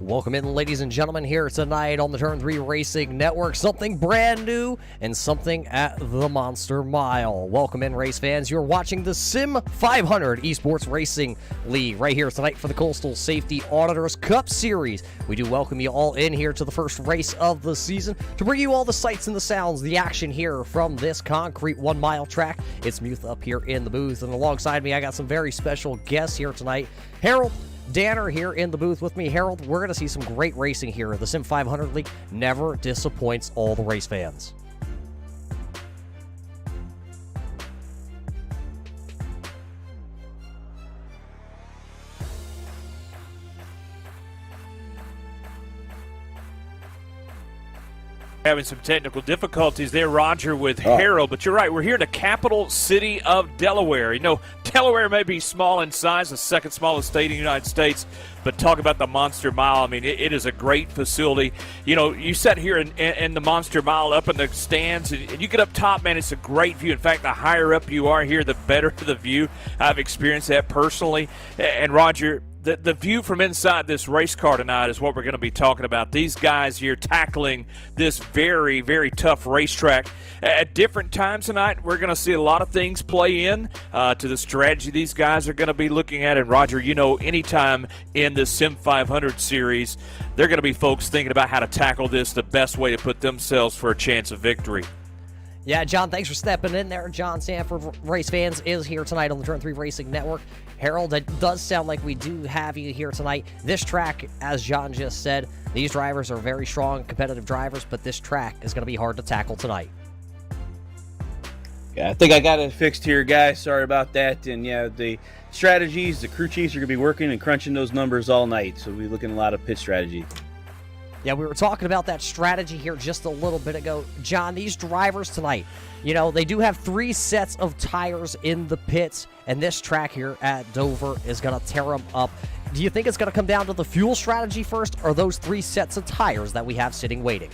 Welcome in, ladies and gentlemen, here tonight on the Turn 3 Racing Network. Something brand new and something at the Monster Mile. Welcome in, race fans. You're watching the Sim500 eSports Racing League right here tonight for the Coastal Safety Auditors Cup Series. We do welcome you all in here to the first race of the season to bring you all the sights and the sounds, the action here from this concrete 1 mile track. It's Muth up here in the booth, and alongside me, I got some very special guests here tonight. Harold Danner here in the booth with me. Harold, we're going to see some great racing here. The Sim500 League never disappoints all the race fans. Having some technical difficulties there, Roger, with Harold, but you're right. We're here in the capital city of Delaware. You know, Delaware may be small in size, the second smallest state in the United States, but talk about the Monster Mile. I mean, it is a great facility. You know, you sat here in the Monster Mile up in the stands, and you get up top, man, it's a great view. In fact, the higher up you are here, the better the view. I've experienced that personally. And, Roger, the view from inside this race car tonight is what we're going to be talking about. These guys here tackling this very, very tough racetrack. At different times tonight, we're going to see a lot of things play in to the strategy these guys are going to be looking at. And, Roger, you know, anytime in the Sim500 series, they're going to be folks thinking about how to tackle this the best way to put themselves for a chance of victory. Yeah, John, thanks for stepping in there. John Sanford, Race Fans, is here tonight on the Turn 3 Racing Network. Harold, it does sound like we do have you here tonight. This track, as John just said, these drivers are very strong, competitive drivers, but this track is going to be hard to tackle tonight. Yeah, I think I got it fixed here, guys. Sorry about that. And, yeah, the strategies, the crew chiefs are going to be working and crunching those numbers all night, so we'll be looking at a lot of pit strategy. Yeah, we were talking about that strategy here just a little bit ago. John, these drivers tonight, you know, they do have 3 sets of tires in the pits, and this track here at Dover is going to tear them up. Do you think it's going to come down to the fuel strategy first, or those 3 sets of tires that we have sitting waiting?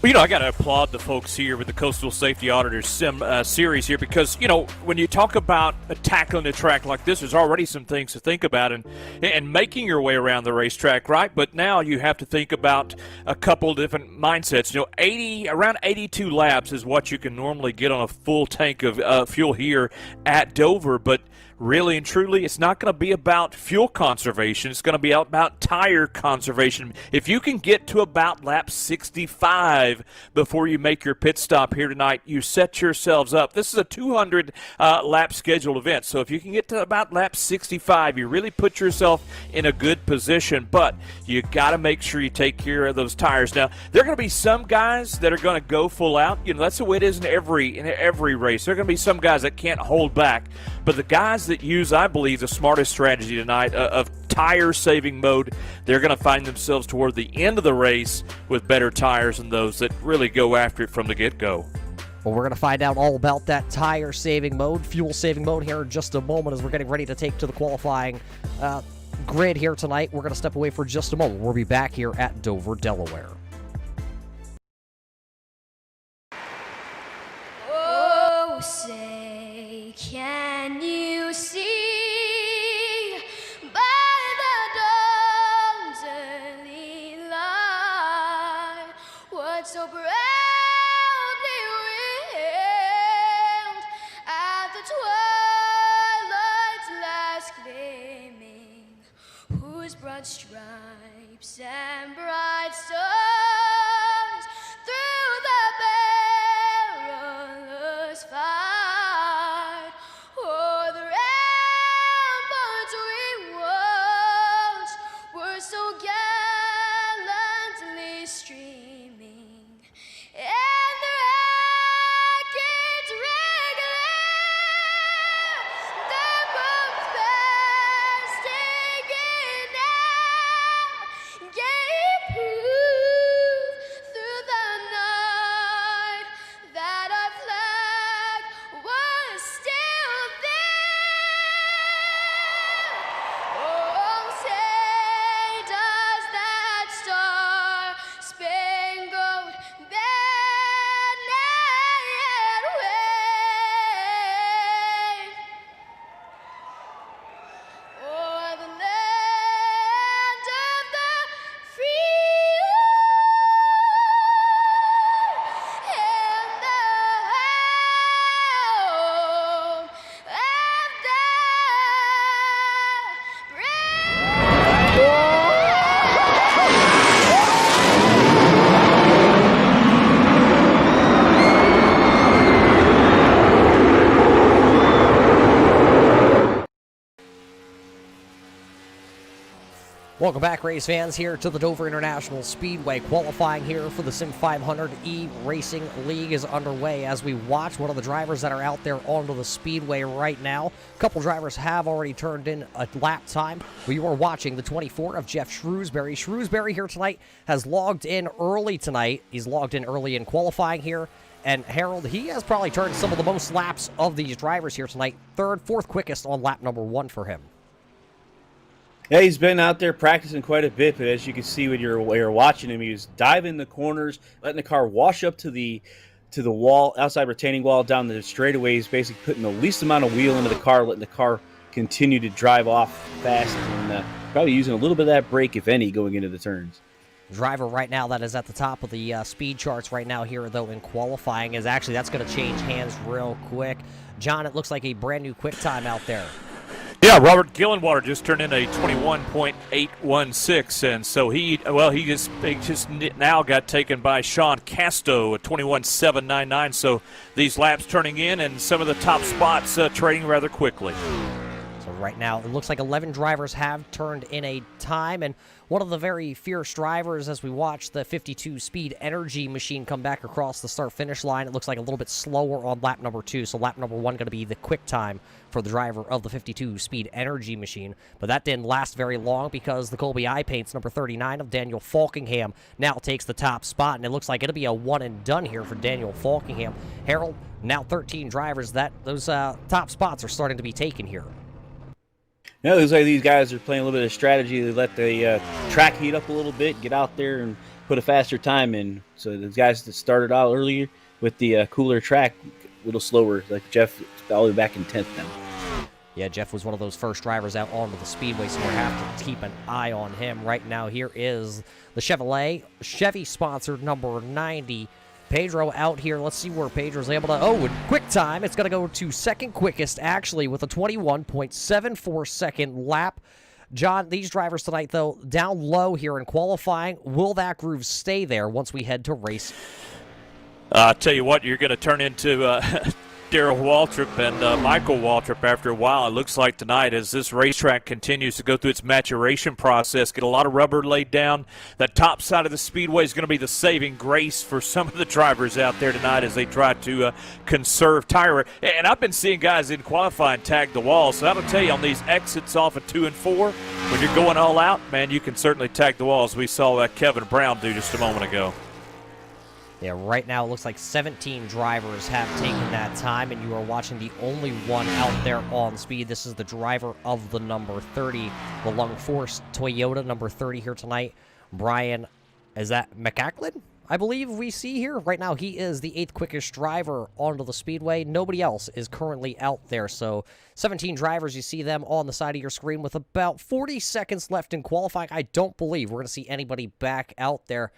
Well, I got to applaud the folks here with the Coastal Safety Auditors Sim series here because, when you talk about tackling a track like this, there's already some things to think about and making your way around the racetrack, right? But now you have to think about a couple of different mindsets. Around 82 laps is what you can normally get on a full tank of fuel here at Dover, but really and truly, it's not going to be about fuel conservation. It's going to be about tire conservation. If you can get to about lap 65 before you make your pit stop here tonight, you set yourselves up. This is a 200 lap scheduled event, so if you can get to about lap 65, you really put yourself in a good position, but you got to make sure you take care of those tires. Now, there are going to be some guys that are going to go full out. That's the way it is in every race. There are going to be some guys that can't hold back, but the guys that use, I believe, the smartest strategy tonight of tire-saving mode, they're going to find themselves toward the end of the race with better tires than those that really go after it from the get-go. Well, we're going to find out all about that tire-saving mode, fuel-saving mode here in just a moment as we're getting ready to take to the qualifying grid here tonight. We're going to step away for just a moment. We'll be back here at Dover, Delaware. Oh, say, can you see by the dawn's early light what so proudly wailed at the twilight's last gleaming, whose broad stripes and bright stars through the perilous fight o'er the ramparts we watched were so gallantly streaming, and the rackets regular, the bombs bursting in air, gave proof through the night that our flag was still there. Oh, say does that star-spangled banner yet wave o'er the land of the free and the home of the brave? Welcome back, race fans, here to the Dover International Speedway. Qualifying here for the Sim500 E-Racing League is underway as we watch one of the drivers that are out there onto the speedway right now. A couple drivers have already turned in a lap time. We were watching the 24 of Jeff Shrewsbury. Shrewsbury here tonight has logged in early tonight. He's logged in early in qualifying here. And Harold, he has probably turned some of the most laps of these drivers here tonight. Fourth quickest on lap number 1 for him. Yeah, he's been out there practicing quite a bit, but as you can see when you're watching him, he was diving the corners, letting the car wash up to the wall, outside retaining wall, down the straightaways, basically putting the least amount of wheel into the car, letting the car continue to drive off fast, and probably using a little bit of that brake, if any, going into the turns. Driver right now that is at the top of the speed charts right now here, though, in qualifying is actually, that's going to change hands real quick. John, it looks like a brand new quick time out there. Yeah, Robert Gillenwater just turned in a 21.816, and so he just now got taken by Sean Casto at 21.799. So these laps turning in, and some of the top spots trading rather quickly. So right now, it looks like 11 drivers have turned in a time, and one of the very fierce drivers as we watch the 52-speed energy machine come back across the start-finish line. It looks like a little bit slower on lap number 2, so lap number 1 going to be the quick time for the driver of the 52-speed energy machine. But that didn't last very long because the Colby Eye Paints number 39 of Daniel Falkingham now takes the top spot, and it looks like it'll be a one-and-done here for Daniel Falkingham. Harold, now 13 drivers, those top spots are starting to be taken here. You know, it looks like these guys are playing a little bit of strategy. They let the track heat up a little bit, get out there and put a faster time in. So the guys that started out earlier with the cooler track, a little slower. Like Jeff, all the way back in 10th now. Yeah, Jeff was one of those first drivers out onto the speedway, so we'll have to keep an eye on him. Right now, here is the Chevy-sponsored number 90. Pedro out here. Let's see where Pedro's able to... Oh, and quick time. It's going to go to second quickest, actually, with a 21.74-second lap. John, these drivers tonight, though, down low here in qualifying. Will that groove stay there once we head to race? I'll tell you what, you're going to turn into Darrell Waltrip and Michael Waltrip after a while. It looks like tonight, as this racetrack continues to go through its maturation process, get a lot of rubber laid down. That top side of the speedway is going to be the saving grace for some of the drivers out there tonight as they try to conserve tire wear. And I've been seeing guys in qualifying tag the wall, so that'll tell you on these exits off of 2 and 4, when you're going all out, man, you can certainly tag the walls. We saw Kevin Brown do just a moment ago. Yeah, right now it looks like 17 drivers have taken that time, and you are watching the only one out there on speed. This is the driver of the number 30, the Lung Force Toyota number 30 here tonight. Brian, is that McAcklin? I believe we see here. Right now he is the 8th quickest driver onto the speedway. Nobody else is currently out there, so 17 drivers, you see them on the side of your screen with about 40 seconds left in qualifying. I don't believe we're going to see anybody back out there.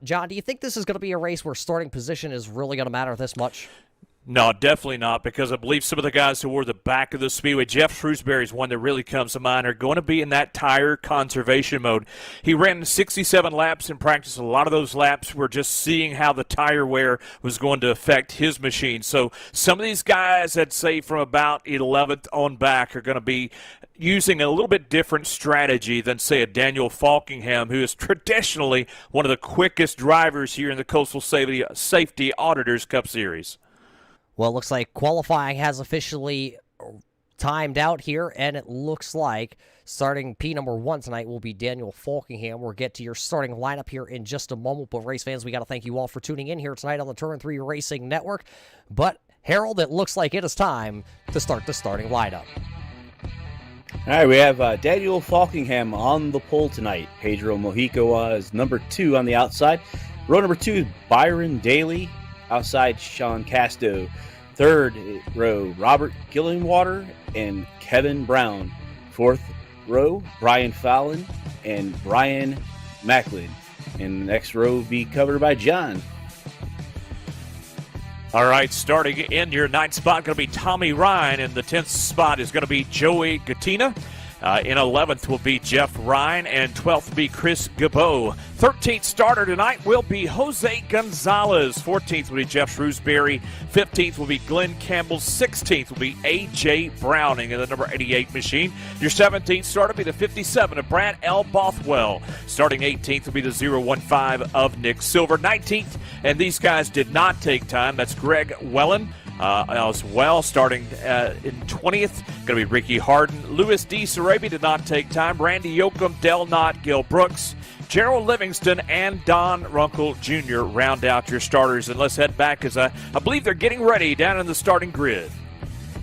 John, do you think this is going to be a race where starting position is really going to matter this much? No, definitely not, because I believe some of the guys who were the back of the speedway, Jeff Shrewsbury is one that really comes to mind, are going to be in that tire conservation mode. He ran 67 laps in practice. A lot of those laps were just seeing how the tire wear was going to affect his machine. So some of these guys, I'd say from about 11th on back, are going to be using a little bit different strategy than, say, a Daniel Falkingham, who is traditionally one of the quickest drivers here in the Coastal Safety Auditors Cup Series. Well, it looks like qualifying has officially timed out here, and it looks like starting P number 1 tonight will be Daniel Falkingham. We'll get to your starting lineup here in just a moment, but race fans, we got to thank you all for tuning in here tonight on the Turn 3 Racing Network. But, Harold, it looks like it is time to start the starting lineup. All right, we have Daniel Falkingham on the pole tonight. Pedro Mojica is number 2 on the outside. Row number 2 is Byron Daly. Outside, Sean Casto. Third row, Robert Gillingwater and Kevin Brown. Fourth row, Brian Fallon and Brian Macklin. And the next row will be covered by John. All right, starting in your 9th spot, going to be Tommy Ryan, and the 10th spot is going to be Joey Gattina. In 11th will be Jeff Ryan, and 12th will be Chris Gabot. 13th starter tonight will be Jose Gonzalez. 14th will be Jeff Shrewsbury. 15th will be Glenn Campbell. 16th will be A.J. Browning in the number 88 machine. Your 17th starter will be the 57 of Brad L. Bothwell. Starting 18th will be the 015 of Nick Silver. 19th, and these guys did not take time, that's Greg Wellen. As well, starting in 20th, going to be Ricky Harden. Louis D. Sarabi did not take time. Randy Yoakum, Del Knott, Gil Brooks, Gerald Livingston, and Don Runkle Jr. round out your starters. And let's head back, because I believe they're getting ready down in the starting grid.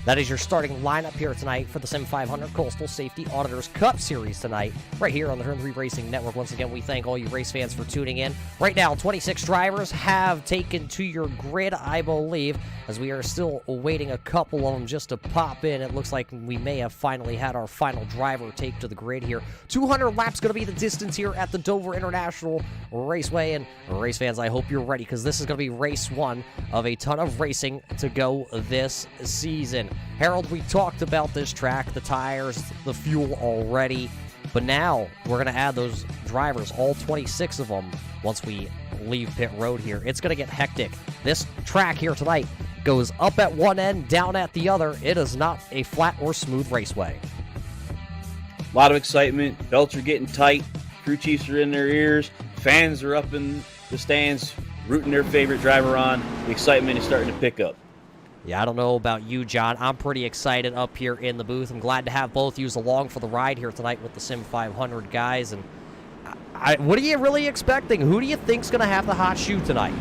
That is your starting lineup here tonight for the Sim500 Coastal Safety Auditors Cup Series tonight, right here on the Turn 3 Racing Network. Once again, we thank all you race fans for tuning in. Right now, 26 drivers have taken to your grid, I believe, as we are still awaiting a couple of them just to pop in. It looks like we may have finally had our final driver take to the grid here. 200 laps going to be the distance here at the Dover International Raceway. And race fans, I hope you're ready, because this is going to be race 1 of a ton of racing to go this season. Harold, we talked about this track, the tires, the fuel already, but now we're going to add those drivers, all 26 of them, once we leave pit road here. It's going to get hectic. This track here tonight goes up at one end, down at the other. It is not a flat or smooth raceway. A lot of excitement. Belts are getting tight. Crew chiefs are in their ears. Fans are up in the stands rooting their favorite driver on. The excitement is starting to pick up. Yeah, I don't know about you, John. I'm pretty excited up here in the booth. I'm glad to have both yous along for the ride here tonight with the Sim500 guys. And what are you really expecting? Who do you think's going to have the hot shoe tonight?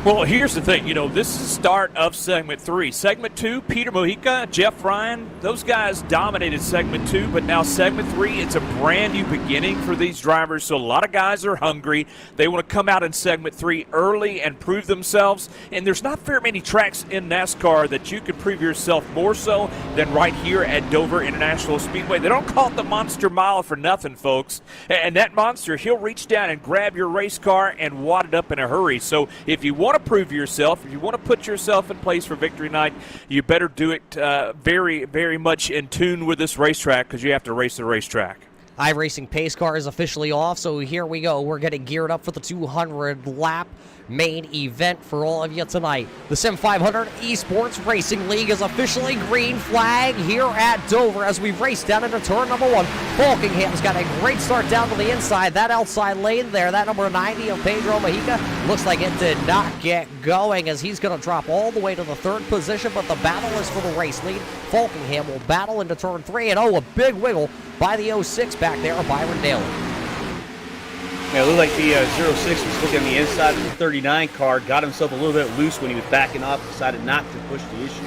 Well, here's the thing. This is the start of Segment 3. Segment 2, Peter Mojica, Jeff Ryan, those guys dominated Segment 2, but now Segment 3, it's a brand new beginning for these drivers, so a lot of guys are hungry. They want to come out in Segment 3 early and prove themselves, and there's not very many tracks in NASCAR that you can prove yourself more so than right here at Dover International Speedway. They don't call it the Monster Mile for nothing, folks, and that monster, he'll reach down and grab your race car and wad it up in a hurry. So if you want to prove yourself, if you want to put yourself in place for victory night, you better do it very, very much in tune with this racetrack, because you have to race the racetrack. iRacing pace car is officially off, so here we go. We're getting geared up for the 200-lap main event for all of you tonight. The Sim500 eSports Racing League is officially green flag here at Dover as we race down into turn number 1. Falkingham's got a great start down to the inside. That outside lane there, that number 90 of Pedro Mojica, looks like it did not get going as he's going to drop all the way to the 3rd position, but the battle is for the race lead. Falkingham will battle into turn 3, and a big wiggle by the 06 back there of Byron Daly. Yeah, it looked like the 06 was looking on the inside of the 39 car, got himself a little bit loose when he was backing off, decided not to push the issue.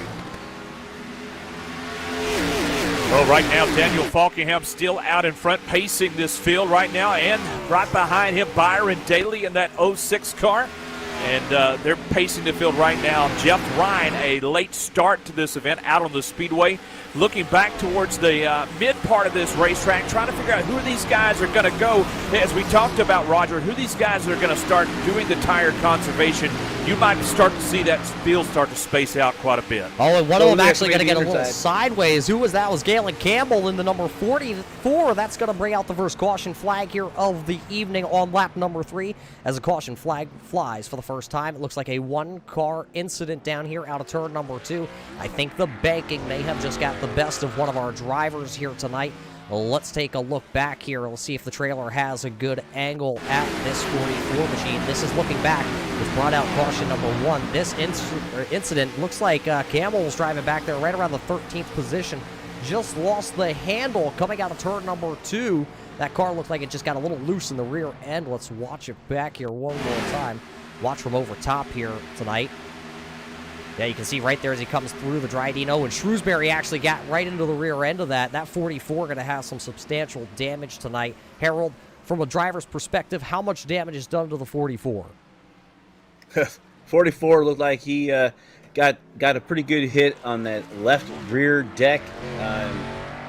Well, right now, Daniel Falkingham still out in front, pacing this field right now, and right behind him, Byron Daly in that 06 car. And they're pacing the field right now. Jeff Ryan, a late start to this event out on the speedway, looking back towards the mid part of this racetrack, trying to figure out who these guys are going to go. As we talked about, Roger, who these guys are going to start doing the tire conservation. You might start to see that field start to space out quite a bit. Oh, and one of them actually going to get a little sideways. Who was that? It was Galen Campbell in the number 44. That's going to bring out the first caution flag here of the evening on lap number 3 as a caution flag flies for the first time. It looks like a one-car incident down here out of turn number 2. I think the banking may have just got the best of one of our drivers here tonight. Well, let's take a look back here. We'll see if the trailer has a good angle at this 44 machine. This is looking back. We've brought out caution number 1. This incident looks like Campbell was driving back there right around the 13th position. Just lost the handle coming out of turn number 2. That car looked like it just got a little loose in the rear end. Let's watch it back here one more time. Watch from over top here tonight. Yeah, you can see right there as he comes through the dry Dino, and Shrewsbury actually got right into the rear end of that. That 44 going to have some substantial damage tonight. Harold, from a driver's perspective, how much damage is done to the 44? 44 looked like he got a pretty good hit on that left rear deck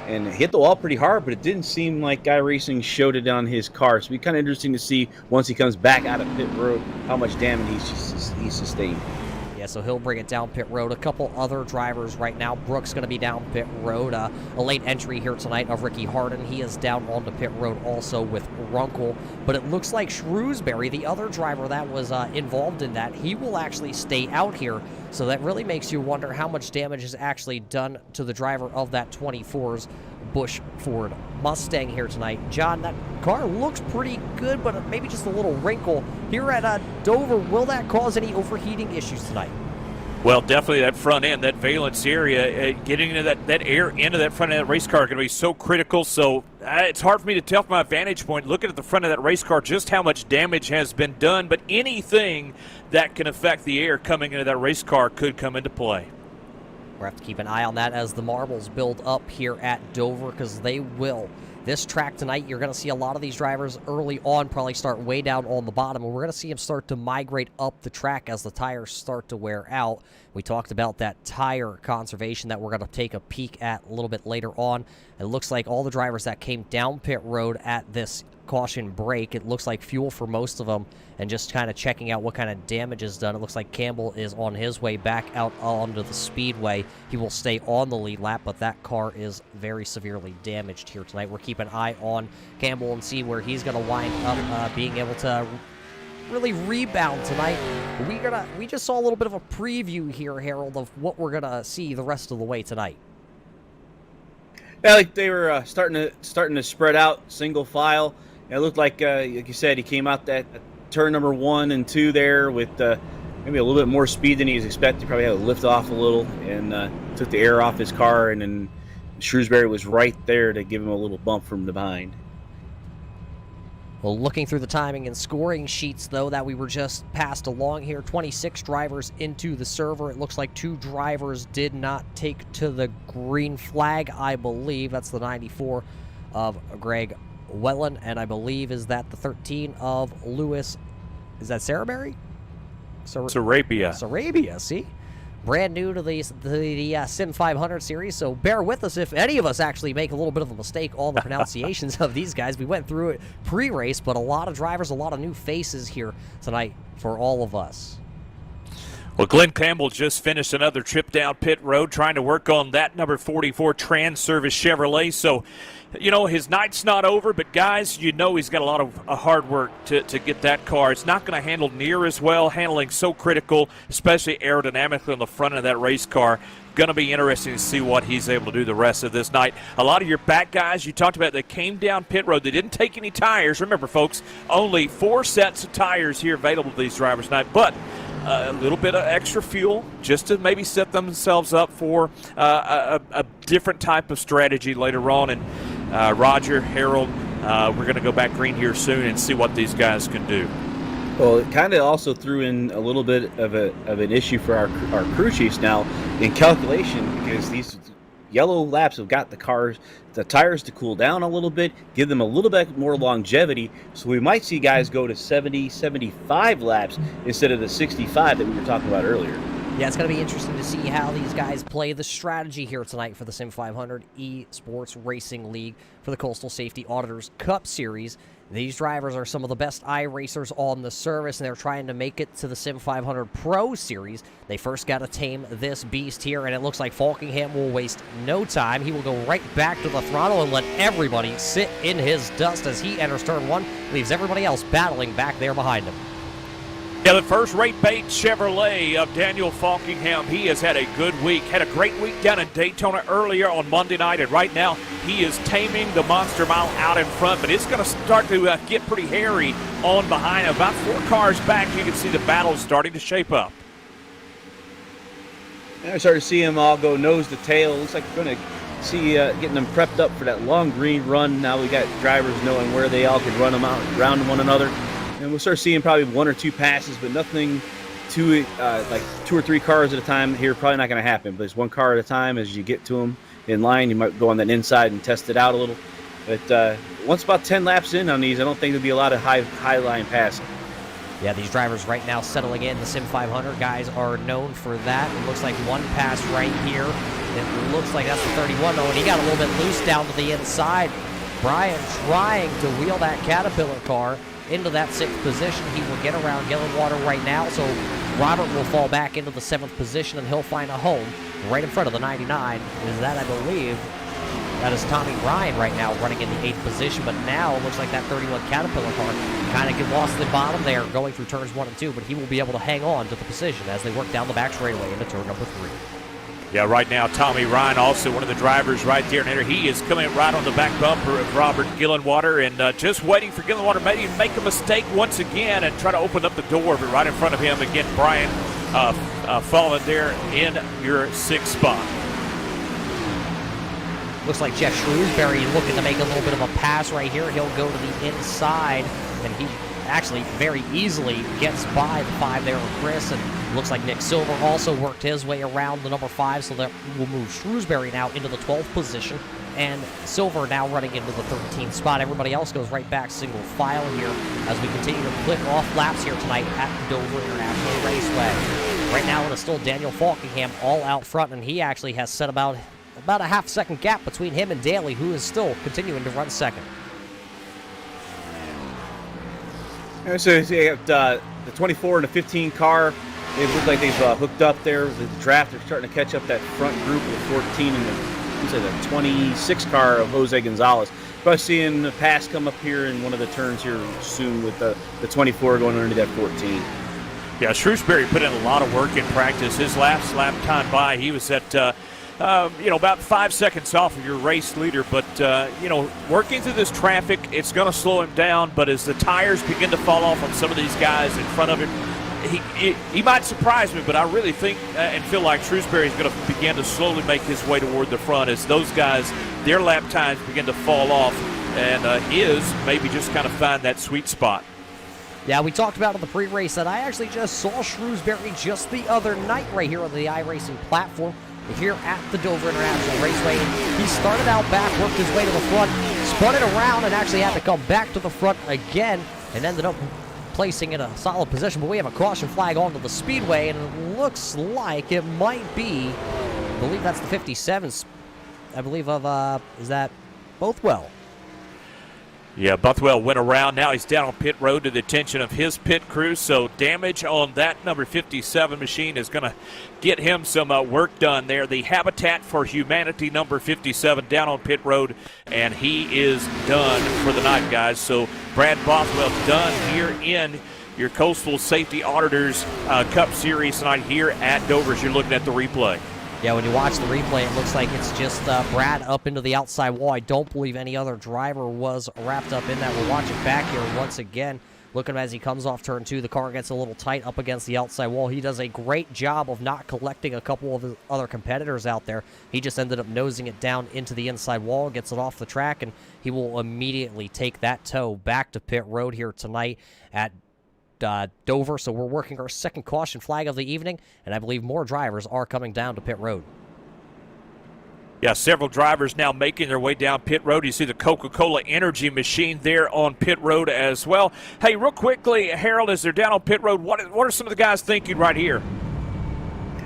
and hit the wall pretty hard, but it didn't seem like iRacing showed it on his car. So it'll be kind of interesting to see once he comes back out of pit road how much damage he sustained. Yeah, so he'll bring it down pit road. A couple other drivers right now. Brooks going to be down pit road. A late entry here tonight of Ricky Harden. He is down onto pit road also with Runkle. But it looks like Shrewsbury, the other driver that was involved in that, he will actually stay out here. So that really makes you wonder how much damage is actually done to the driver of that 24's Busch Ford Mustang here tonight. John, that car looks pretty good, but maybe just a little wrinkle. Here at Dover, will that cause any overheating issues tonight? Well, definitely that front end, that valence area, getting into that air into that front end of that race car are going to be so critical. So it's hard for me to tell from my vantage point, looking at the front of that race car, just how much damage has been done. But anything that can affect the air coming into that race car could come into play. We'll have to keep an eye on that as the marbles build up here at Dover, because they will. This track tonight, you're going to see a lot of these drivers early on probably start way down on the bottom, and we're going to see them start to migrate up the track as the tires start to wear out. We talked about that tire conservation that we're going to take a peek at a little bit later on. It looks like all the drivers that came down pit road at this caution break, it looks like fuel for most of them, and just kind of checking out what kind of damage is done. It looks like Campbell is on his way back out onto the speedway. He will stay on the lead lap, but that car is very severely damaged here tonight. We're keeping an eye on Campbell and see where he's going to wind up being able to really rebound tonight. We just saw a little bit of a preview here, Harold, of what we're gonna see the rest of the way tonight. Yeah, like they were starting to spread out single file. It looked like you said, he came out that turn number 1 and 2 there with maybe a little bit more speed than he was expecting. He probably had to lift off a little and took the air off his car, and then Shrewsbury was right there to give him a little bump from the behind. Well, looking through the timing and scoring sheets, though, that we were just passed along here, 26 drivers into the server. It looks like 2 drivers did not take to the green flag, I believe. That's the 94 of Greg Wellen, and I believe is that the 13 of Lewis. Is that Sarabia? Sarabia, see? Brand new to the Sim500 series, so bear with us if any of us actually make a little bit of a mistake on the pronunciations of these guys. We went through it pre-race, but a lot of drivers, a lot of new faces here tonight for all of us. Well, Glenn Campbell just finished another trip down pit road trying to work on that number 44 Trans Service Chevrolet. So, you know, his night's not over, but guys, you know he's got a lot of hard work to get that car. It's not going to handle near as well. Handling so critical, especially aerodynamically on the front of that race car. Going to be interesting to see what he's able to do the rest of this night. A lot of your back guys, you talked about, they came down pit road. They didn't take any tires. Remember, folks, only 4 sets of tires here available to these drivers tonight, but a little bit of extra fuel just to maybe set themselves up for a different type of strategy later on. And Roger, Harold, we're going to go back green here soon and see what these guys can do. Well, it kind of also threw in a little bit of an issue for our crew chiefs now in calculation, because these yellow laps have got the tires to cool down a little bit, give them a little bit more longevity. So we might see guys go to 70, 75 laps instead of the 65 that we were talking about earlier. Yeah, it's going to be interesting to see how these guys play the strategy here tonight for the Sim500 eSports Racing League for the Coastal Safety Auditors Cup Series. These drivers are some of the best iRacers on the service, and they're trying to make it to the Sim500 Pro Series. They first got to tame this beast here, and it looks like Falkingham will waste no time. He will go right back to the throttle and let everybody sit in his dust as he enters turn 1, leaves everybody else battling back there behind him. Yeah, the first rate bait Chevrolet of Daniel Falkingham. He has had a good week. Had a great week down in Daytona earlier on Monday night, and right now he is taming the Monster Mile out in front, but it's going to start to get pretty hairy on behind him. About 4 cars back, you can see the battle starting to shape up. I started to see them all go nose to tail. Looks like we're going to see getting them prepped up for that long green run. Now we got drivers knowing where they all can run them out around one another. And we'll start seeing probably 1 or 2 passes, but nothing too like 2 or 3 cars at a time here. Probably not going to happen, but it's 1 car at a time. As you get to them in line, you might go on that inside and test it out a little. But once about 10 laps in on these, I don't think there'll be a lot of high line passing. Yeah, these drivers right now settling in. The Sim500 guys are known for that. It looks like 1 pass right here. It looks like that's the 31, though, and he got a little bit loose down to the inside. Brian trying to wheel that Caterpillar car into that 6th position. He will get around Gillenwater right now, so Robert will fall back into the 7th position, and he'll find a home right in front of the 99. Is that, I believe, that is Tommy Ryan right now running in the 8th position, but now it looks like that 31 Caterpillar car kind of get lost in the bottom there going through turns 1 and 2, but he will be able to hang on to the position as they work down the back straightaway into turn number 3. Yeah, right now Tommy Ryan, also one of the drivers right there. And he is coming right on the back bumper of Robert Gillenwater, and just waiting for Gillenwater maybe to make a mistake once again and try to open up the door. But right in front of him again, Brian falling there in your 6th spot. Looks like Jeff Shrewsbury looking to make a little bit of a pass right here. He'll go to the inside, and he actually very easily gets by the 5 there with Chris, and looks like Nick Silver also worked his way around the number 5, so that will move Shrewsbury now into the 12th position, and Silver now running into the 13th spot. Everybody else goes right back single file here as we continue to click off laps here tonight at Dover International Raceway. Right now it is still Daniel Falkingham all out front, and he actually has set about a half-second gap between him and Daly, who is still continuing to run 2nd. So you have the 24 and the 15 car. It looks like they've hooked up there. The draft, they're starting to catch up that front group of the 14 and the 26 car of Jose Gonzalez. Probably seeing the pass come up here in one of the turns here soon with the 24 going under that 14. Yeah, Shrewsbury put in a lot of work in practice. His last lap time by, he was at about 5 seconds off of your race leader, but working through this traffic, it's going to slow him down. But as the tires begin to fall off on some of these guys in front of him, he might surprise me, but I really think and feel like Shrewsbury is going to begin to slowly make his way toward the front as those guys, their lap times begin to fall off. and his maybe just kind of find that sweet spot. Yeah, we talked about in the pre-race that I actually just saw Shrewsbury just the other night right here on the iRacing platform here at the Dover International Raceway. And he started out back, worked his way to the front, spun it around, and actually had to come back to the front again and ended up placing in a solid position. But we have a caution flag onto the speedway, and it looks like it might be, I believe that's the 57s, I believe of, is that Bothwell? Yeah, Bothwell went around. Now he's down on pit road to the attention of his pit crew. So damage on that number 57 machine is going to get him some work done there. The Habitat for Humanity number 57 down on pit road, and he is done for the night, guys. So Brad Bothwell done here in your Coastal Safety Auditors Cup Series tonight here at Dover as you're looking at the replay. Yeah, when you watch the replay, it looks like it's just Brad up into the outside wall. I don't believe any other driver was wrapped up in that. We'll watch it back here once again. Look at him as he comes off turn 2. The car gets a little tight up against the outside wall. He does a great job of not collecting a couple of his other competitors out there. He just ended up nosing it down into the inside wall, gets it off the track, and he will immediately take that tow back to pit road here tonight at Dover. So we're working our second caution flag of the evening, and I believe more drivers are coming down to pit road. Yeah, several drivers now making their way down pit road. You see the Coca-Cola Energy machine there on pit road as well. Hey, real quickly, Harold, as they're down on pit road, what are some of the guys thinking right here?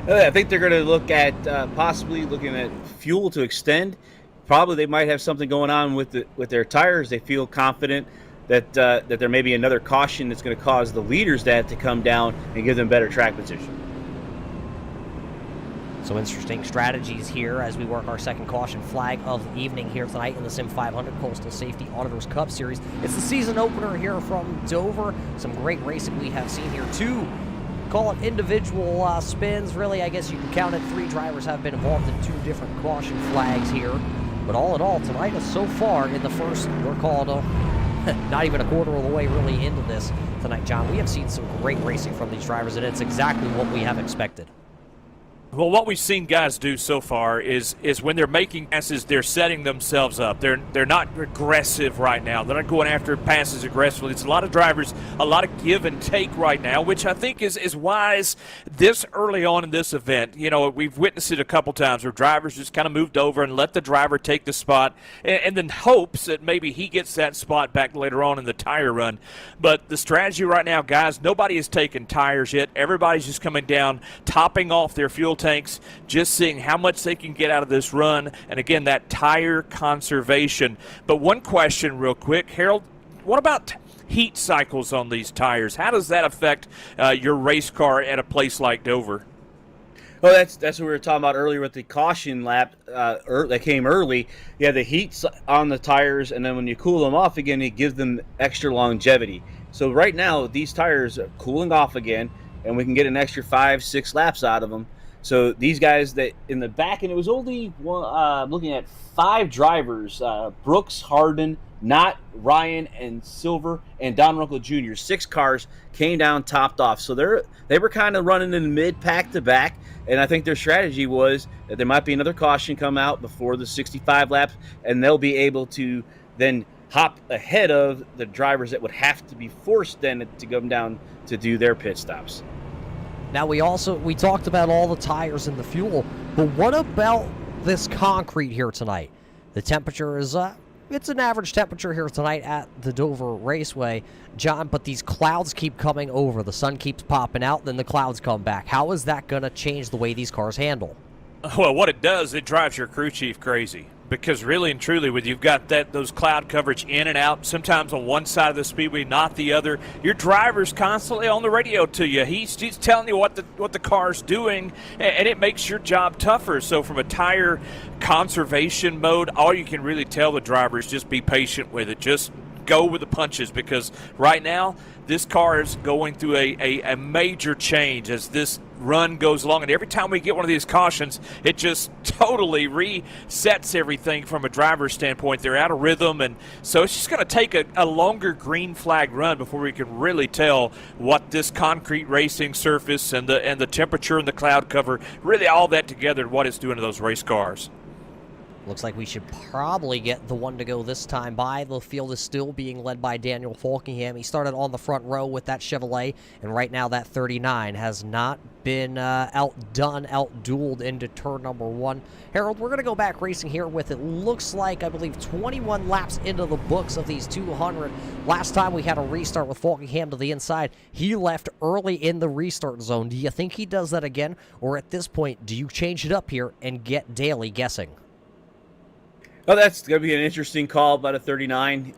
I think they're going to look at possibly looking at fuel to extend. Probably they might have something going on with their tires. They feel confident that there may be another caution that's going to cause the leaders to come down and give them better track position. So interesting strategies here as we work our second caution flag of the evening here tonight in the Sim500 Coastal Safety Auditors Cup Series. It's the season opener here from Dover. Some great racing we have seen here. Two, call it individual spins. Really, I guess you can count it. 3 drivers have been involved in 2 different caution flags here. But all in all, tonight is so far in the first, we're called not even a quarter of the way really into this tonight, John. We have seen some great racing from these drivers, and it's exactly what we have expected. Well, what we've seen guys do so far is when they're making passes, they're setting themselves up. They're not aggressive right now. They're not going after passes aggressively. It's a lot of drivers, a lot of give and take right now, which I think is wise this early on in this event. You know, we've witnessed it a couple times where drivers just kind of moved over and let the driver take the spot and then hopes that maybe he gets that spot back later on in the tire run. But the strategy right now, guys, nobody has taken tires yet. Everybody's just coming down, topping off their fuel tanks, just seeing how much they can get out of this run, and again, that tire conservation. But one question real quick, Harold, what about heat cycles on these tires? How does that affect your race car at a place like Dover? Well, that's what we were talking about earlier with the caution lap that came early. Yeah, the heat on the tires, and then when you cool them off again, it gives them extra longevity. So right now, these tires are cooling off again, and we can get an extra 5-6 laps out of them. So these guys that in the back, and it was only looking at 5 drivers, Brooks, Hardin, Knott, Ryan, and Silver, and Don Runkle Jr. 6 cars came down topped off. So they were kind of running in mid-pack to back, and I think their strategy was that there might be another caution come out before the 65 laps, and they'll be able to then hop ahead of the drivers that would have to be forced then to come down to do their pit stops. Now we talked about all the tires and the fuel, but what about this concrete here tonight? The temperature is it's an average temperature here tonight at the Dover Raceway, John, but these clouds keep coming over. The sun keeps popping out, then the clouds come back. How is that going to change the way these cars handle? Well, what it does, it drives your crew chief crazy. Because really and truly, when you've got those cloud coverage in and out, sometimes on one side of the speedway, not the other, your driver's constantly on the radio to you. He's telling you what the car's doing, and it makes your job tougher. So from a tire conservation mode, all you can really tell the driver is just be patient with it. Just go with the punches, because right now this car is going through a major change as this run goes along, and every time we get one of these cautions, it just totally resets everything from a driver's standpoint. They're out of rhythm, and so it's just going to take a longer green flag run before we can really tell what this concrete racing surface and the temperature and the cloud cover, really all that together, what it's doing to those race cars. Looks like we should probably get the one to go this time by. The field is still being led by Daniel Falkingham. He started on the front row with that Chevrolet, and right now that 39 has not been outdueled into turn number 1. Harold, we're going to go back racing here with, it looks like, I believe, 21 laps into the books of these 200. Last time we had a restart with Falkingham to the inside, he left early in the restart zone. Do you think he does that again, or at this point, do you change it up here and get Daly guessing? Oh, that's going to be an interesting call about a 39.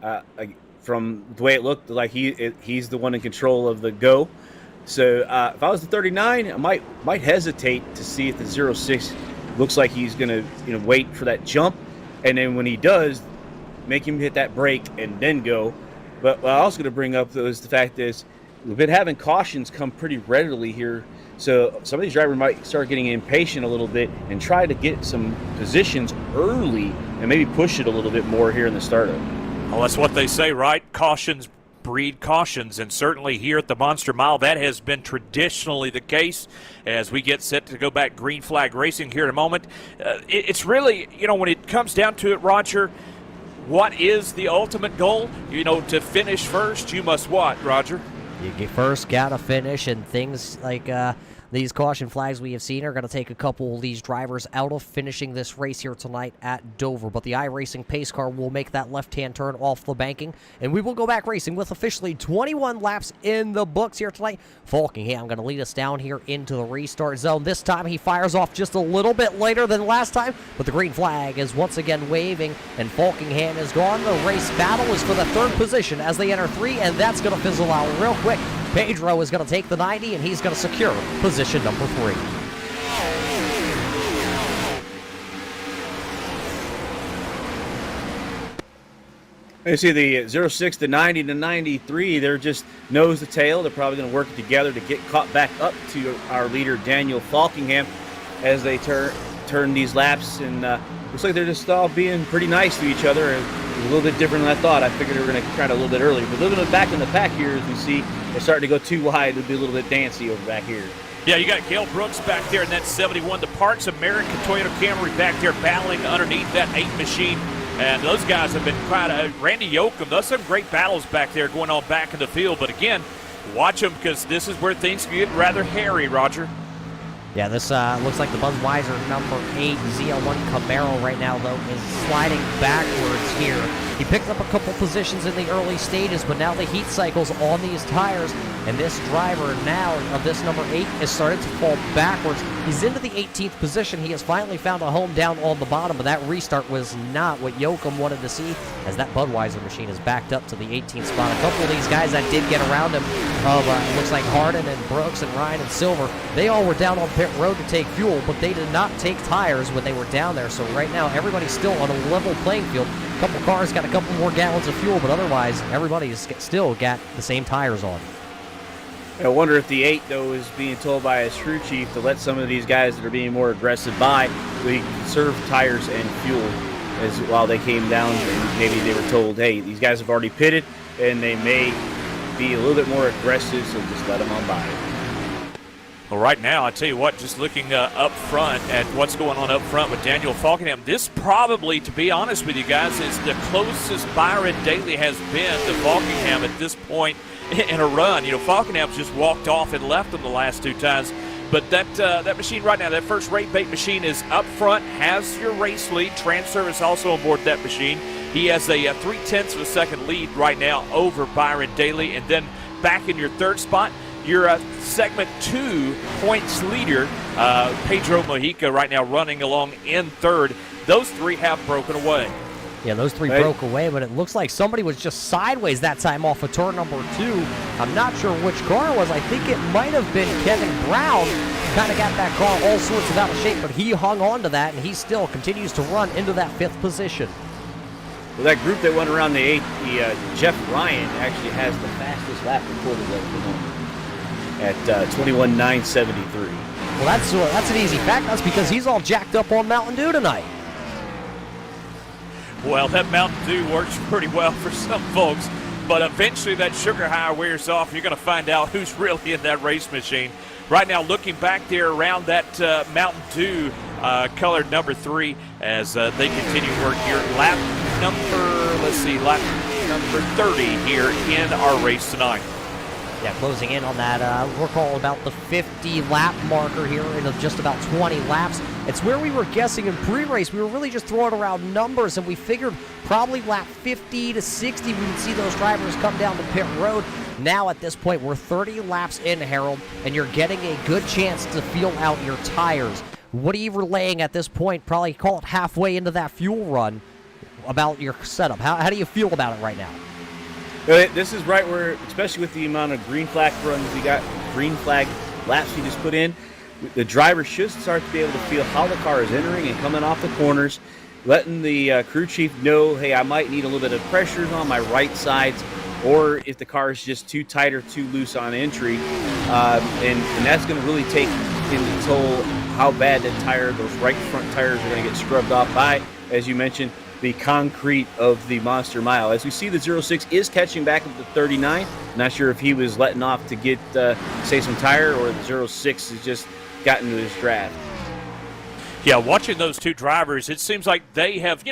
From the way it looked, like he's the one in control of the go. So if I was the 39, I might hesitate to see if the 06 looks like he's going to wait for that jump, and then when he does, make him hit that brake and then go. But what I was going to bring up, though, is the fact is we've been having cautions come pretty readily here. So some of these drivers might start getting impatient a little bit and try to get some positions early and maybe push it a little bit more here in the startup. Well, that's what they say, right? Cautions breed cautions, and certainly here at the Monster Mile, that has been traditionally the case. As we get set to go back green flag racing here in a moment, it's really, when it comes down to it, Roger, what is the ultimate goal? To finish first, you must what, Roger? You first got to finish, and things like these caution flags we have seen are going to take a couple of these drivers out of finishing this race here tonight at Dover. But the iRacing pace car will make that left-hand turn off the banking, and we will go back racing with officially 21 laps in the books here tonight. Falkingham going to lead us down here into the restart zone. This time he fires off just a little bit later than last time, but the green flag is once again waving, and Falkingham is gone. The race battle is for the 3rd position as they enter 3, and that's going to fizzle out real quick. Pedro is going to take the 90, and he's going to secure position number 3. You see the 06 to 90 to 93, they're just nose to tail. They're probably going to work together to get caught back up to our leader, Daniel Falkingham, as they turn these laps. And looks like they're just all being pretty nice to each other. A little bit different than I thought. I figured they were going to try it a little bit earlier. But a little bit back in the pack here, as we see, they're starting to go too wide. It'll be a little bit dancy over back here. Yeah, you got Gail Brooks back there in that 71. The Parks American Toyota Camry back there battling underneath that 8 machine. And those guys have been Randy Yoakum, those some great battles back there going on back in the field. But again, watch them, because this is where things get rather hairy, Roger. Yeah, this looks like the Budweiser number 8 ZL1 Camaro right now, though, is sliding backwards here. He picked up a couple positions in the early stages, but now the heat cycle's on these tires, and this driver now of this number 8 is starting to fall backwards. He's into the 18th position. He has finally found a home down on the bottom, but that restart was not what Yoakum wanted to see, as that Budweiser machine is backed up to the 18th spot. A couple of these guys that did get around him, it looks like Harden and Brooks and Ryan and Silver, they all were down on pit road to take fuel, but they did not take tires when they were down there. So right now, everybody's still on a level playing field. A couple cars got a couple more gallons of fuel, but otherwise, everybody's still got the same tires on. I wonder if the 8, though, is being told by his crew chief to let some of these guys that are being more aggressive by, so he can conserve tires and fuel while they came down. And maybe they were told, hey, these guys have already pitted, and they may be a little bit more aggressive, so just let them on by. Well, right now, I tell you what, just looking up front at what's going on up front with Daniel Falkingham, this probably, to be honest with you guys, is the closest Byron Daly has been to Falkingham at this point in a run. Falkingham's just walked off and left him the last 2 times. But that machine right now, that first rate bait machine is up front, has your race lead. Transfer is also on board that machine. He has a 0.3 of a second lead right now over Byron Daly. And then back in your 3rd spot, your segment 2 points leader, Pedro Mojica, right now running along in 3rd. Those 3 have broken away. Yeah, those 3 broke away, but it looks like somebody was just sideways that time off of turn number 2. I'm not sure which car it was. I think it might have been Kevin Brown. Kind of got that car all sorts of out of shape, but he hung on to that, and he still continues to run into that 5th position. Well, that group that went around the 8th, Jeff Ryan actually has the fastest lap recorded at the moment at 21.973. Well, that's an easy fact. That's because he's all jacked up on Mountain Dew tonight. Well, that Mountain Dew works pretty well for some folks. but eventually that sugar high wears off. You're going to find out who's really in that race machine. Right now, looking back there around that Mountain Dew colored number 3 as they continue work here. Lap number 30 here in our race tonight. Yeah, closing in on that, we're calling about the 50-lap marker here in just about 20 laps. It's where we were guessing in pre-race. We were really just throwing around numbers, and we figured probably lap 50 to 60 we would see those drivers come down to pit road. Now at this point, we're 30 laps in, Harold, and you're getting a good chance to feel out your tires. What are you relaying at this point? Probably call it halfway into that fuel run about your setup. How do you feel about it right now? This is right where, especially with the amount of green flag runs we got, green flag laps we just put in, the driver should start to be able to feel how the car is entering and coming off the corners, letting the crew chief know, hey, I might need a little bit of pressures on my right sides, or if the car is just too tight or too loose on entry. And that's going to really take into toll how bad those right front tires are going to get scrubbed off by, as you mentioned, the concrete of the Monster Mile. As we see, the 06 is catching back up to 39. Not sure if he was letting off to get, say, some tire, or the 06 has just gotten to his draft. Yeah, watching those two drivers, it seems like they have,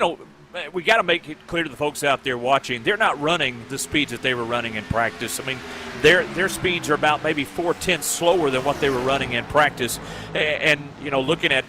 we got to make it clear to the folks out there watching, they're not running the speeds that they were running in practice. I mean, their speeds are about maybe 4/10 slower than what they were running in practice. And looking at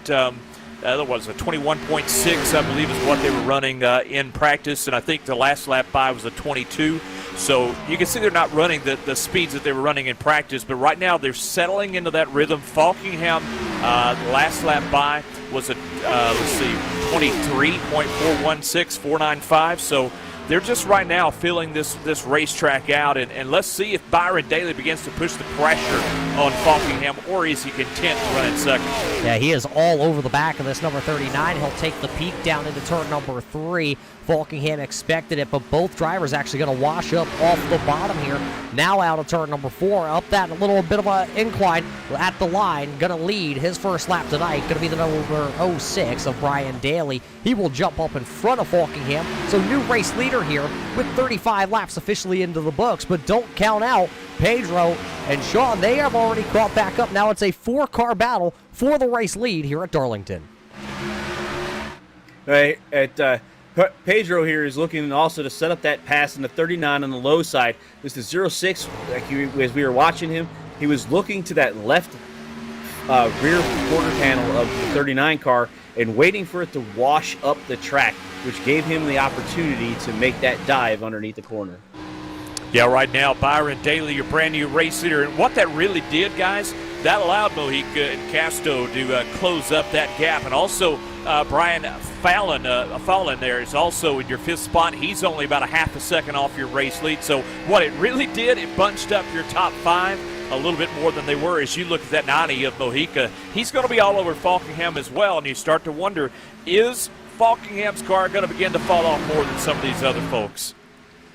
that was a 21.6, I believe, is what they were running in practice, and I think the last lap by was a 22. So you can see they're not running the speeds that they were running in practice, but right now they're settling into that rhythm. Falkingham, the last lap by was a 23.416, 495. So they're just right now filling this racetrack out, and let's see if Byron Daly begins to push the pressure on Falkingham, or is he content to run in second? Yeah, he is all over the back of this number 39. He'll take the peak down into turn number 3. Falkingham expected it, but both drivers actually going to wash up off the bottom here. Now out of turn number 4, up that little bit of an incline at the line. Going to lead his first lap tonight. Going to be the number 06 of Brian Daly. He will jump up in front of Falkingham. So new race leader here with 35 laps officially into the books, but don't count out Pedro and Sean. They have already caught back up. Now it's a 4-car battle for the race lead here at Darlington. Right, Pedro here is looking also to set up that pass in the 39 on the low side. This is 06, as we were watching him, he was looking to that left rear quarter panel of the 39 car and waiting for it to wash up the track, which gave him the opportunity to make that dive underneath the corner. Yeah, right now, Byron Daly, your brand new race leader. And what that really did, guys, that allowed Mojica and Casto to close up that gap. And also, Brian Fallon there is also in your 5th spot. He's only about a half a second off your race lead. So what it really did, it bunched up your top 5 a little bit more than they were. As you look at that 90 of Mojica, he's going to be all over Falkingham as well. And you start to wonder, is Falkingham's car going to begin to fall off more than some of these other folks?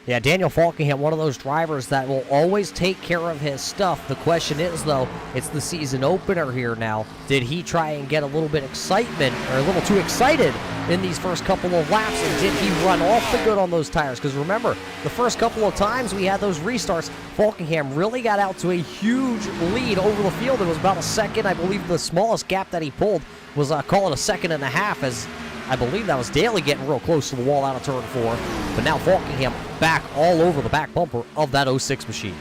Yeah, Daniel Falkingham, one of those drivers that will always take care of his stuff. The question is, though, it's the season opener here now. Did he try and get a little bit excitement, or a little too excited in these first couple of laps, and did he run off the good on those tires? Because remember, the first couple of times we had those restarts, Falkingham really got out to a huge lead over the field. It was about a second. I believe the smallest gap that he pulled was, call it a second and a half, as I believe that was Daly getting real close to the wall out of turn 4. But now Falkingham back all over the back bumper of that 06 machine.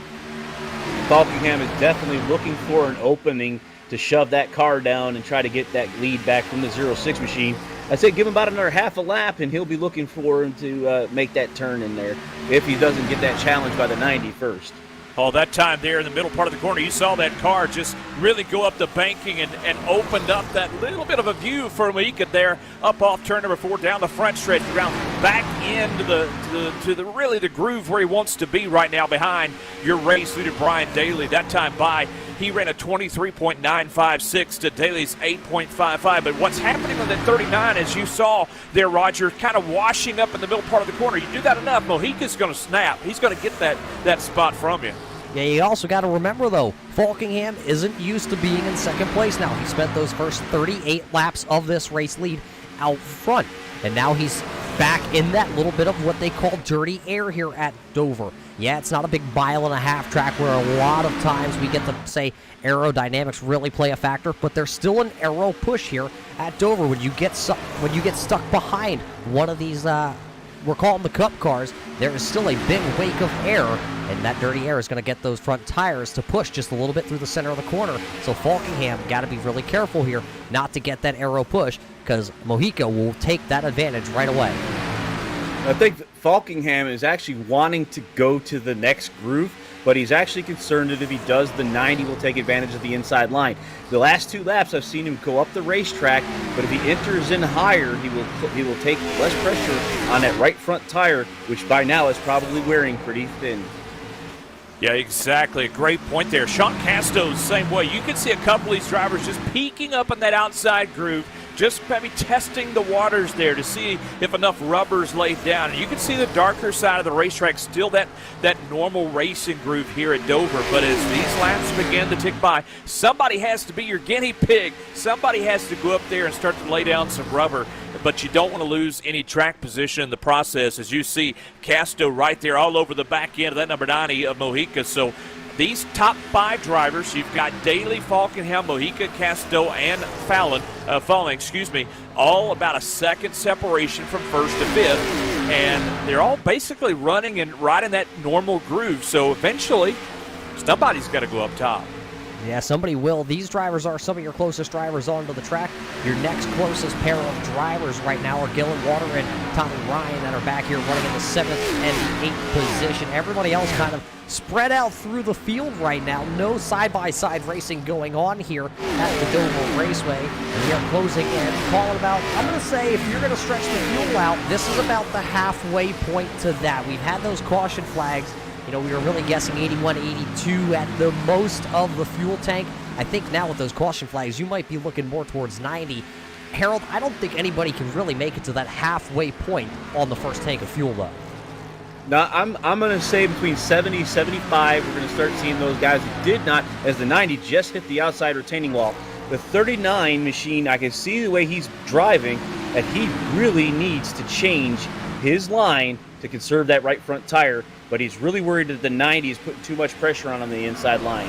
Falkingham is definitely looking for an opening to shove that car down and try to get that lead back from the 06 machine. I'd say give him about another half a lap, and he'll be looking for him to make that turn in there if he doesn't get that challenge by the 90 first. Oh, that time there in the middle part of the corner, you saw that car just really go up the banking and opened up that little bit of a view for Mojica there, up off turn number 4, down the front stretch, around back into the groove where he wants to be right now behind your race leader, Brian Daly. That time by, he ran a 23.956 to Daly's 8.55. But what's happening on that 39, as you saw there, Roger, kind of washing up in the middle part of the corner. You do that enough, Mojica's going to snap. He's going to get that spot from you. Yeah, you also got to remember, though, Falkingham isn't used to being in second place now. He spent those first 38 laps of this race lead out front, and now he's back in that little bit of what they call dirty air here at Dover. Yeah, it's not a big mile and a half track where a lot of times we get to say aerodynamics really play a factor, but there's still an aero push here at Dover when you get stuck behind one of these we're calling the cup cars. There is still a big wake of air, and that dirty air is going to get those front tires to push just a little bit through the center of the corner. So Falkingham got to be really careful here not to get that aero push, because Mojica will take that advantage right away. I think that Falkingham is actually wanting to go to the next groove, but he's actually concerned that if he does, the 90 will take advantage of the inside line. The last 2 laps, I've seen him go up the racetrack, but if he enters in higher, he will take less pressure on that right front tire, which by now is probably wearing pretty thin. Yeah, exactly. A great point there. Sean Casto's the same way. You can see a couple of these drivers just peeking up in that outside groove, just maybe testing the waters there to see if enough rubber's laid down. And you can see the darker side of the racetrack, still that normal racing groove here at Dover. But as these laps begin to tick by, somebody has to be your guinea pig. Somebody has to go up there and start to lay down some rubber. But you don't want to lose any track position in the process. As you see, Casto right there all over the back end of that number 90 of Mojica. So these top 5 drivers, you've got Daly, Falkingham, Mojica, Casto, and Falling, all about a second separation from first to fifth. And they're all basically running and right in that normal groove. So eventually, somebody's got to go up top. Yeah, somebody will. These drivers are some of your closest drivers onto the track. Your next closest pair of drivers right now are Gillen Water and Tommy Ryan that are back here running in the 7th and the 8th position. Everybody else kind of spread out through the field right now. No side-by-side racing going on here at the Dover Raceway. And we are closing in. Calling about, I'm going to say, if you're going to stretch the fuel out, this is about the halfway point to that. We've had those caution flags. You know, we were really guessing 81, 82 at the most of the fuel tank. I think now with those caution flags, you might be looking more towards 90. Harold, I don't think anybody can really make it to that halfway point on the first tank of fuel, though. Now, I'm going to say between 70, 75, we're going to start seeing those guys who did not, as the 90 just hit the outside retaining wall. The 39 machine, I can see the way he's driving, that he really needs to change his line to conserve that right front tire, but he's really worried that the 90 is putting too much pressure on the inside line.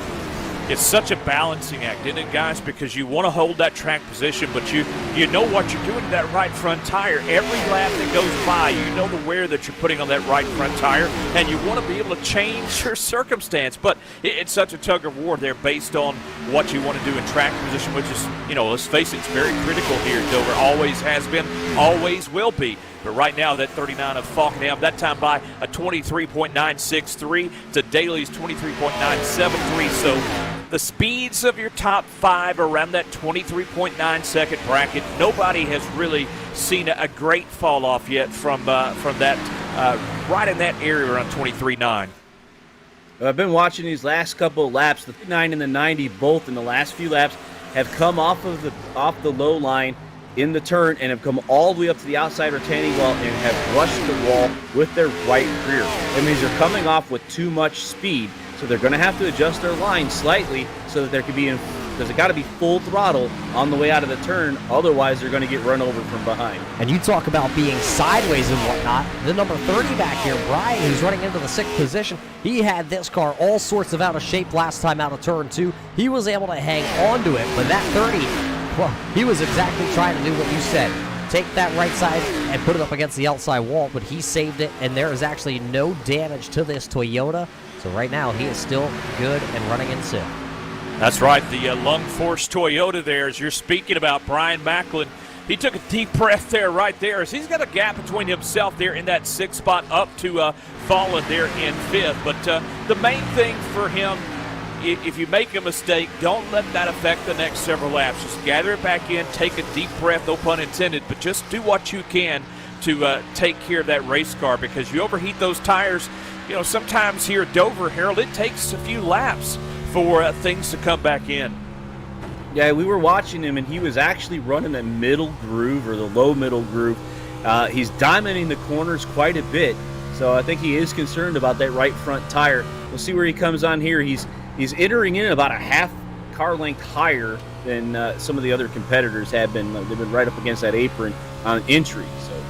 It's such a balancing act, isn't it, guys? Because you want to hold that track position, but you know what you're doing to that right front tire. Every lap that goes by, you know the wear that you're putting on that right front tire, and you want to be able to change your circumstance. But it's such a tug of war there based on what you want to do in track position, which is, let's face it, it's very critical here. Dover always has been, always will be. But right now, that 39 of Falkingham, that time by a 23.963 to Daly's 23.973. So the speeds of your top 5 around that 23.9 second bracket, nobody has really seen a great fall off yet from that right in that area around 23.9. I've been watching these last couple of laps. The 9 and the 90, both in the last few laps, have come off the low line in the turn and have come all the way up to the outside retaining wall and have rushed the wall with their right rear. That means they're coming off with too much speed, so they're going to have to adjust their line slightly so that there could be, because it got to be full throttle on the way out of the turn. Otherwise, they're going to get run over from behind. And you talk about being sideways and whatnot. The number 30 back here, Brian, who's running into the 6th position, he had this car all sorts of out of shape last time out of turn 2. He was able to hang on to it, but that 30, well, he was exactly trying to do what you said. Take that right side and put it up against the outside wall, but he saved it, and there is actually no damage to this Toyota. So right now, he is still good and running in sim. That's right, the Lung Force Toyota there, as you're speaking about, Brian Macklin. He took a deep breath there, right there, as he's got a gap between himself there in that 6th spot up to Fallen there in 5th. But the main thing for him, if you make a mistake, don't let that affect the next several laps. Just gather it back in, take a deep breath, no pun intended, but just do what you can to take care of that race car, because you overheat those tires. Sometimes here at Dover, Harold, it takes a few laps for things to come back in. Yeah, we were watching him, and he was actually running the middle groove or the low middle groove. He's diamonding the corners quite a bit, so I think he is concerned about that right front tire. We'll see where he comes on here. He's entering in about a half car length higher than some of the other competitors have been. They've been right up against that apron on entry. So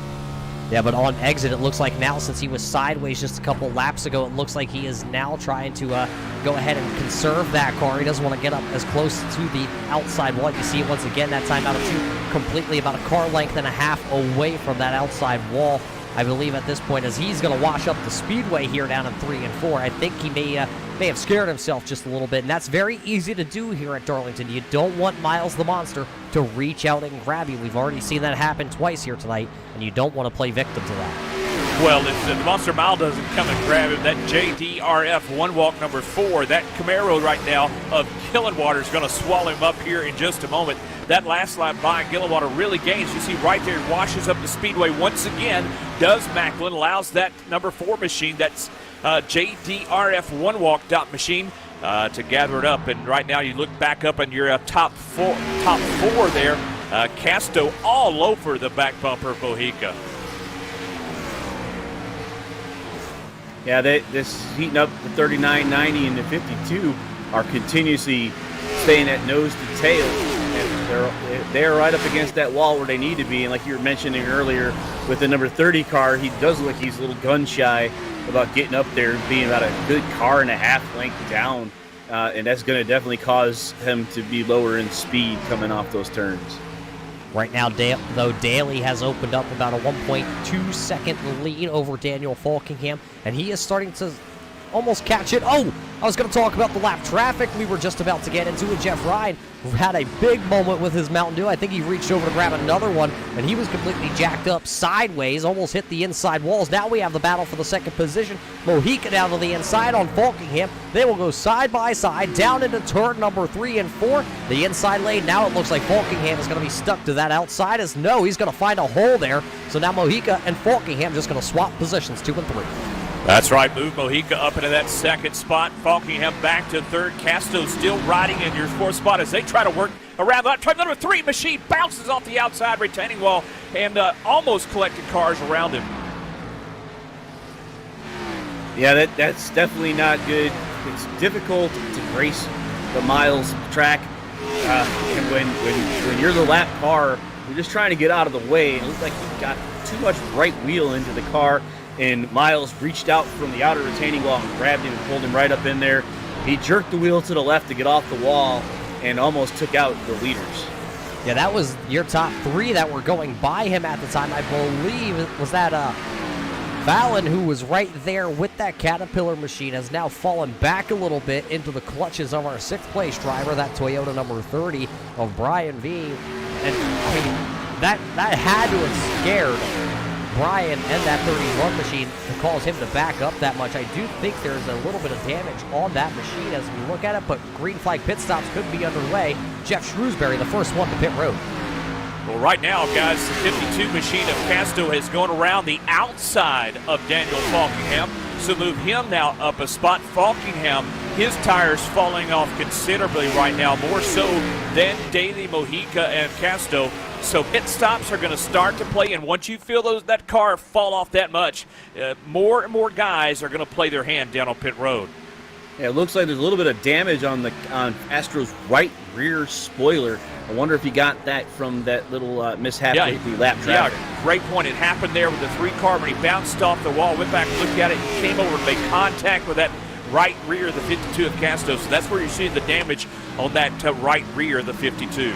Yeah, but on exit, it looks like now, since he was sideways just a couple laps ago, it looks like he is now trying to go ahead and conserve that car. He doesn't want to get up as close to the outside wall. You see it once again, that time out of 2, completely about a car length and a half away from that outside wall. I believe at this point, as he's going to wash up the speedway here down in 3 and 4. I think he may have scared himself just a little bit, and that's very easy to do here at Darlington. You don't want Miles the Monster to reach out and grab you. We've already seen that happen twice here tonight, and you don't want to play victim to that. Well, if the Monster Mile doesn't come and grab him, that JDRF one-walk number 4, that Camaro right now of Gillenwater is going to swallow him up here in just a moment. That last lap by Gillenwater really gains. You see right there, washes up the speedway once again. Does Macklin, allows that number 4 machine, that's JDRF one-walk dot machine, to gather it up. And right now you look back up and you're top four there. Casto all over the back bumper of Mojica. Yeah, this heating up the 39, 90, and the 52 are continuously staying at nose to tail. And they're right up against that wall where they need to be. And like you were mentioning earlier, with the number 30 car, he does look like he's a little gun shy about getting up there and being about a good car and a half length down. And that's going to definitely cause him to be lower in speed coming off those turns. Right now, though, Daly has opened up about a 1.2-second lead over Daniel Falkingham, and he is starting to almost catch it. Oh, I was going to talk about the lap traffic we were just about to get into, and Jeff Ryan had a big moment with his Mountain Dew. I think he reached over to grab another one, and he was completely jacked up sideways, almost hit the inside walls. Now we have the battle for the second position. Mojica down to the inside on Falkingham. They will go side by side down into turn number 3 and 4. The inside lane, now it looks like Falkingham is going to be stuck to that outside. As no, he's going to find a hole there. So now Mojica and Falkingham just going to swap positions 2 and 3. That's right, move Mojica up into that second spot. Falkingham back to third. Casto still riding in your 4th spot as they try to work around that. Try number 3 machine bounces off the outside retaining wall and almost collected cars around him. Yeah, that's definitely not good. It's difficult to race the Miles track, and when you're the lap car, you're just trying to get out of the way. It looks like he got too much right wheel into the car, and Miles reached out from the outer retaining wall and grabbed him and pulled him right up in there. He jerked the wheel to the left to get off the wall and almost took out the leaders. Yeah, that was your top 3 that were going by him at the time. I believe it was that Fallon, who was right there with that Caterpillar machine, has now fallen back a little bit into the clutches of our 6th place driver, that Toyota number 30 of Brian V. And I mean, that had to have scared Brian and that 31 machine to cause him to back up that much. I do think there's a little bit of damage on that machine as we look at it, but green flag pit stops could be underway. Jeff Shrewsbury, the first one to pit road. Well, right now, guys, the 52 machine of Casto has gone around the outside of Daniel Falkingham, so move him now up a spot. Falkingham, his tires falling off considerably right now, more so than Daly, Mojica, and Casto. So pit stops are going to start to play, and once you feel that car fall off that much, more and more guys are going to play their hand down on pit road. Yeah, it looks like there's a little bit of damage on Astro's right rear spoiler. I wonder if he got that from that little mishap with the lap traffic. Yeah, great point. It happened there with the 3 car when he bounced off the wall, went back, looked at it, and came over and made contact with that right rear of the 52 of Casto. So that's where you're seeing the damage on that right rear of the 52.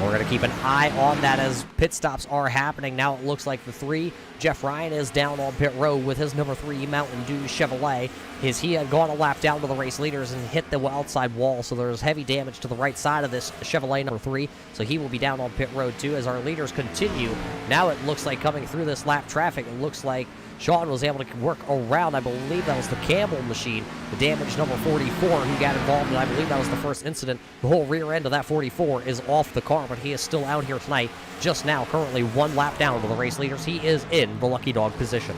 We're going to keep an eye on that as pit stops are happening. Now it looks like the 3, Jeff Ryan, is down on pit road with his number 3 Mountain Dew Chevrolet. He had gone a lap down to the race leaders and hit the outside wall, so there's heavy damage to the right side of this Chevrolet number 3. So he will be down on pit road too as our leaders continue. Now it looks like coming through this lap traffic, it looks like Sean was able to work around, I believe that was the Campbell machine, the damaged number 44 who got involved, and I believe that was the first incident. The whole rear end of that 44 is off the car, but he is still out here tonight, just now, currently 1 lap down to the race leaders. He is in the lucky dog position.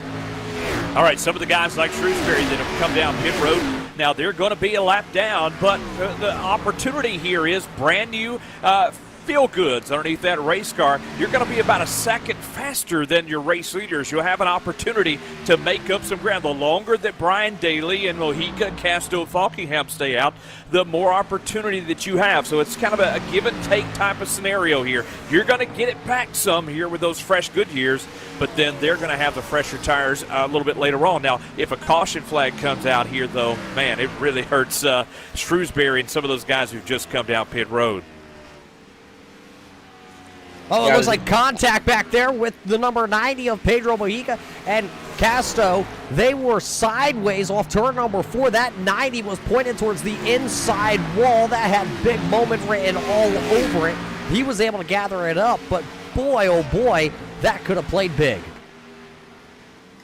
All right, some of the guys like Shrewsbury that have come down pit road, now they're going to be a lap down, but the opportunity here is brand new feel goods underneath that race car, you're going to be about a second faster than your race leaders. You'll have an opportunity to make up some ground. The longer that Brian Daly and Mojica, Casto, Falkingham stay out, the more opportunity that you have. So it's kind of a give and take type of scenario here. You're going to get it back some here with those fresh Goodyears, but then they're going to have the fresher tires a little bit later on. Now, if a caution flag comes out here, though, man, it really hurts Shrewsbury and some of those guys who've just come down pit road. Oh, it looks like contact back there with the number 90 of Pedro Mojica and Casto. They were sideways off turn number 4. That 90 was pointed towards the inside wall. That had big moment written all over it. He was able to gather it up, but boy, oh boy, that could have played big.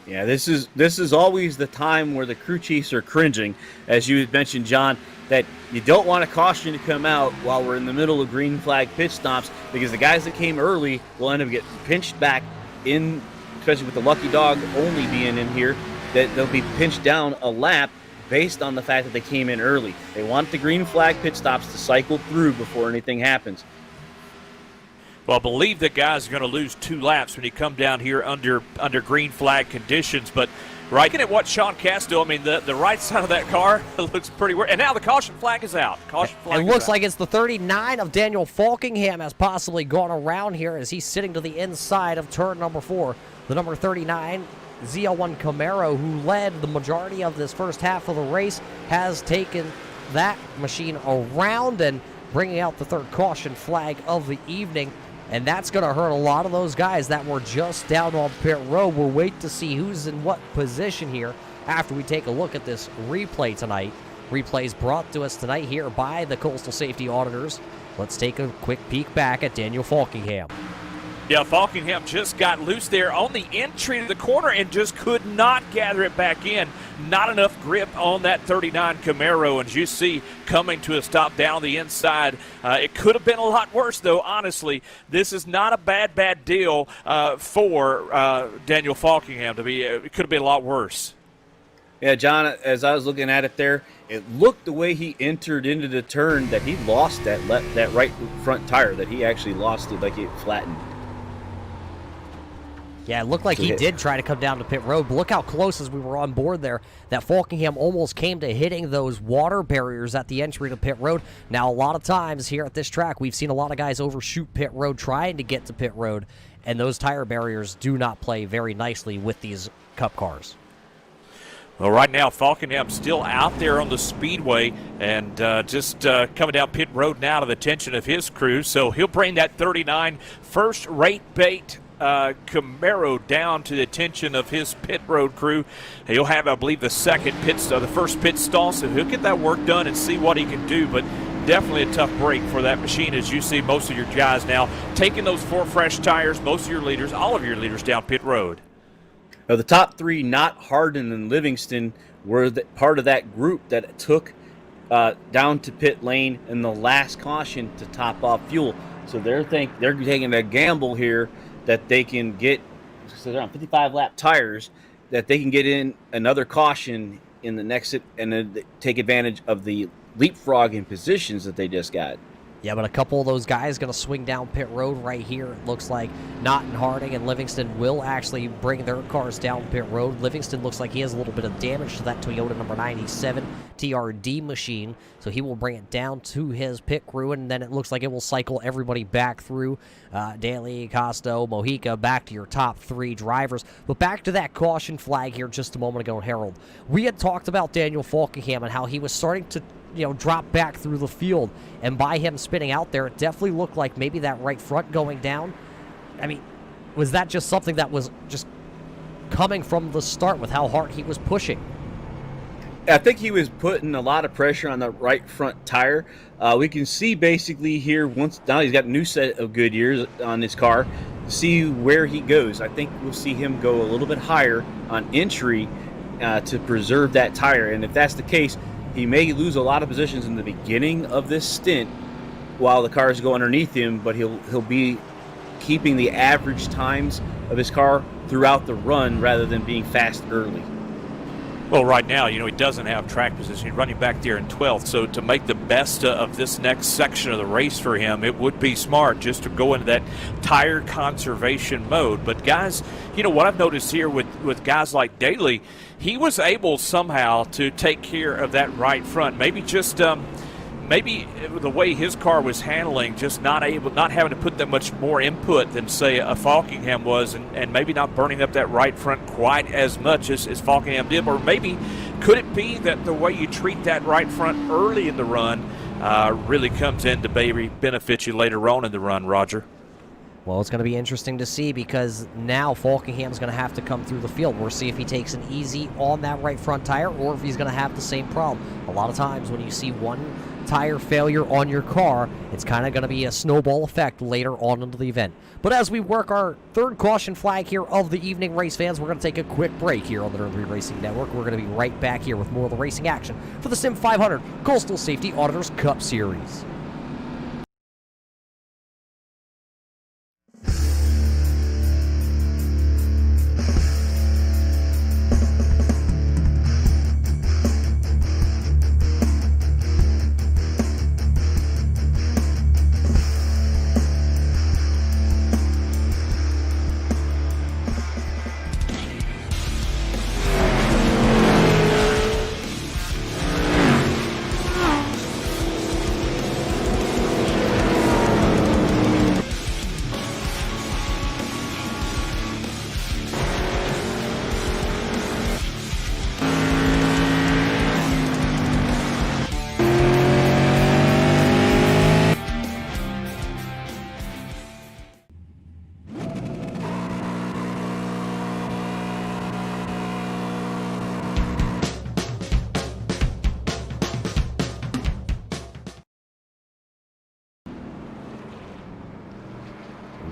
Yeah, this is always the time where the crew chiefs are cringing, as you had mentioned, John, that you don't want a caution to come out while we're in the middle of green flag pit stops, because the guys that came early will end up getting pinched back in, especially with the lucky dog only being in here, that they'll be pinched down a lap based on the fact that they came in early. They want the green flag pit stops to cycle through before anything happens. Well, I believe the guys are going to lose 2 laps when you come down here under green flag conditions. But right, looking at what Sean Casto, I mean, the right side of that car looks pretty weird. And now the caution flag is out. Caution flag it is looks out. like it's the 39 of Daniel Falkingham has possibly gone around here as he's sitting to the inside of turn number 4. The number 39, ZL1 Camaro, who led the majority of this first half of the race, has taken that machine around and bringing out the 3rd caution flag of the evening. And that's going to hurt a lot of those guys that were just down on pit road. We'll wait to see who's in what position here after we take a look at this replay tonight. Replays brought to us tonight here by the Coastal Safety Auditors. Let's take a quick peek back at Daniel Falkingham. Yeah, Falkingham just got loose there on the entry to the corner and just could not gather it back in. Not enough grip on that 39 Camaro, and as you see, coming to a stop down the inside. It could have been a lot worse, though, honestly. This is not a bad deal for Daniel Falkingham to be. It could have been a lot worse. Yeah, John, as I was looking at it there, it looked the way he entered into the turn that he lost that right front tire, that he actually lost it, like it flattened. Yeah, it looked like he did try to come down to pit road, but look how close as we were on board there that Falkingham almost came to hitting those water barriers at the entry to pit road. Now, a lot of times here at this track, we've seen a lot of guys overshoot pit road trying to get to pit road, and those tire barriers do not play very nicely with these Cup cars. Well, right now, Falkingham still out there on the speedway and just coming down pit road now to the attention of his crew, so he'll bring that 39 first-rate bait Camaro down to the attention of his pit road crew. He'll have, I believe, the first pit stall, so he'll get that work done and see what he can do. But definitely a tough break for that machine, as you see most of your guys now taking those 4 fresh tires, most of your leaders, all of your leaders down pit road. Now, the top 3, not Hardin and Livingston, were part of that group that took down to pit lane in the last caution to top off fuel. So they're taking a gamble here that they can get, so they're on 55-lap tires, that they can get in another caution in the next, and then take advantage of the leapfrogging positions that they just got. Yeah, but a couple of those guys going to swing down pit road right here. It looks like Naughton, Harding, and Livingston will actually bring their cars down pit road. Livingston looks like he has a little bit of damage to that Toyota number 97 TRD machine, so he will bring it down to his pit crew, and then it looks like it will cycle everybody back through Daly, Costo, Mojica, back to your top 3 drivers. But back to that caution flag here just a moment ago, Harold. We had talked about Daniel Falkingham and how he was starting to drop back through the field, and by him spinning out there, it definitely looked like maybe that right front going down. I mean, was that just something that was just coming from the start with how hard he was pushing? I think he was putting a lot of pressure on the right front tire. We can see basically here, now he's got a new set of Goodyears on his car, see where he goes. I think we'll see him go a little bit higher on entry to preserve that tire, and if that's the case, he may lose a lot of positions in the beginning of this stint while the cars go underneath him, but he'll be keeping the average times of his car throughout the run rather than being fast early. Well, right now, he doesn't have track position. He's running back there in 12th. So to make the best of this next section of the race for him, it would be smart just to go into that tire conservation mode. But guys, what I've noticed here with guys like Daly, he was able somehow to take care of that right front. Maybe just maybe the way his car was handling, just not having to put that much more input than, say, a Falkingham was, and maybe not burning up that right front quite as much as Falkingham did. Or maybe could it be that the way you treat that right front early in the run really comes in to benefit you later on in the run, Roger? Well, it's going to be interesting to see, because now Falkingham's going to have to come through the field. We'll see if he takes an easy on that right front tire, or if he's going to have the same problem. A lot of times when you see one tire failure on your car, it's kind of going to be a snowball effect later on into the event. But as we work our third caution flag here of the evening, race fans, we're going to take a quick break here on the Turn 3 Racing Network. We're going to be right back here with more of the racing action for the Sim500 Coastal Safety Auditors Cup Series.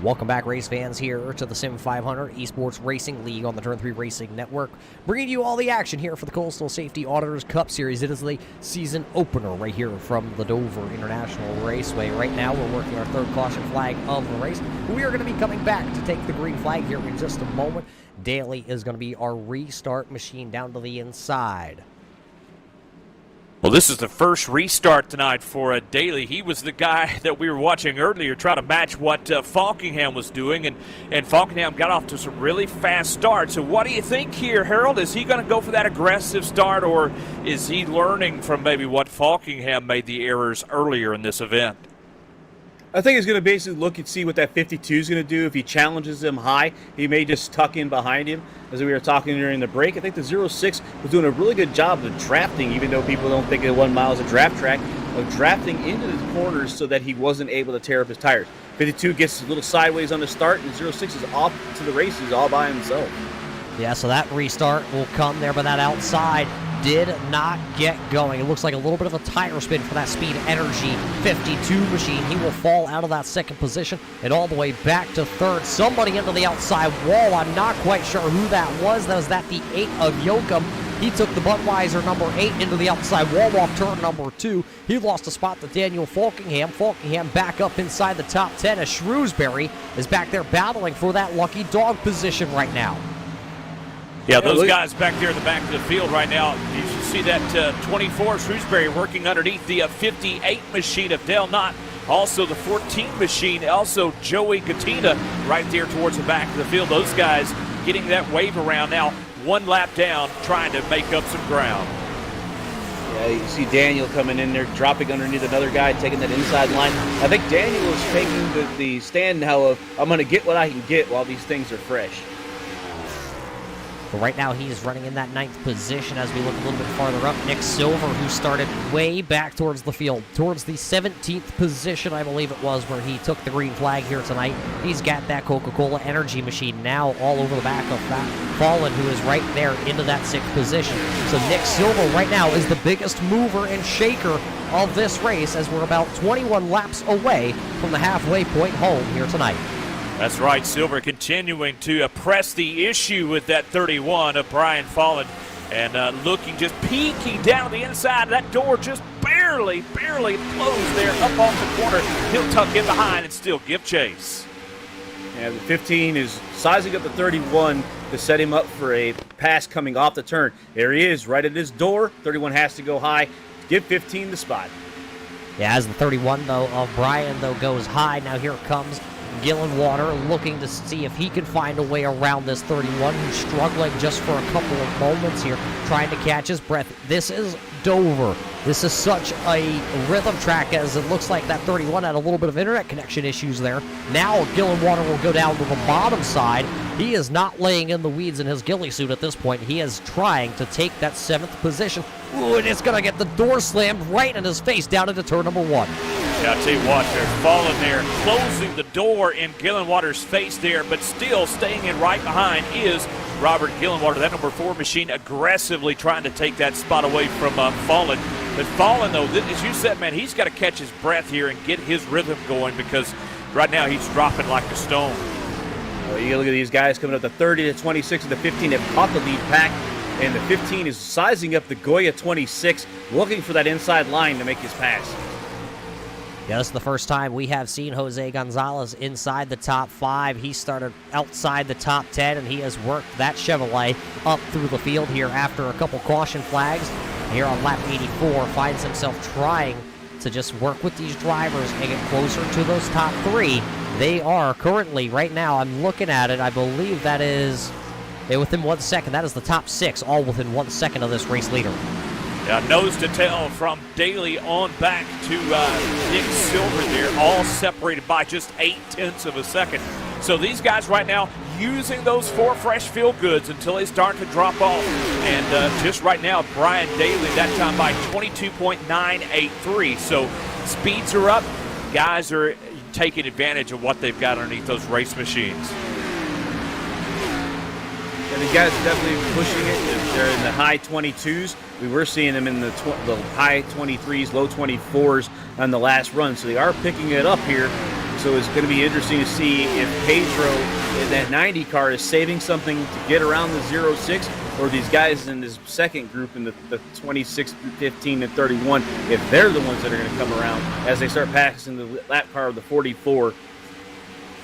Welcome back, race fans, here to the Sim500 eSports Racing League on the Turn 3 Racing Network, bringing you all the action here for the Coastal Safety Auditors Cup Series. It is the season opener right here from the Dover International Raceway. Right now, we're working our third caution flag of the race. We are going to be coming back to take the green flag here in just a moment. Daly is going to be our restart machine down to the inside. Well, this is the first restart tonight for Daly. He was the guy that we were watching earlier trying to match what Falkingham was doing, and Falkingham got off to some really fast starts. So what do you think here, Harold? Is he going to go for that aggressive start, or is he learning from maybe what Falkingham made the errors earlier in this event? I think he's going to basically look and see what that 52 is going to do. If he challenges him high, he may just tuck in behind him. As we were talking during the break, I think the 06 was doing a really good job of drafting, even though people don't think that 1 mile is a draft track, of drafting into the corners so that he wasn't able to tear up his tires. 52 gets a little sideways on the start, and 06 is off to the races all by himself. Yeah, so that restart will come there, but that outside did not get going. It looks like a little bit of a tire spin for that Speed Energy 52 machine. He will fall out of that second position and all the way back to third. Somebody into the outside wall. I'm not quite sure who that was. Was that the 8 of Yoakum? He took the Budweiser number 8 into the outside wall off turn number 2. He lost a spot to Daniel Falkingham. Falkingham back up inside the top 10 as Shrewsbury is back there battling for that lucky dog position right now. Yeah, those guys back there in the back of the field right now, you should see that 24 Shrewsbury working underneath the 58 machine of Dale Knott. Also the 14 machine, also Joey Katina right there towards the back of the field. Those guys getting that wave around now, 1 lap down, trying to make up some ground. Yeah, you see Daniel coming in there, dropping underneath another guy, taking that inside line. I think Daniel is taking the stand now of, I'm going to get what I can get while these things are fresh. But right now, he is running in that 9th position as we look a little bit farther up. Nick Silver, who started way back towards the field, towards the 17th position, I believe it was, where he took the green flag here tonight. He's got that Coca-Cola energy machine now all over the back of that Fallen, who is right there into that 6th position. So Nick Silver right now is the biggest mover and shaker of this race, as we're about 21 laps away from the halfway point home here tonight. That's right, Silver continuing to press the issue with that 31 of Brian Fallen, and looking, just peeking down the inside. That door just barely closed there up off the corner. He'll tuck in behind and still give chase. And the 15 is sizing up the 31 to set him up for a pass coming off the turn. There he is, right at his door. 31 has to go high. Give 15 the spot. Yeah, as the 31, though, of Brian, though, goes high. Now here comes Gillenwater looking to see if he can find a way around this 31, who's struggling just for a couple of moments here, trying to catch his breath. This is Dover. This is such a rhythm track, as it looks like that 31 had a little bit of internet connection issues there. Now Gillenwater will go down to the bottom side. He is not laying in the weeds in his ghillie suit at this point. He is trying to take that 7th position. Ooh, and it's going to get the door slammed right in his face down into turn number 1. Yeah, I'll tell you what, they're falling there, closing the door in Gillenwater's face there, but still staying in right behind is Robert Gillenwater, that number 4 machine, aggressively trying to take that spot away from Fallon. But Fallon, though, as you said, man, he's got to catch his breath here and get his rhythm going, because right now he's dropping like a stone. Well, you look at these guys coming up the 30, the 26, and the 15 have caught the lead pack, and the 15 is sizing up the Goya 26, looking for that inside line to make his pass. Yeah, this is the first time we have seen Jose Gonzalez inside the top 5. He started outside the top 10, and he has worked that Chevrolet up through the field here after a couple caution flags. Here on lap 84, finds himself trying to just work with these drivers and get closer to those top 3. They are currently, right now, I'm looking at it, I believe that is, they're within 1 second. That is the top 6, all within 1 second of this race leader. Yeah, nose to tail from Daly on back to Nick Silver there, all separated by just 0.8 of a second. So these guys right now using those 4 fresh feel goods until they start to drop off. And just right now, Brian Daly, that time by 22.983. So speeds are up. Guys are taking advantage of what they've got underneath those race machines. And the guys are definitely pushing it. They're in the high 22s. We were seeing them in the high 23s, low 24s on the last run. So they are picking it up here. So it's going to be interesting to see if Pedro in that 90 car is saving something to get around the 06, or these guys in this second group in the 26, 15, and 31, if they're the ones that are going to come around as they start passing the lap car of the 44.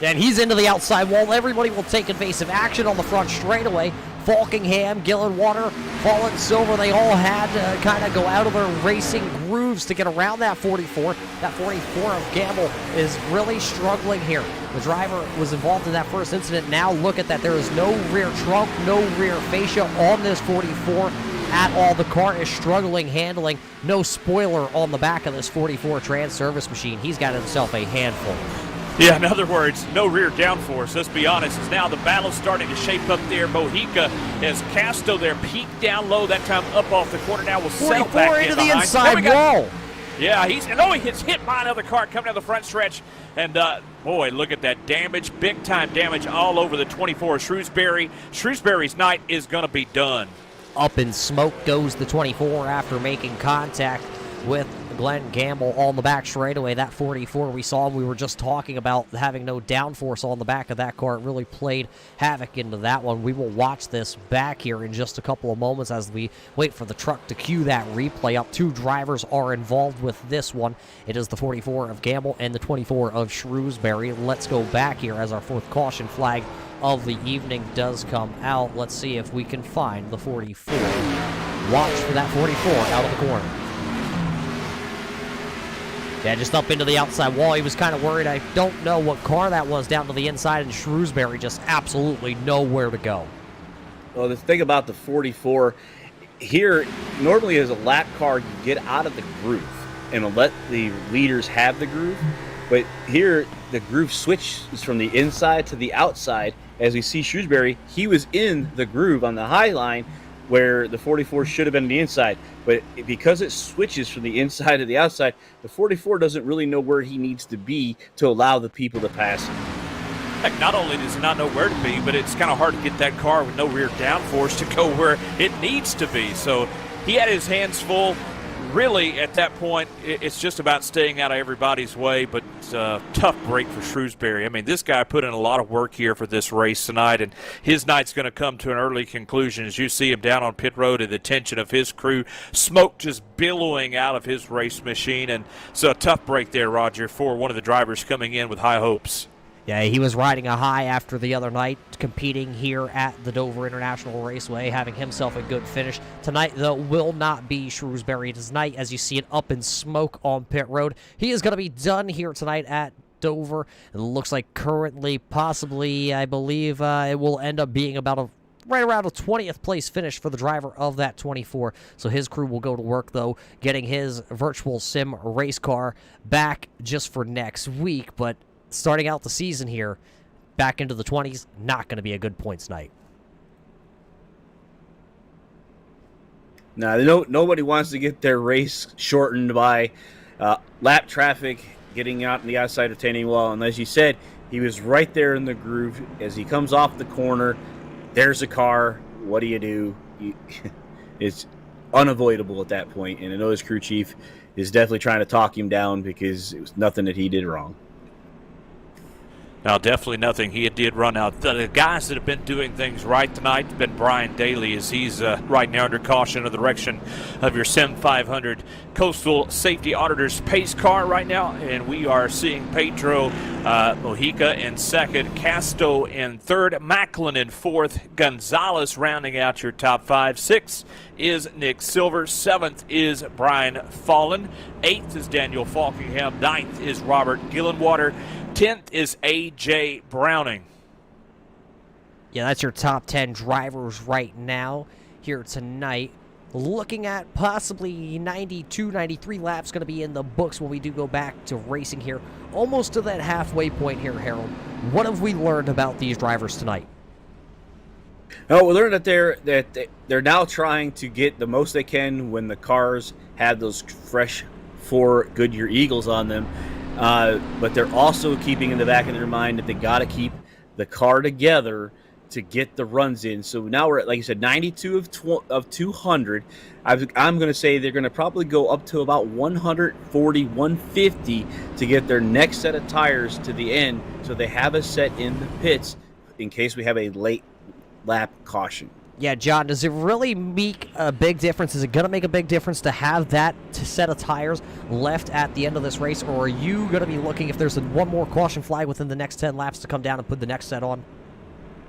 And he's into the outside wall. Everybody will take invasive action on the front straightaway. Falkingham, Gillenwater, Fallon, Silver, they all had to kind of go out of their racing grooves to get around that 44. That 44 of Gamble is really struggling here. The driver was involved in that first incident. Now look at that. There is no rear trunk, no rear fascia on this 44 at all. The car is struggling handling. No spoiler on the back of this 44 trans service machine. He's got himself a handful. Yeah, in other words, no rear downforce. Let's be honest, as now the battle's starting to shape up there. Mojica as Castro there peaked down low, that time up off the corner. Now will settle back into in the behind. inside wall. Yeah, he gets hit by another car coming down the front stretch. And, boy, look at that damage, big-time damage all over the 24 Shrewsbury. Shrewsbury's night is going to be done. Up in smoke goes the 24 after making contact with Glenn Gamble on the back straightaway. That 44 we saw, we were just talking about having no downforce on the back of that car. It really played havoc into that one. We will watch this back here in just a couple of moments as we wait for the truck to cue that replay up. 2 drivers are involved with this one. It is the 44 of Gamble and the 24 of Shrewsbury. Let's go back here as our 4th caution flag of the evening does come out. Let's see if we can find the 44. Watch for that 44 out of the corner. Yeah, just up into the outside wall. He was kind of worried. I don't know what car that was down to the inside, and Shrewsbury just absolutely nowhere to go. Well, the thing about the 44, here, normally as a lap car, you get out of the groove and let the leaders have the groove. But here, the groove switches from the inside to the outside. As we see Shrewsbury, he was in the groove on the high line where the 44 should have been on the inside. But because it switches from the inside to the outside, the 44 doesn't really know where he needs to be to allow the people to pass him. Heck, not only does he not know where to be, but it's kind of hard to get that car with no rear downforce to go where it needs to be. So he had his hands full. Really, at that point, it's just about staying out of everybody's way, but tough break for Shrewsbury. I mean, this guy put in a lot of work here for this race tonight, and his night's going to come to an early conclusion as you see him down on pit road and the attention of his crew, smoke just billowing out of his race machine. And so a tough break there, Roger, for one of the drivers coming in with high hopes. Yeah, he was riding a high after the other night, competing here at the Dover International Raceway, having himself a good finish. Tonight, though, will not be Shrewsbury tonight, as you see it up in smoke on pit road. He is going to be done here tonight at Dover. It looks like currently, possibly, I believe, it will end up being about right around a 20th place finish for the driver of that 24. So his crew will go to work, though, getting his virtual sim race car back just for next week. But starting out the season here, back into the 20s, not going to be a good points night. Now, nobody wants to get their race shortened by lap traffic, getting out in the outside retaining wall. And as you said, he was right there in the groove. As he comes off the corner, there's a car. What do? It's unavoidable at that point. And I know his crew chief is definitely trying to talk him down because it was nothing that he did wrong. No, definitely nothing he did run out. The guys that have been doing things right tonight have been Brian Daly, as he's right now under caution in the direction of your Sim500 Coastal Safety Auditor's pace car right now. And we are seeing Pedro Mojica in second, Casto in third, Macklin in fourth, Gonzalez rounding out your top five. Sixth is Nick Silver. Seventh is Brian Fallon. Eighth is Daniel Falkingham. Ninth is Robert Gillenwater. 10th is A.J. Browning. Yeah, that's your top 10 drivers right now here tonight. Looking at possibly 92, 93 laps going to be in the books when we do go back to racing here. Almost to that halfway point here, Harold. What have we learned about these drivers tonight? No, we learned that they're now trying to get the most they can when the cars have those fresh 4 Goodyear Eagles on them. But they're also keeping in the back of their mind that they got to keep the car together to get the runs in. So now we're at, like you said, 92 of 200. I'm going to say they're going to probably go up to about 140, 150 to get their next set of tires to the end, so they have a set in the pits in case we have a late lap caution. Yeah, John, does it really make a big difference? Is it going to make a big difference to have that set of tires left at the end of this race, or are you going to be looking if there's one more caution flag within the next 10 laps to come down and put the next set on?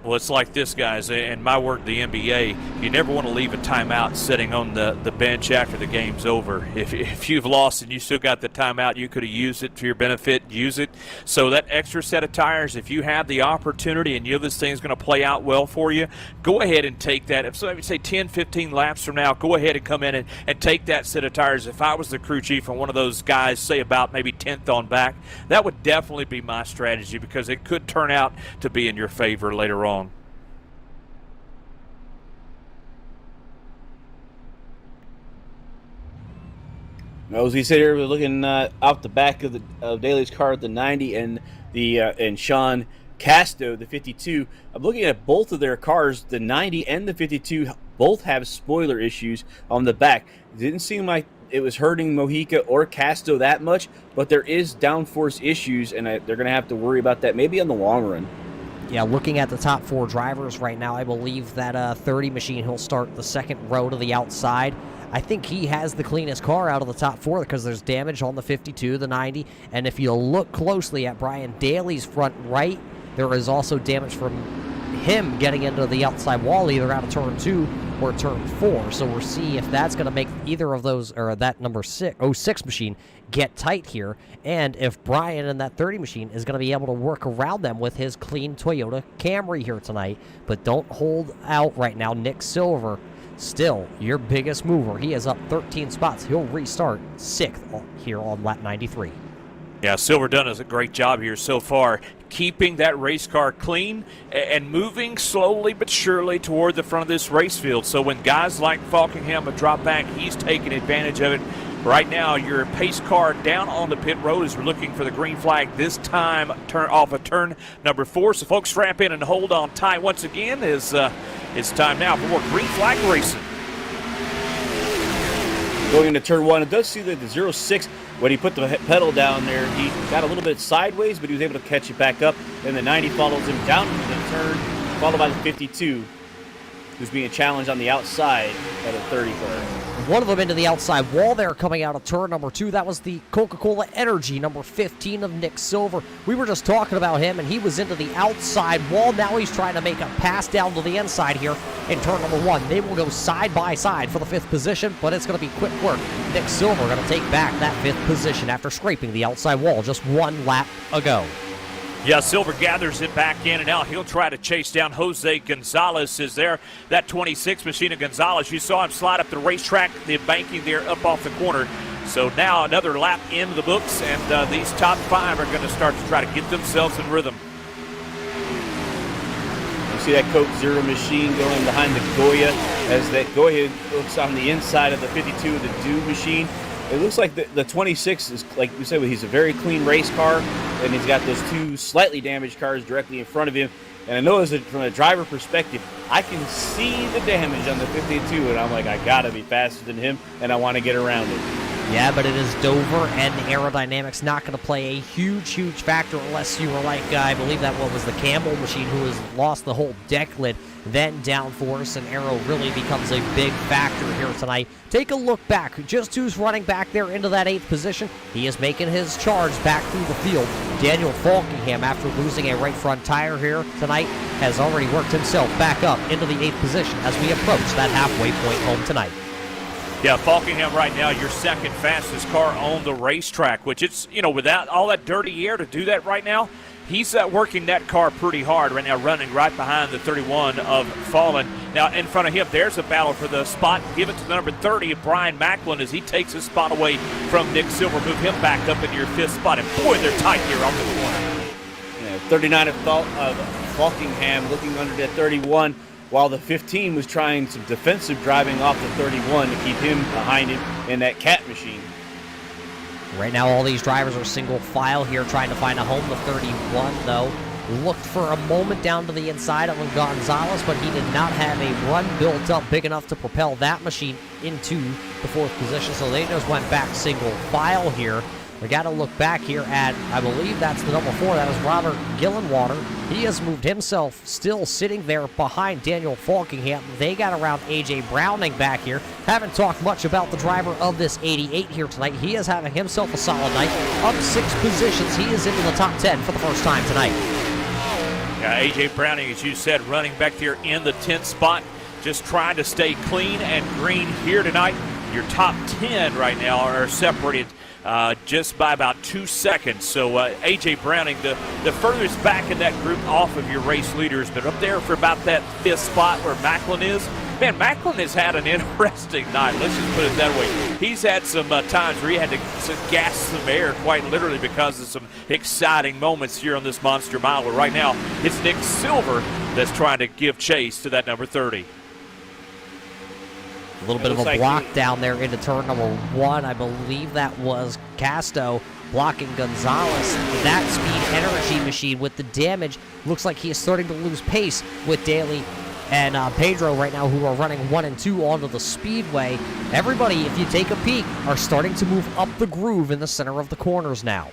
Well, it's like this, guys. In my work, the NBA, you never want to leave a timeout sitting on the bench after the game's over. If you've lost and you still got the timeout, you could have used it to your benefit, use it. So that extra set of tires, if you have the opportunity and you know this thing's going to play out well for you, go ahead and take that. If so, say 10, 15 laps from now, go ahead and come in and take that set of tires. If I was the crew chief and one of those guys, say about maybe 10th on back, that would definitely be my strategy, because it could turn out to be in your favor later on. As we sit here, we're looking out the back of Daly's car at the 90 and Sean Casto, the 52. I'm looking at both of their cars. The 90 and the 52 both have spoiler issues on the back. It didn't seem like it was hurting Mojica or Casto that much, but there is downforce issues, and they're going to have to worry about that maybe on the long run. Yeah, looking at the top 4 drivers right now, I believe that 30 machine, he'll start the second row to the outside. I think he has the cleanest car out of the top 4 because there's damage on the 52, the 90, and if you look closely at Brian Daly's front right, there is also damage from him getting into the outside wall, either out of turn 2 or turn 4. So we'll see if that's going to make either of those, or that number 06 machine, get tight here, and if Brian and that 30 machine is going to be able to work around them with his clean Toyota Camry here tonight. But don't hold out right now. Nick Silver, still your biggest mover. He is up 13 spots. He'll restart 6th here on lap 93. Yeah, Silver done a great job here so far, keeping that race car clean and moving slowly but surely toward the front of this race field. So when guys like Falkingham would drop back, he's taking advantage of it. Right now, your pace car down on the pit road is looking for the green flag, this time off of turn number 4. So folks, strap in and hold on tight. Once again, it's time now for more green flag racing. Going into turn 1, it does see that the 06, when he put the pedal down there, he got a little bit sideways, but he was able to catch it back up. Then the 90 follows him down into the turn, followed by the 52, who's being challenged on the outside by the 30 car. One of them into the outside wall there coming out of turn number 2. That was the Coca-Cola Energy, number 15 of Nick Silver. We were just talking about him, and he was into the outside wall. Now he's trying to make a pass down to the inside here in turn number 1. They will go side by side for the 5th position, but it's going to be quick work. Nick Silver going to take back that 5th position after scraping the outside wall just 1 lap ago. Yeah, Silver gathers it back in, and now he'll try to chase down Jose Gonzalez. Is there that 26 machine of Gonzalez? You saw him slide up the racetrack, the banking there up off the corner. So now another lap in the books, and these top 5 are going to start to try to get themselves in rhythm. You see that Coke Zero machine going behind the Goya as that Goya looks on the inside of the 52 of the Dew machine. It looks like the 26 is, like we said, he's a very clean race car, and he's got those 2 slightly damaged cars directly in front of him. And I know from a driver perspective, I can see the damage on the 52, and I'm like, I gotta be faster than him, and I want to get around it. Yeah, but it is Dover, and aerodynamics not going to play a huge factor unless you were like, I believe that one was the Campbell machine who has lost the whole deck lid. Then downforce and aero really becomes a big factor here tonight. Take a look back. Just who's running back there into that 8th position. He is making his charge back through the field. Daniel Falkingham, after losing a right front tire here tonight, has already worked himself back up into the 8th position as we approach that halfway point home tonight. Yeah, Falkingham right now, your second fastest car on the racetrack, which it's, without all that dirty air to do that right now, he's working that car pretty hard right now, running right behind the 31 of Fallen. Now, in front of him, there's a battle for the spot. Give it to the number 30 of Brian Macklin as he takes his spot away from Nick Silver. Move him back up into your 5th spot. And, boy, they're tight here on the corner. Yeah, 39 of Falkingham looking under that 31, while the 15 was trying some defensive driving off the 31 to keep him behind him in that cat machine. Right now, all these drivers are single file here, trying to find a home. The 31, though, looked for a moment down to the inside of Gonzalez, but he did not have a run built up big enough to propel that machine into the 4th position, so they just went back single file here. We got to look back here at, I believe that's the number 4. That is Robert Gillenwater. He has moved himself, still sitting there behind Daniel Falkingham. They got around A.J. Browning back here. Haven't talked much about the driver of this 88 here tonight. He is having himself a solid night. Up 6 positions. He is into the top 10 for the first time tonight. Yeah, A.J. Browning, as you said, running back there in the 10th spot. Just trying to stay clean and green here tonight. Your top 10 right now are separated just by about 2 seconds. So A.J. Browning, the furthest back in that group off of your race leaders, but up there for about that 5th spot where Macklin is. Man, Macklin has had an interesting night. Let's just put it that way. He's had some times where he had to gas some air, quite literally, because of some exciting moments here on this Monster Mile. But right now, it's Nick Silver that's trying to give chase to that number 30. A little bit of a block down there into turn number 1. I believe that was Casto blocking Gonzalez. That speed energy machine with the damage looks like he is starting to lose pace with Daly and Pedro right now, who are running 1 and 2 onto the speedway. Everybody, if you take a peek, are starting to move up the groove in the center of the corners now.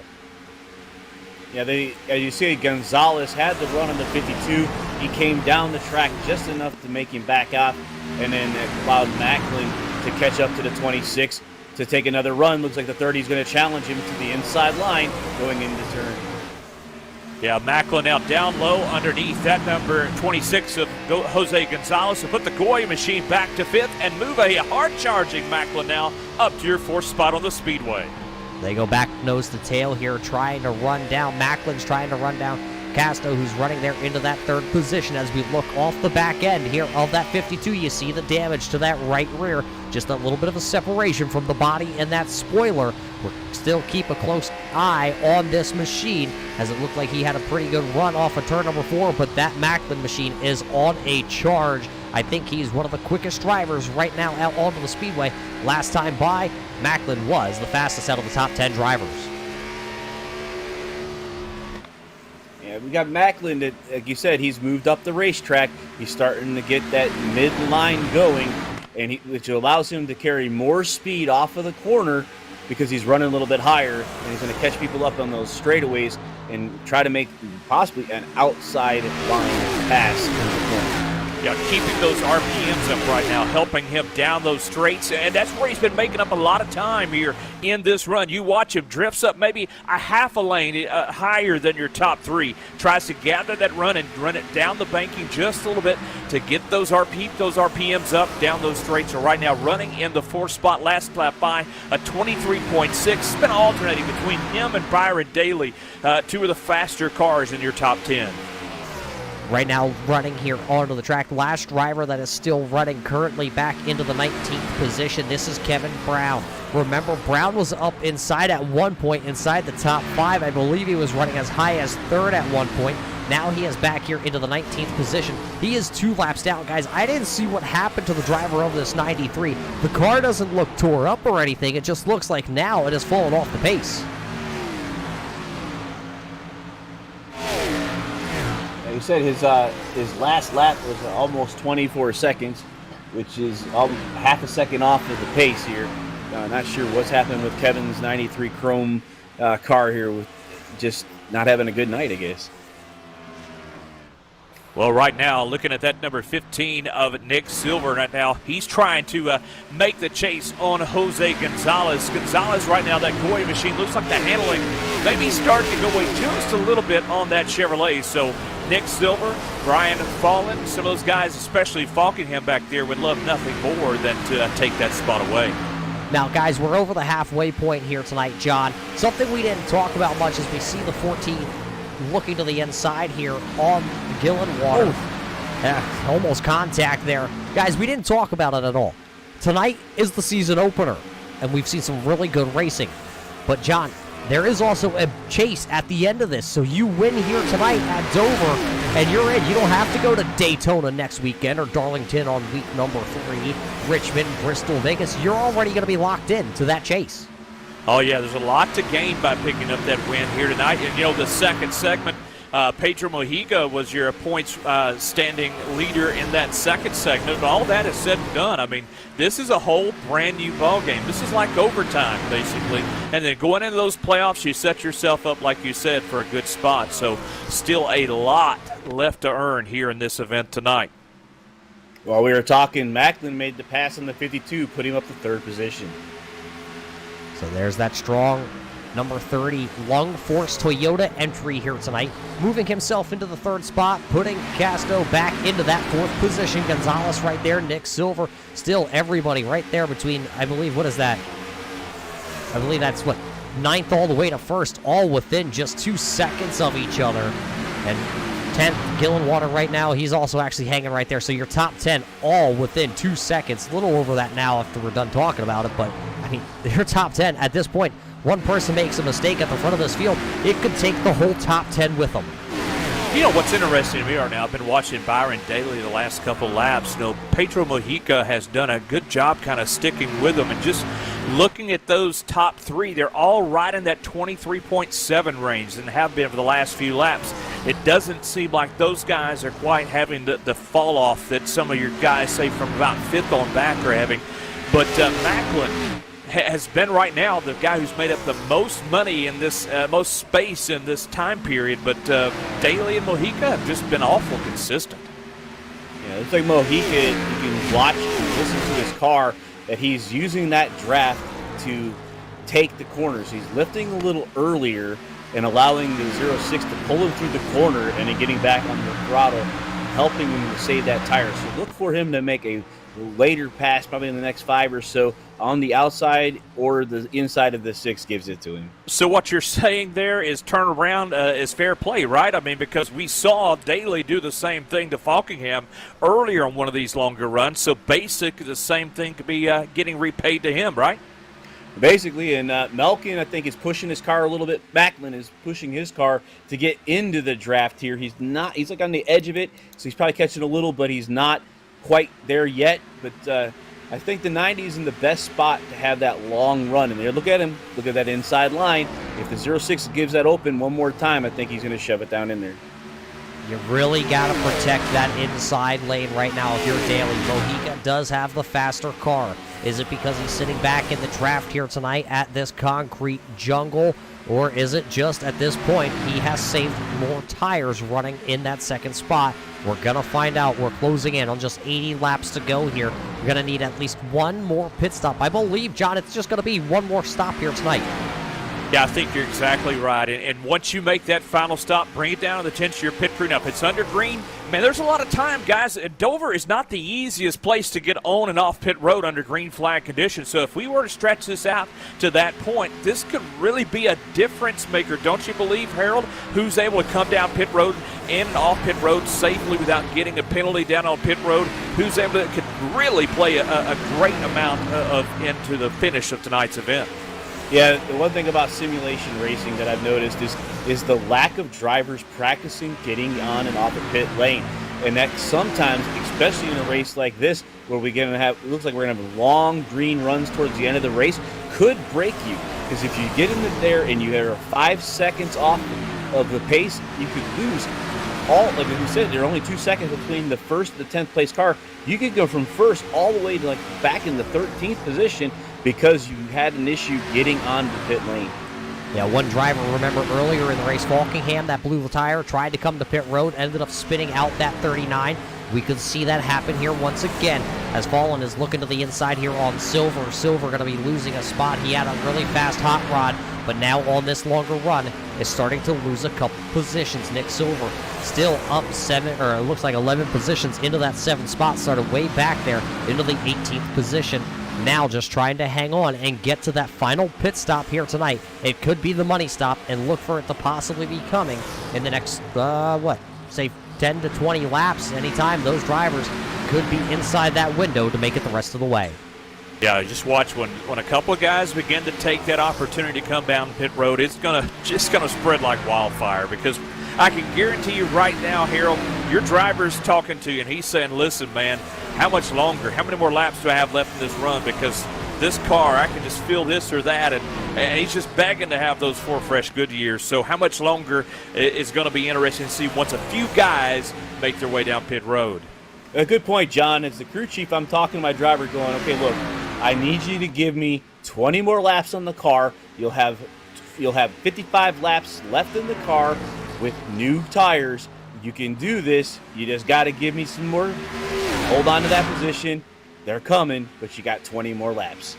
Yeah, as you see, Gonzalez had the run on the 52. He came down the track just enough to make him back up, and then it allowed Macklin to catch up to the 26 to take another run. Looks like the 30 is going to challenge him to the inside line going into turn. Yeah, Macklin now down low underneath that number 26 of Jose Gonzalez to put the Goy machine back to 5th and move a hard-charging Macklin now up to your 4th spot on the speedway. They go back nose to tail here, trying to run down. Macklin's trying to run down Casto, who's running there into that 3rd position. As we look off the back end here of that 52, you see the damage to that right rear. Just a little bit of a separation from the body and that spoiler. We'll still keep a close eye on this machine, as it looked like he had a pretty good run off of turn number 4, but that Macklin machine is on a charge. I think he's one of the quickest drivers right now out onto the speedway. Last time by, Macklin was the fastest out of the top 10 drivers. Yeah, we got Macklin that, like you said, he's moved up the racetrack. He's starting to get that midline going, and which allows him to carry more speed off of the corner because he's running a little bit higher, and he's going to catch people up on those straightaways and try to make possibly an outside line pass in the corner. Yeah, keeping those RPMs up right now, helping him down those straights, and that's where he's been making up a lot of time here in this run. You watch him drifts up maybe a half a lane higher than your top three, tries to gather that run and run it down the banking just a little bit to get those RPMs up down those straights. So right now running in the fourth spot, last lap by a 23.6. It's been alternating between him and Byron Daly, two of the faster cars in your top 10. Right now running here onto the track. Last driver that is still running currently back into the 19th position. This is Kevin Brown. Remember, Brown was up inside at one point, inside the top 5. I believe he was running as high as 3rd at one point. Now he is back here into the 19th position. He is 2 laps down. Guys, I didn't see what happened to the driver of this 93. The car doesn't look tore up or anything. It just looks like now it has fallen off the pace. He said his last lap was almost 24 seconds, which is half a second off of the pace here. Not sure what's happening with Kevin's 93 Chrome car here, with just not having a good night, I guess. Well, right now, looking at that number 15 of Nick Silver right now, he's trying to make the chase on Jose Gonzalez. Gonzalez right now, that Goy machine, looks like the handling maybe starting to go away just a little bit on that Chevrolet. So Nick Silver, Brian Fallon, some of those guys, especially Falkingham back there, would love nothing more than to take that spot away. Now, guys, we're over the halfway point here tonight, John. Something we didn't talk about much is we see the 14 looking to the inside here on Gillenwater. Almost contact there. Guys, we didn't talk about it at all. Tonight is the season opener, and we've seen some really good racing. But, John, there is also a chase at the end of this. So you win here tonight at Dover, and you're in. You don't have to go to Daytona next weekend or Darlington on week number 3, Richmond, Bristol, Vegas. You're already going to be locked in to that chase. Oh, yeah, there's a lot to gain by picking up that win here tonight. And, you know, the second segment, Pedro Mojica was your points standing leader in that second segment. But all that is said and done. I mean, this is a whole brand-new ball game. This is like overtime, basically. And then going into those playoffs, you set yourself up, like you said, for a good spot. So still a lot left to earn here in this event tonight. While we were talking, Macklin made the pass on the 52, put him up to 3rd position. So there's that strong number 30 Lung Force Toyota entry here tonight, moving himself into the 3rd spot, putting Castro back into that 4th position. Gonzalez right there, Nick Silver, still everybody right there between, I believe, what is that? I believe that's what, 9th all the way to 1st, all within just 2 seconds of each other. And 10th, Gillenwater right now, he's also actually hanging right there. So your top 10 all within 2 seconds. A little over that now after we're done talking about it, but I mean, your top 10 at this point, one person makes a mistake at the front of this field, it could take the whole top 10 with them. You know, what's interesting to me right now, I've been watching Byron Daly the last couple laps. You know, Pedro Mojica has done a good job kind of sticking with them, and just looking at those top 3, they're all right in that 23.7 range and have been for the last few laps. It doesn't seem like those guys are quite having the fall off that some of your guys, say from about 5th on back, are having. But Macklin has been right now the guy who's made up the most money in this, most space in this time period. But Daly and Mojica have just been awful consistent. Yeah, it looks like Mojica, you can watch and listen to his car, that he's using that draft to take the corners. He's lifting a little earlier and allowing the 06 to pull him through the corner and then getting back on the throttle, helping him to save that tire. So look for him to make a later pass, probably in the next 5 or so, on the outside or the inside of the 6 gives it to him. So what you're saying there is turn around is fair play, right? I mean, because we saw Daly do the same thing to Falkingham earlier on one of these longer runs. So basically the same thing could be getting repaid to him, right? Basically, and Melkin, I think, is pushing his car a little bit. Macklin is pushing his car to get into the draft here. He's like on the edge of it, so he's probably catching a little, but he's not quite there yet. But I think the 90 is in the best spot to have that long run in there. Look at him. Look at that inside line. If the 06 gives that open one more time, I think he's going to shove it down in there. You really got to protect that inside lane right now if you're Daly. Mojica does have the faster car. Is it because he's sitting back in the draft here tonight at this concrete jungle? Or is it just at this point he has saved more tires running in that second spot? We're going to find out. We're closing in on just 80 laps to go here. We're going to need at least one more pit stop. I believe, John, it's just going to be one more stop here tonight. Yeah, I think you're exactly right. And once you make that final stop, bring it down to the 10th of your pit crew. Now, if it's under green, man, there's a lot of time, guys. Dover is not the easiest place to get on and off pit road under green flag conditions. So if we were to stretch this out to that point, this could really be a difference maker. Don't you believe, Harold, who's able to come down pit road in and off pit road safely without getting a penalty down on pit road? Who's able to could really play a great amount of into the finish of tonight's event? Yeah, the one thing about simulation racing that I've noticed is the lack of drivers practicing getting on and off the pit lane. And that sometimes, especially in a race like this, where we're going to have, it looks like we're going to have long green runs towards the end of the race, could break you. Because if you get in there and you are 5 seconds off of the pace, you could lose all, like we said, there are only 2 seconds between the first and the 10th place car. You could go from first all the way to like back in the 13th position because you had an issue getting on the pit lane. Yeah, one driver, remember earlier in the race, Falkingham, that blew the tire, tried to come to pit road, ended up spinning out that 39. We could see that happen here once again as Fallon is looking to the inside here on Silver. Silver going to be losing a spot. He had a really fast hot rod, but now on this longer run is starting to lose a couple positions. Nick Silver still up 7, or it looks like 11 positions into that 7th spot, started way back there into the 18th position. Now just trying to hang on and get to that final pit stop here tonight. It could be the money stop, and look for it to possibly be coming in the next, say 10 to 20 laps. Anytime those drivers could be inside that window to make it the rest of the way. Yeah, just watch when a couple of guys begin to take that opportunity to come down pit road, it's just gonna spread like wildfire, because I can guarantee you right now, Harold, your driver's talking to you and he's saying, listen, man, how much longer? How many more laps do I have left in this run? Because this car, I can just feel this or that, and he's just begging to have those 4 fresh Goodyears. So how much longer is going to be interesting to see once a few guys make their way down pit road. A good point, John. As the crew chief, I'm talking to my driver going, okay, look, I need you to give me 20 more laps on the car. You'll have 55 laps left in the car with new tires. You can do this. You just got to give me some more. Hold on to that position. They're coming, but you got 20 more laps.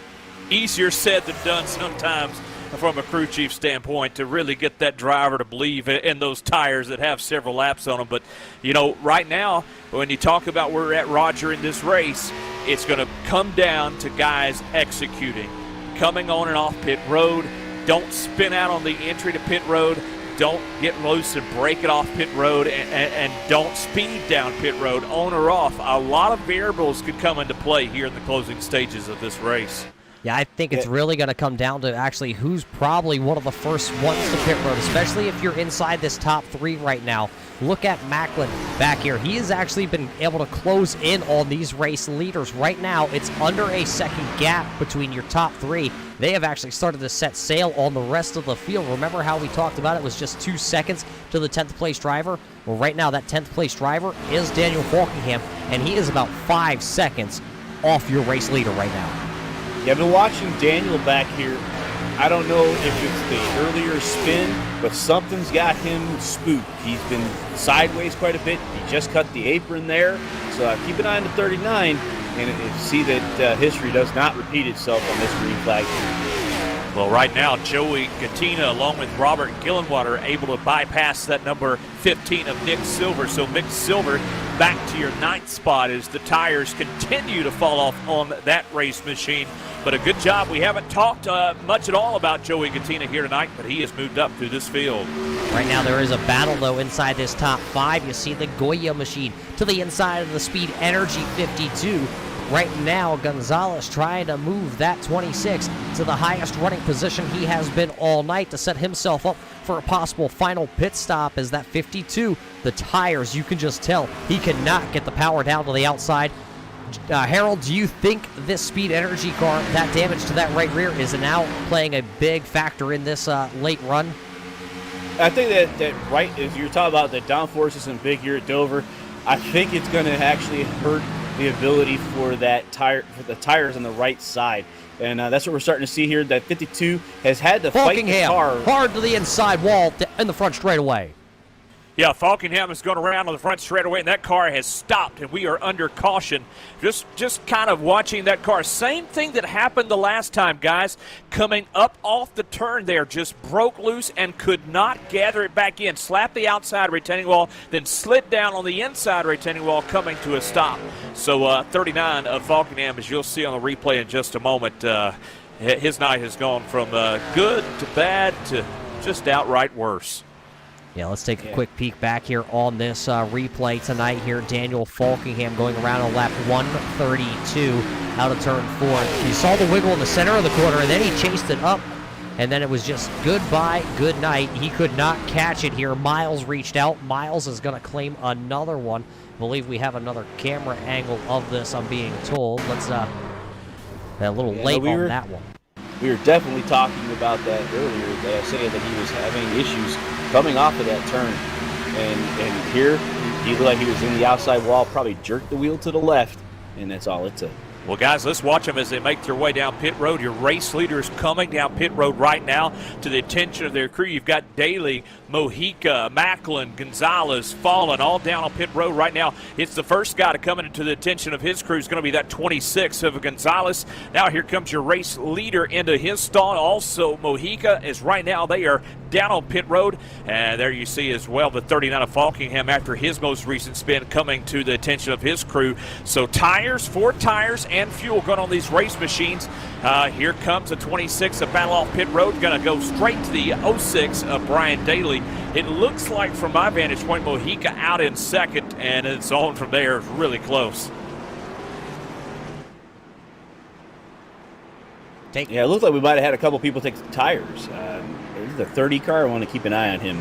Easier said than done sometimes from a crew chief standpoint to really get that driver to believe in those tires that have several laps on them. But, you know, right now, when you talk about where we're at, Roger, in this race, it's going to come down to guys executing, coming on and off pit road. Don't spin out on the entry to pit road. Don't get loose and break it off pit road, and don't speed down pit road, on or off. A lot of variables could come into play here in the closing stages of this race. Yeah, I think it's really going to come down to actually who's probably one of the first ones to pit road, especially if you're inside this top 3 right now. Look at Macklin back here. He has actually been able to close in on these race leaders. Right now, it's under a second gap between your top 3. They have actually started to set sail on the rest of the field. Remember how we talked about it was just 2 seconds to the 10th place driver? Well, right now, that 10th place driver is Daniel Falkingham, and he is about 5 seconds off your race leader right now. Yeah, I've been watching Daniel back here. I don't know if it's the earlier spin, but something's got him spooked. He's been sideways quite a bit. He just cut the apron there. So keep an eye on the 39 and see that history does not repeat itself on this green flag. Well, right now, Joey Gattina, along with Robert Gillenwater, able to bypass that number 15 of Nick Silver. So Nick Silver back to your 9th spot as the tires continue to fall off on that race machine. But a good job. We haven't talked much at all about Joey Gattina here tonight, but he has moved up through this field. Right now there is a battle, though, inside this top 5. You see the Goya machine to the inside of the Speed Energy 52. Right now, Gonzalez trying to move that 26 to the highest running position he has been all night to set himself up for a possible final pit stop as that 52. The tires, you can just tell, he cannot get the power down to the outside. Harold, do you think this Speed Energy car, that damage to that right rear, is now playing a big factor in this late run? I think that right, as you're talking about the downforce isn't big here at Dover, I think it's going to actually hurt the ability for the tires on the right side. And that's what we're starting to see here. That 52 has had to fight the Falkingham, car. hard to the inside wall in the front straightaway. Yeah, Falkingham is going around on the front straightaway, and that car has stopped, and we are under caution. Just kind of watching that car. Same thing that happened the last time, guys. Coming up off the turn there, just broke loose and could not gather it back in. Slapped the outside retaining wall, then slid down on the inside retaining wall, coming to a stop. So 39 of Falkingham, as you'll see on the replay in just a moment, his night has gone from good to bad to just outright worse. Yeah, let's take a quick peek back here on this replay tonight here. Daniel Falkingham going around on lap 132 out of turn 4. You saw the wiggle in the center of the corner, and then he chased it up, and then it was just goodbye, good night. He could not catch it here. Miles reached out. Miles is going to claim another one. I believe we have another camera angle of this, I'm being told. Let's a little late on that one. We were definitely talking about that earlier, saying that he was having issues coming off of that turn. And here, he looked like he was in the outside wall, probably jerked the wheel to the left, and that's all it took. Well, guys, let's watch them as they make their way down pit road. Your race leaders coming down pit road right now to the attention of their crew. You've got Daly, Mojica, Macklin, Gonzalez, Fallen all down on pit road right now. It's the first guy to come into the attention of his crew is going to be that 26 of Gonzalez. Now here comes your race leader into his stall. Also, Mojica is right now. They are down on pit road. And there you see as well the 39 of Falkingham after his most recent spin coming to the attention of his crew. So tires, 4 tires, and fuel going on these race machines. Here comes the 26 of Battle Off Pit Road, going to go straight to the 06 of Brian Daly. It looks like, from my vantage point, Mojica out in second, and it's on from there really close. Yeah, it looked like we might have had a couple people take the tires. This is a 30 car. I want to keep an eye on him.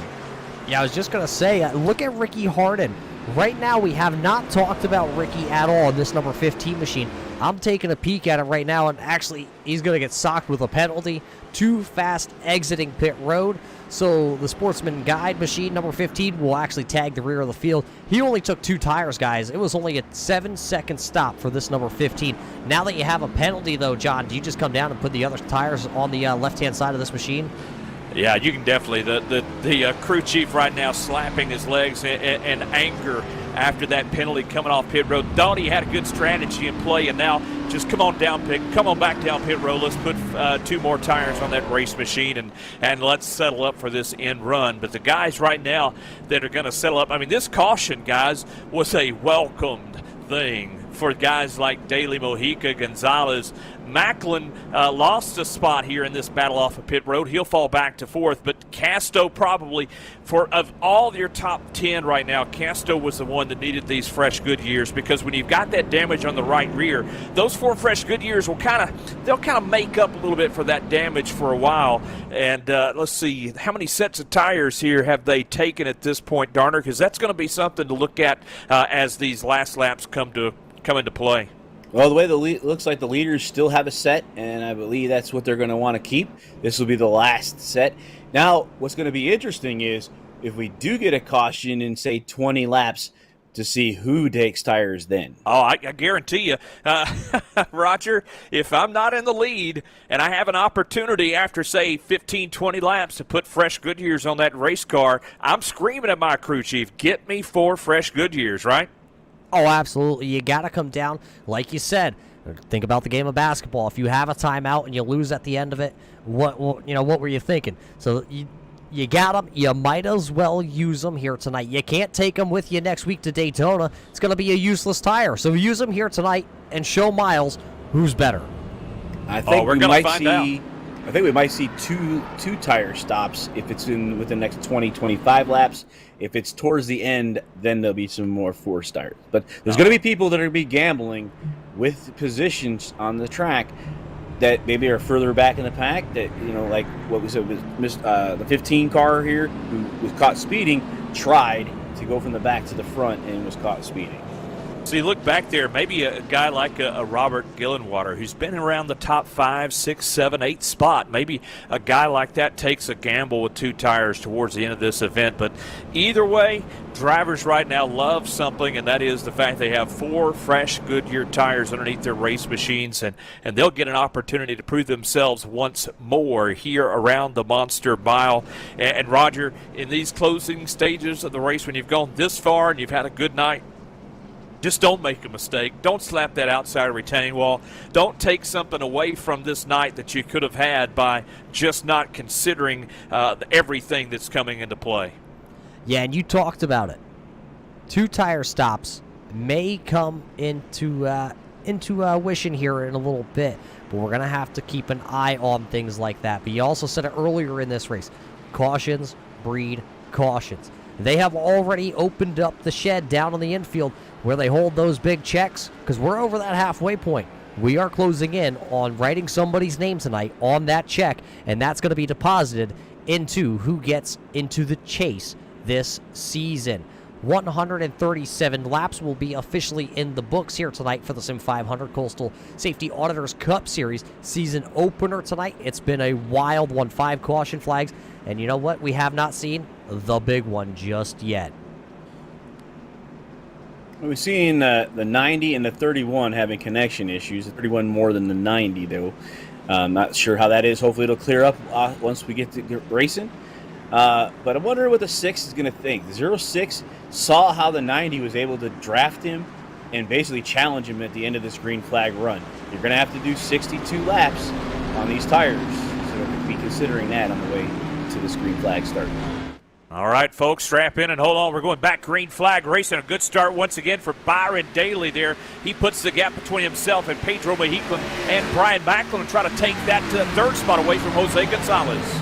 Yeah, I was just going to say, look at Ricky Harden. Right now, we have not talked about Ricky at all in this number 15 machine. I'm taking a peek at it right now, and actually, he's going to get socked with a penalty. Too fast exiting pit road. So the Sportsman Guide machine, number 15, will actually tag the rear of the field. He only took 2 tires, guys. It was only a 7-second stop for this number 15. Now that you have a penalty, though, John, do you just come down and put the other tires on the left-hand side of this machine? Yeah, you can definitely. The crew chief right now slapping his legs in anger after that penalty coming off pit road. Thought he had a good strategy in play, and now just come on back down pit road. Let's put 2 more tires on that race machine, and let's settle up for this end run. But the guys right now that are going to settle up, I mean, this caution, guys, was a welcomed thing for guys like Daly, Mojica, Gonzalez. Macklin lost a spot here in this battle off of pit road. He'll fall back to 4th, but Casto probably, of all your top 10 right now, Casto was the one that needed these fresh Goodyears, because when you've got that damage on the right rear, those 4 fresh Goodyears will kind of make up a little bit for that damage for a while. And let's see, how many sets of tires here have they taken at this point, Darner? Because that's going to be something to look at as these last laps come into play. Well, the way looks like the leaders still have a set, and I believe that's what they're going to want to keep. This will be the last set. Now, what's going to be interesting is if we do get a caution in, say, 20 laps, to see who takes tires then. Oh, I guarantee you, Roger, if I'm not in the lead and I have an opportunity after, say, 15, 20 laps to put fresh Goodyears on that race car, I'm screaming at my crew chief, get me 4 fresh Goodyears, right? Oh, absolutely. You got to come down, like you said. Think about the game of basketball. If you have a timeout and you lose at the end of it, what were you thinking? So you got them. You might as well use them here tonight. You can't take them with you next week to Daytona. It's going to be a useless tire. So use them here tonight and show Miles who's better. I think we might see two tire stops if it's within the next 20, 25 laps. If it's towards the end, then there'll be some more 4 tires. But there's going to be people that are going to be gambling with positions on the track that maybe are further back in the pack. That, like what we said with the 15 car here, who was caught speeding, tried to go from the back to the front and was caught speeding. So you look back there, maybe a guy like a Robert Gillenwater, who's been around the top 5, 6, 7, 8 spot. Maybe a guy like that takes a gamble with 2 tires towards the end of this event. But either way, drivers right now love something, and that is the fact they have 4 fresh Goodyear tires underneath their race machines, and they'll get an opportunity to prove themselves once more here around the Monster Mile. And Roger, in these closing stages of the race, when you've gone this far and you've had a good night, just don't make a mistake. Don't slap that outside retaining wall. Don't take something away from this night that you could have had by just not considering everything that's coming into play. Yeah, and you talked about it. 2 tire stops may come into wishing here in a little bit, but we're going to have to keep an eye on things like that. But you also said it earlier in this race. Cautions breed cautions. They have already opened up the shed down on the infield where they hold those big checks, because we're over that halfway point. We are closing in on writing somebody's name tonight on that check, and that's going to be deposited into who gets into the chase this season. 137 laps will be officially in the books here tonight for the Sim500 Coastal Safety Auditors Cup Series season opener tonight. It's been a wild one, 5 caution flags, and you know what? We have not seen the big one just yet. We've seen the 90 and the 31 having connection issues. The 31 more than the 90, though. Not sure how that is. Hopefully it'll clear up once we get to racing. But I wonder what the 6 is going to think. The 06 saw how the 90 was able to draft him and basically challenge him at the end of this green flag run. You're going to have to do 62 laps on these tires. So be considering that on the way to this green flag start. All right, folks, strap in and hold on. We're going back green flag racing. A good start once again for Byron Daly there. He puts the gap between himself and Pedro Mejica and Brian Macklin and try to take that to the 3rd spot away from Jose Gonzalez.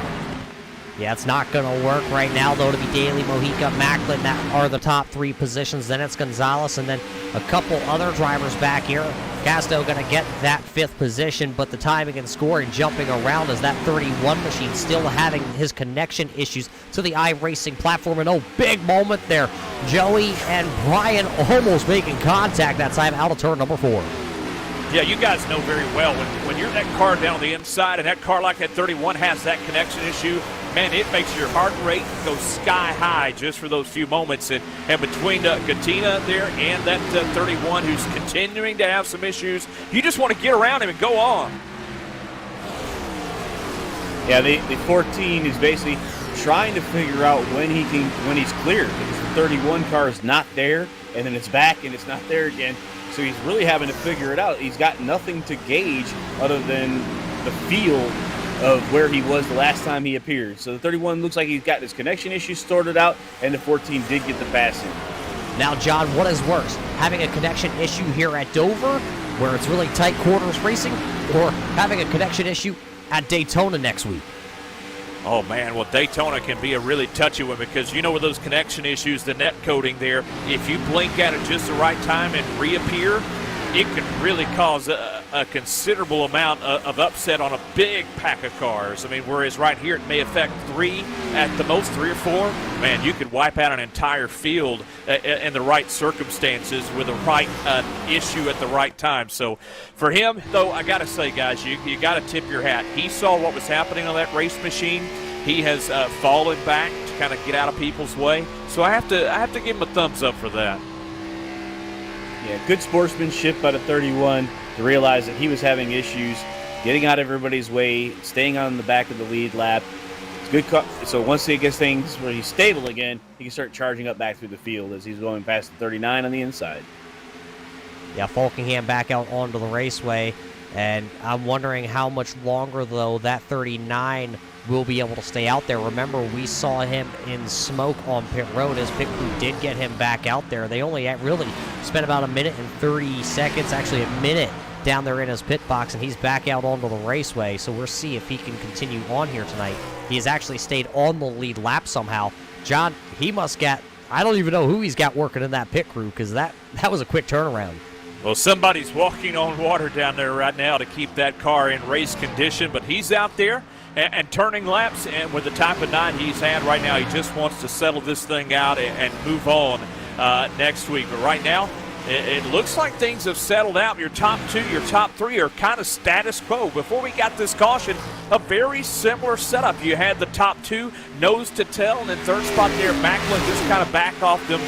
Yeah, it's not going to work right now, though, to be Daly, Mojica, Macklin. That are the top 3 positions. Then it's Gonzalez, and then a couple other drivers back here. Castro going to get that 5th position, but the timing and scoring jumping around as that 31 machine still having his connection issues to the iRacing platform. And big moment there. Joey and Brian almost making contact that time out of turn number 4. Yeah, you guys know very well when you're that car down the inside and that car like that 31 has that connection issue, man, it makes your heart rate go sky high just for those few moments. And between Katina there and that 31 who's continuing to have some issues, you just want to get around him and go on. Yeah, the 14 is basically trying to figure out when he's cleared, because the 31 car is not there, and then it's back and it's not there again. So he's really having to figure it out. He's got nothing to gauge other than the feel of where he was the last time he appeared. So the 31 looks like he's got his connection issues sorted out, and the 14 did get the pass in. Now, John, what is worse? Having a connection issue here at Dover, where it's really tight quarters racing, or having a connection issue at Daytona next week? Oh, man, well, Daytona can be a really touchy one, because you know with those connection issues, the net coding there, if you blink at it just the right time and reappear, it can really cause a considerable amount of upset on a big pack of cars. I mean, whereas right here it may affect 3, at the most 3 or 4. Man, you could wipe out an entire field in the right circumstances with the right issue at the right time. So for him, though, I got to say, guys, you got to tip your hat. He saw what was happening on that race machine. He has fallen back to kind of get out of people's way. So I have to give him a thumbs up for that. Yeah, good sportsmanship out of 31 to realize that he was having issues getting out of everybody's way, staying on the back of the lead lap. It's good. So once he gets things where he's stable again, he can start charging up back through the field as he's going past the 39 on the inside. Yeah, Falkingham back out onto the raceway, and I'm wondering how much longer, though, that 39 will be able to stay out there. Remember, we saw him in smoke on pit road as pit crew did get him back out there. They only really spent about a minute and 30 seconds, actually a minute, down there in his pit box, and he's back out onto the raceway. So we'll see if he can continue on here tonight. He has actually stayed on the lead lap somehow. John, he must get, I don't even know who he's got working in that pit crew, because that was a quick turnaround. Well, somebody's walking on water down there right now to keep that car in race condition, but he's out there and turning laps, and with the type of night he's had right now, he just wants to settle this thing out and move on next week. But right now, It looks like things have settled out. Your top two, your top three are kind of status quo. Before we got this caution, a very similar setup. You had the top two nose to tail, and then third spot there, Macklin just kind of back off them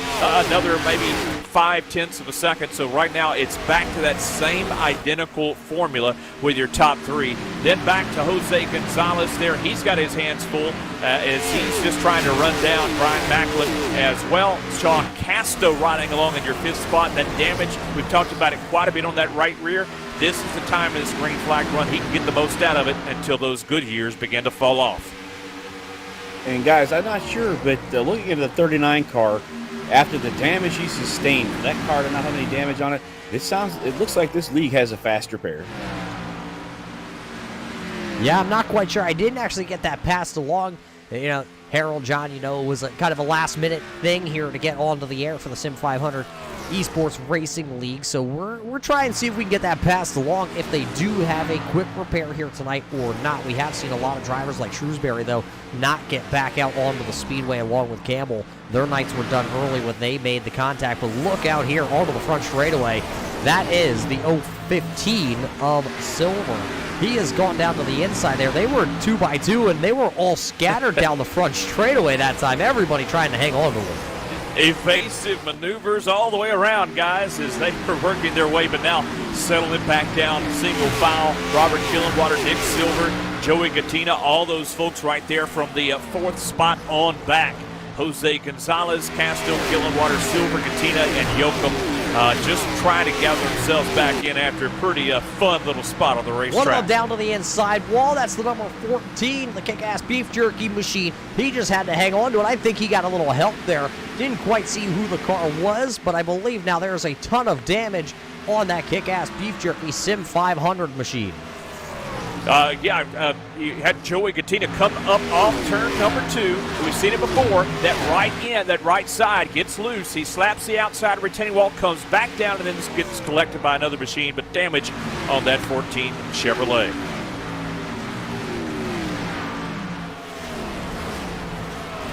another maybe 0.5 of a second. So right now it's back to that same identical formula with your top three. Then back to Jose Gonzalez there. He's got his hands full as he's just trying to run down Brian Macklin as well. Sean Casto riding along in your fifth spot. That damage, we've talked about it quite a bit on that right rear. This is the time in this green flag run he can get the most out of it until those good years begin to fall off. And guys, I'm not sure, but looking at the 39 car, after the damage he sustained, that car did not have any damage on it. It looks like this league has a faster pair. Yeah, I'm not quite sure. I didn't actually get that passed along. You know, Harold John, it was kind of a last-minute thing here to get onto the air for the Sim500 eSports Racing League. So we're trying to see if we can get that passed along if they do have a quick repair here tonight or not. We have seen a lot of drivers like Shrewsbury, though, not get back out onto the speedway along with Campbell. Their nights were done early when they made the contact. But look out here onto the front straightaway. That is the 015 of Silver. He has gone down to the inside there. They were 2x2, and they were all scattered down the front straightaway that time. Everybody trying to hang on to him. Evasive maneuvers all the way around, guys, as they were working their way, but now settling back down, single file. Robert Killenwater, Nick Silver, Joey Gattina, all those folks right there from the fourth spot on back. Jose Gonzalez, Casto, Killenwater, Silver, Gattina, and Yoakum just trying to gather themselves back in after a pretty fun little spot on the racetrack. One of them down to the inside wall. That's the number 14, the kick-ass beef jerky machine. He just had to hang on to it. I think he got a little help there. Didn't quite see who the car was, but I believe now there's a ton of damage on that kick-ass beef jerky Sim500 machine. You had Joey Gattina come up off turn number 2. We've seen it before. That right side gets loose. He slaps the outside retaining wall, comes back down, and then gets collected by another machine. But damage on that 14 Chevrolet.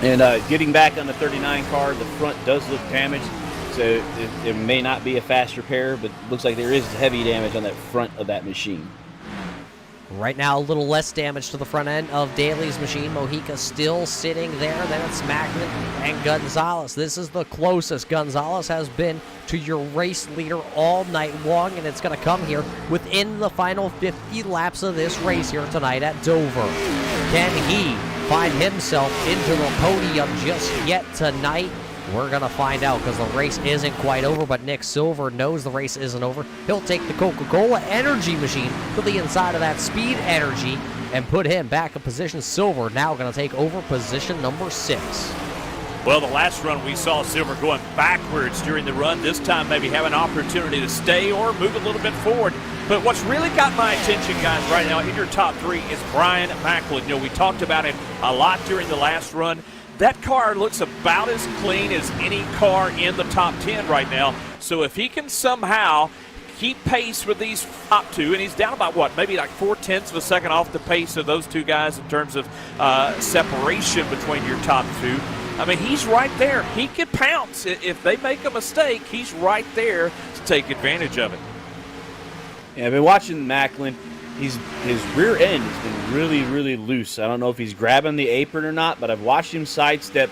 And getting back on the 39 car, the front does look damaged. So it may not be a fast repair, but it looks like there is heavy damage on that front of that machine. Right now, a little less damage to the front end of Daly's machine. Mojica still sitting there. Then it's Macklin and Gonzalez. This is the closest Gonzalez has been to your race leader all night long, and it's going to come here within the final 50 laps of this race here tonight at Dover. Can he find himself into the podium just yet tonight? We're going to find out because the race isn't quite over, but Nick Silver knows the race isn't over. He'll take the Coca-Cola energy machine to the inside of that Speed Energy and put him back in position. Silver now going to take over position number 6. Well, the last run we saw Silver going backwards during the run. This time maybe have an opportunity to stay or move a little bit forward. But what's really got my attention, guys, right now in your top 3 is Brian Macklin. We talked about him a lot during the last run. That car looks about as clean as any car in the top 10 right now. So if he can somehow keep pace with these top 2, and he's down about what, maybe like 0.4 of a second off the pace of those 2 guys in terms of separation between your top 2. I mean, he's right there. He could pounce. If they make a mistake, he's right there to take advantage of it. Yeah, I've been watching Macklin. His rear end has been really, really loose. I don't know if he's grabbing the apron or not, but I've watched him sidestep,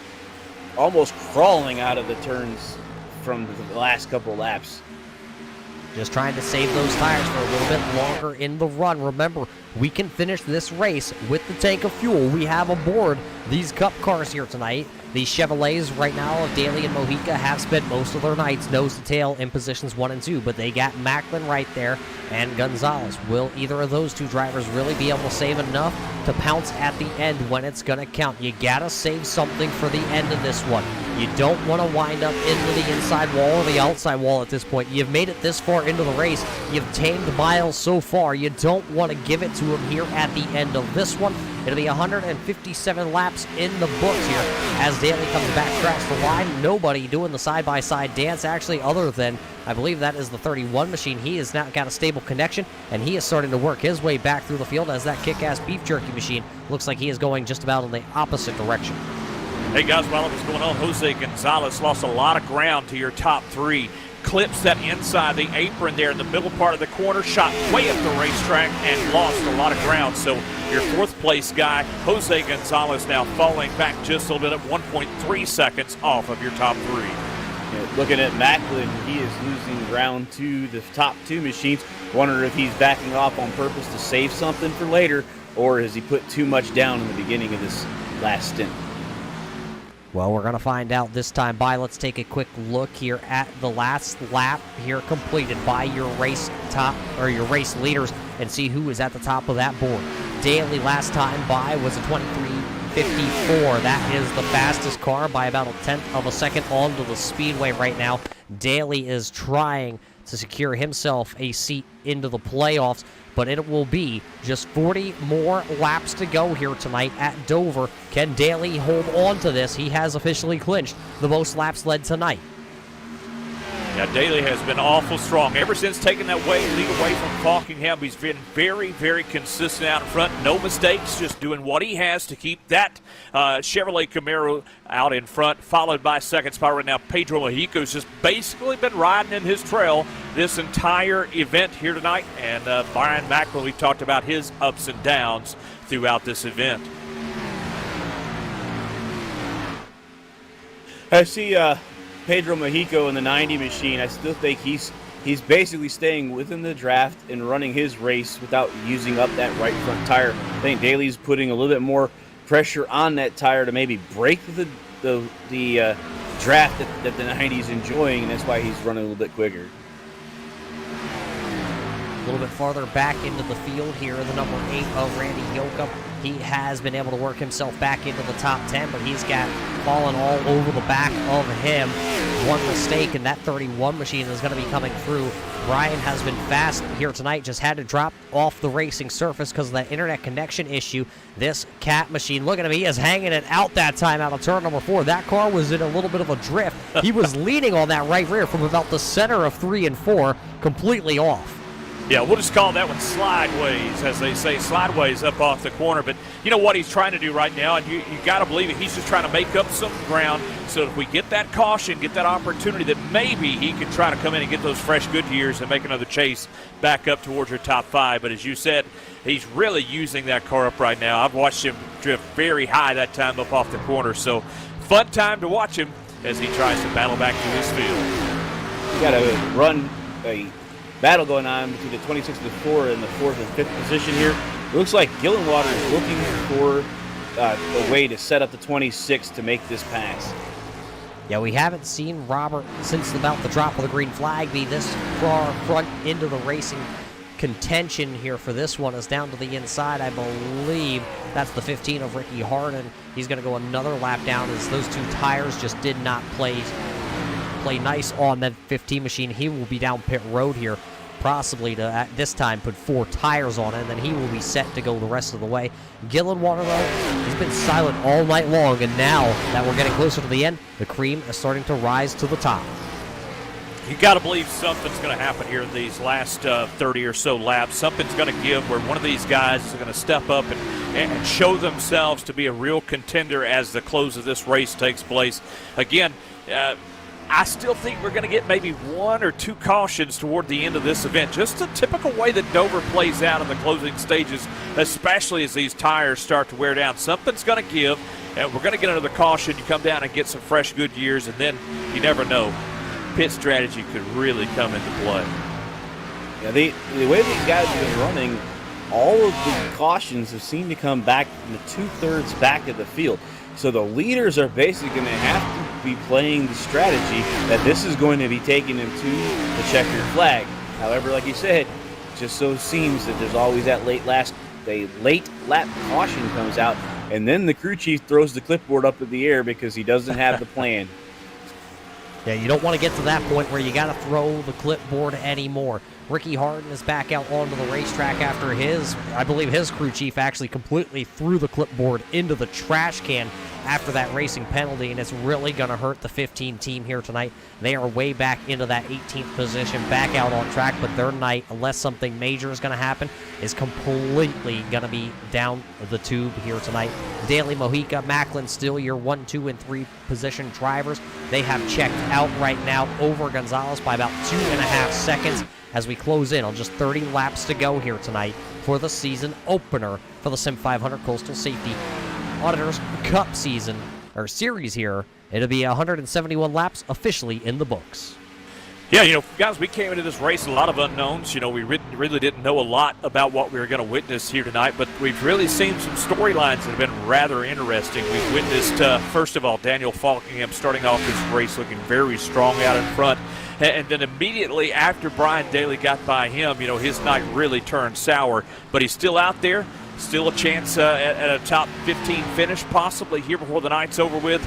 almost crawling out of the turns from the last couple laps. Just trying to save those tires for a little bit longer in the run. Remember, we can finish this race with the tank of fuel we have aboard these Cup cars here tonight. These Chevrolets right now of Daly and Mojica have spent most of their nights nose to tail in positions 1 and 2, but they got Macklin right there and Gonzalez. Will either of those 2 drivers really be able to save enough to pounce at the end when it's going to count? You got to save something for the end of this one. You don't want to wind up into the inside wall or the outside wall at this point. You've made it this far into the race. You've tamed Miles so far. You don't want to give it to him here at the end of this one. It'll be 157 laps in the books here as Daly comes back across the line. Nobody doing the side-by-side dance, actually, other than, I believe that is the 31 machine. He has now got a stable connection, and he is starting to work his way back through the field as that kick-ass beef jerky machine looks like he is going just about in the opposite direction. Hey, guys, while it was going on, Jose Gonzalez lost a lot of ground to your top 3. clips that inside the apron there in the middle part of the corner, shot way up the racetrack and lost a lot of ground. So your fourth place guy, Jose Gonzalez, now falling back just a little bit at 1.3 seconds off of your top three. Looking at Macklin, he is losing ground to the top two machines. Wonder if he's backing off on purpose to save something for later, or has he put too much down in the beginning of this last stint? Well, we're going to find out this time by. Let's take a quick look here at the last lap here completed by your race leaders and see who is at the top of that board. Daly last time by was a 23:54. That is the fastest car by about a tenth of a second onto the speedway right now. Daly is trying to secure himself a seat into the playoffs, but it will be just 40 more laps to go here tonight at Dover. Can Daly hold on to this? He has officially clinched the most laps led tonight. Yeah, Daly has been awful strong. Ever since taking that lead away from Falkingham, he's been very, very consistent out in front. No mistakes, just doing what he has to keep that Chevrolet Camaro out in front, followed by second spot right now. Pedro Mexico's just basically been riding in his trail this entire event here tonight. And Brian Macklin, we talked about his ups and downs throughout this event. I see Pedro Mexico in the 90 machine. I still think he's basically staying within the draft and running his race without using up that right front tire. I think Daly's putting a little bit more pressure on that tire to maybe break the draft that the 90's enjoying, and that's why he's running a little bit quicker. A little bit farther back into the field here, the number 8 of Randy Yoakum. He has been able to work himself back into the top 10, but he's got fallen all over the back of him. One mistake, and that 31 machine is going to be coming through. Brian has been fast here tonight, just had to drop off the racing surface because of that internet connection issue. This Cat machine, look at him, he is hanging it out that time out of turn number 4. That car was in a little bit of a drift. He was leaning on that right rear from about the center of 3 and 4, completely off. Yeah, we'll just call that one slideways, as they say, slideways up off the corner. But you know what he's trying to do right now, and you got to believe it, he's just trying to make up some ground so if we get that caution, get that opportunity, that maybe he can try to come in and get those fresh Goodyears and make another chase back up towards your top 5. But as you said, he's really using that car up right now. I've watched him drift very high that time up off the corner. So fun time to watch him as he tries to battle back to his field. You got to run a battle going on between the 26th and the 4 and the 4th and 5th position here. It looks like Gillenwater is looking for a way to set up the 26th to make this pass. Yeah, we haven't seen Robert since about the drop of the green flag be this far front into the racing contention here for this one. Is down to the inside, I believe. That's the 15 of Ricky Harden. He's going to go another lap down as those two tires just did not play nice on that 15 machine. He will be down pit road here, possibly to at this time put 4 tires on it, and then he will be set to go the rest of the way. Gillenwater, though, he's been silent all night long, and now that we're getting closer to the end, the cream is starting to rise to the top. You got to believe something's going to happen here in these last 30 or so laps. Something's going to give where one of these guys is going to step up and show themselves to be a real contender as the close of this race takes place. Again, I still think we're going to get maybe 1 or 2 cautions toward the end of this event. Just a typical way that Dover plays out in the closing stages, especially as these tires start to wear down. Something's going to give, and we're going to get another caution. You come down and get some fresh Goodyears, and then you never know. Pit strategy could really come into play. Yeah, the way these guys have been running, all of the cautions have seemed to come back in the 2/3 back of the field. So the leaders are basically going to have to be playing the strategy that this is going to be taking them to the checkered flag. However, like you said, it just so seems that there's always that late lap caution comes out, and then the crew chief throws the clipboard up in the air because he doesn't have the plan. Yeah, you don't want to get to that point where you got to throw the clipboard anymore. Ricky Harden is back out onto the racetrack after I believe his crew chief actually completely threw the clipboard into the trash can after that racing penalty, and it's really going to hurt the 15 team here tonight. They are way back into that 18th position, back out on track, but their night, unless something major is going to happen, is completely going to be down the tube here tonight. Daly, Mojica, Macklin, still your 1, 2, and 3 position drivers. They have checked out right now over Gonzalez by about 2.5 seconds as we close in on just 30 laps to go here tonight for the season opener for the Sim500 Coastal Safety Auditors Cup season, or series here. It'll be 171 laps officially in the books. Yeah, guys, we came into this race a lot of unknowns. We really didn't know a lot about what we were going to witness here tonight, but we've really seen some storylines that have been rather interesting. We've witnessed, first of all, Daniel Falkingham starting off this race looking very strong out in front. And then immediately after Brian Daly got by him, his night really turned sour. But he's still out there, still a chance at a top 15 finish possibly here before the night's over with.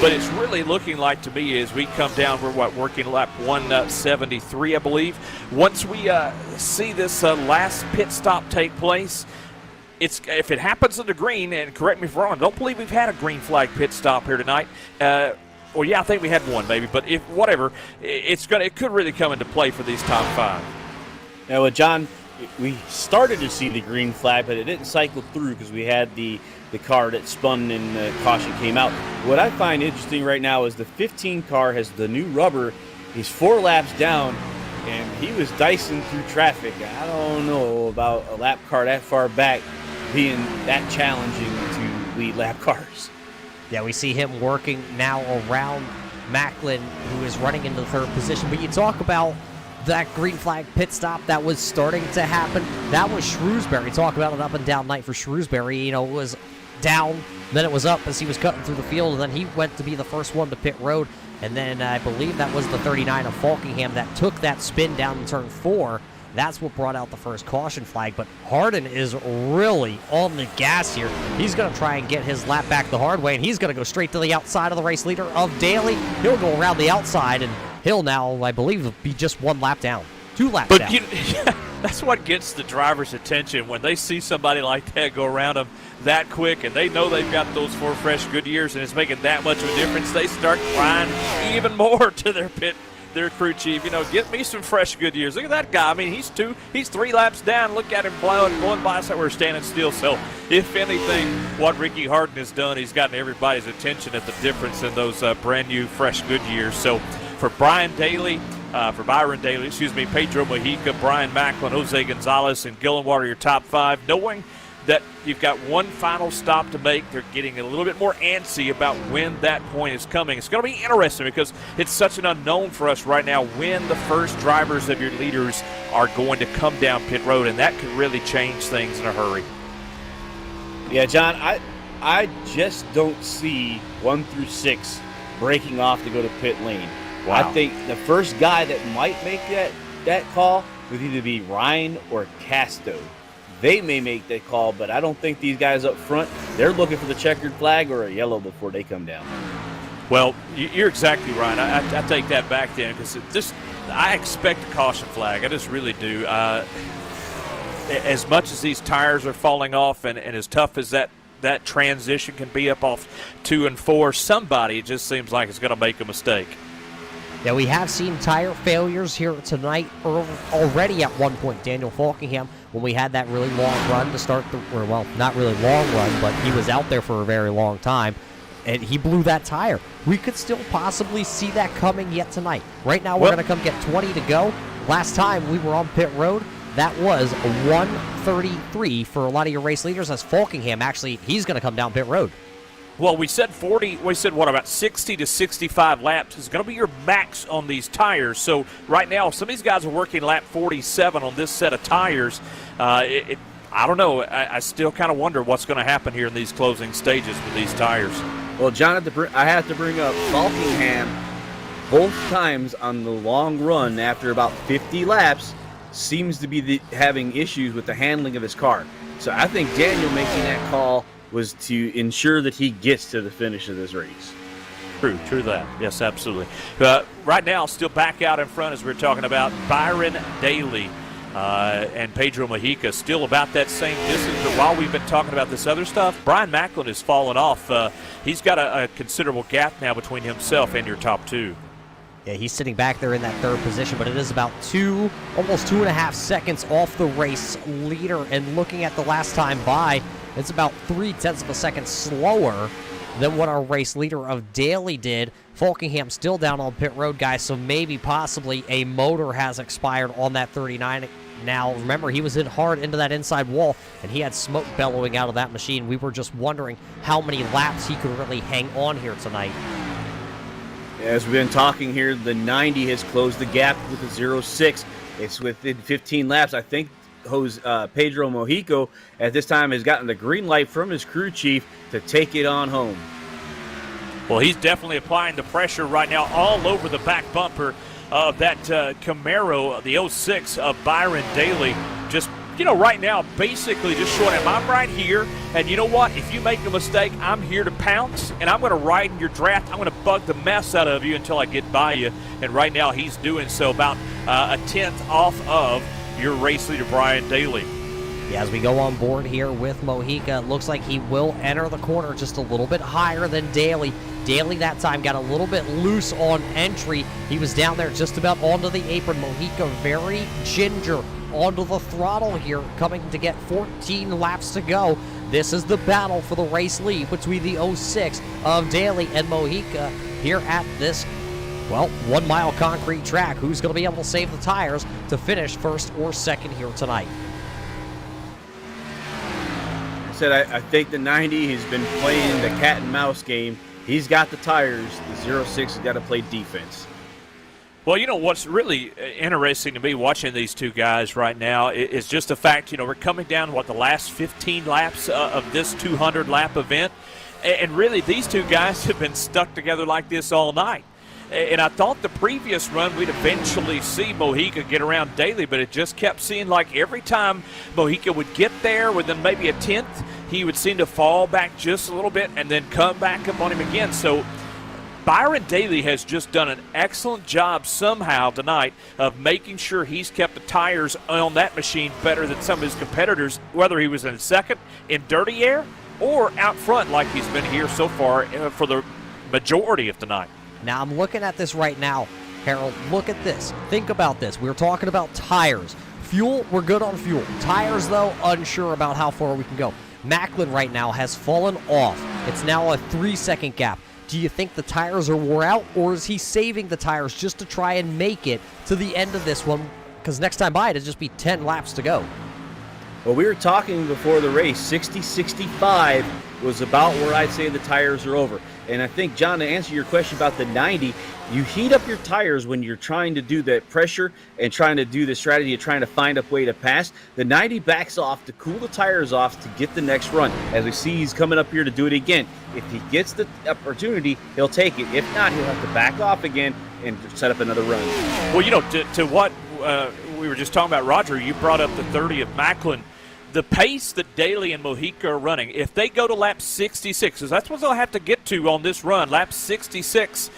But it's really looking like to me as we come down, we're working lap 173, I believe. Once we see this last pit stop take place, if it happens in the green, and correct me if I'm wrong, I don't believe we've had a green flag pit stop here tonight. Well, yeah, I think we had one maybe, but if whatever, it could really come into play for these top 5. Yeah, well, John, we started to see the green flag, but it didn't cycle through because we had the car that spun and the caution came out. What I find interesting right now is the 15 car has the new rubber. He's 4 laps down, and he was dicing through traffic. I don't know about a lap car that far back being that challenging to lead lap cars. Yeah, we see him working now around Macklin, who is running into the 3rd position. But you talk about that green flag pit stop that was starting to happen. That was Shrewsbury. Talk about an up and down night for Shrewsbury. It was down, then it was up as he was cutting through the field, and then he went to be the first one to pit road. And then I believe that was the 39 of Falkingham that took that spin down in turn 4. That's what brought out the first caution flag. But Hardin is really on the gas here. He's going to try and get his lap back the hard way, and he's going to go straight to the outside of the race leader of Daly. He'll go around the outside, and he'll now, I believe, be just 1 lap down. 2 laps down. But that's what gets the driver's attention when they see somebody like that go around them that quick, and they know they've got those 4 fresh Goodyears, and it's making that much of a difference. They start crying even more to their crew chief, get me some fresh Goodyears. Look at that guy. I mean, he's 3 laps down. Look at him going by us like we're standing still. So, if anything, what Ricky Hardin has done, he's gotten everybody's attention at the difference in those brand new fresh Goodyears. So, for Byron Daly, Pedro Mojica, Brian Macklin, Jose Gonzalez, and Gillenwater, your top 5, knowing that you've got one final stop to make. They're getting a little bit more antsy about when that point is coming. It's going to be interesting because it's such an unknown for us right now when the first drivers of your leaders are going to come down pit road, and that could really change things in a hurry. Yeah, John, I just don't see 1 through 6 breaking off to go to pit lane. Wow. I think the first guy that might make that call would either be Ryan or Casto. They may make that call, but I don't think these guys up front, they're looking for the checkered flag or a yellow before they come down. Well, you're exactly right. I take that back then because I expect a caution flag. I just really do. As much as these tires are falling off and as tough as that transition can be up off 2 and 4, somebody, it just seems like, is going to make a mistake. Yeah, we have seen tire failures here tonight already at one point. Daniel Falkingham, when we had that really long run to start not really long run, but he was out there for a very long time, and he blew that tire. We could still possibly see that coming yet tonight. Right now, we're going to come get 20 to go. Last time we were on pit road, that was 1:33 for a lot of your race leaders, as Falkingham, actually, he's going to come down pit road. Well, we said about 60 to 65 laps is going to be your max on these tires. So right now, some of these guys are working lap 47 on this set of tires. I don't know. I still kind of wonder what's going to happen here in these closing stages with these tires. Well, John, I have to bring up Falkingham both times on the long run after about 50 laps seems to be having issues with the handling of his car. So I think Daniel making that call was to ensure that he gets to the finish of this race. True that. Yes, absolutely. Right now, still back out in front as we're talking about Byron Daly. and Pedro Mojica still about that same distance. But while we've been talking about this other stuff, Brian Macklin has fallen off. He's got a considerable gap now between himself and your top two. Yeah, he's sitting back there in that third position, but it is about almost 2.5 seconds off the race leader. And looking at the last time by, it's about 0.3 of a second slower than what our race leader of Daly did. Falkingham still down on pit road, guys, so maybe possibly a motor has expired on that 39. Now, remember, he was in hard into that inside wall, and he had smoke bellowing out of that machine. We were just wondering how many laps he could really hang on here tonight. As we've been talking here, the 90 has closed the gap with the 06. It's within 15 laps. I think Pedro Mojica at this time has gotten the green light from his crew chief to take it on home. Well, he's definitely applying the pressure right now all over the back bumper of that Camaro, the 06 of Byron Daly. Just, right now, basically just showing him, I'm right here, and you know what? If you make a mistake, I'm here to pounce, and I'm going to ride in your draft. I'm going to bug the mess out of you until I get by you. And right now, he's doing so, about a 10th off of your race leader, Brian Daly. Yeah, as we go on board here with Mojica, it looks like he will enter the corner just a little bit higher than Daly. Daly that time got a little bit loose on entry. He was down there just about onto the apron. Mojica very ginger onto the throttle here, coming to get 14 laps to go. This is the battle for the race lead between the 06 of Daly and Mojica here at this 1 mile concrete track. Who's going to be able to save the tires to finish first or second here tonight? I think the 90 has been playing the cat and mouse game. He's got the tires. The 06 has got to play defense. Well, what's really interesting to me watching these two guys right now is just the fact, we're coming down to the last 15 laps of this 200-lap event. And really, these two guys have been stuck together like this all night. And I thought the previous run we'd eventually see Mojica get around Daly, but it just kept seeming like every time Mojica would get there within maybe a 10th, he would seem to fall back just a little bit and then come back up on him again. So Byron Daly has just done an excellent job somehow tonight of making sure he's kept the tires on that machine better than some of his competitors, whether he was in second in dirty air or out front like he's been here so far for the majority of tonight. Now, I'm looking at this right now, Harold. Look at this. Think about this. We were talking about tires. Fuel, we're good on fuel. Tires, though, unsure about how far we can go. Macklin right now has fallen off. It's now a 3-second gap. Do you think the tires are wore out, or is he saving the tires just to try and make it to the end of this one? Because next time by, it'll just be 10 laps to go. Well, we were talking before the race, 60-65 was about where I'd say the tires are over. And I think, John, to answer your question about the 90, you heat up your tires when you're trying to do that pressure and trying to do the strategy of trying to find a way to pass. The 90 backs off to cool the tires off to get the next run. As we see, he's coming up here to do it again. If he gets the opportunity, he'll take it. If not, he'll have to back off again and set up another run. Well, to what we were just talking about, Roger, you brought up the 30 of Macklin. The pace that Daly and Mojica are running, if they go to lap 66, because that's what they'll have to get to on this run, lap 66,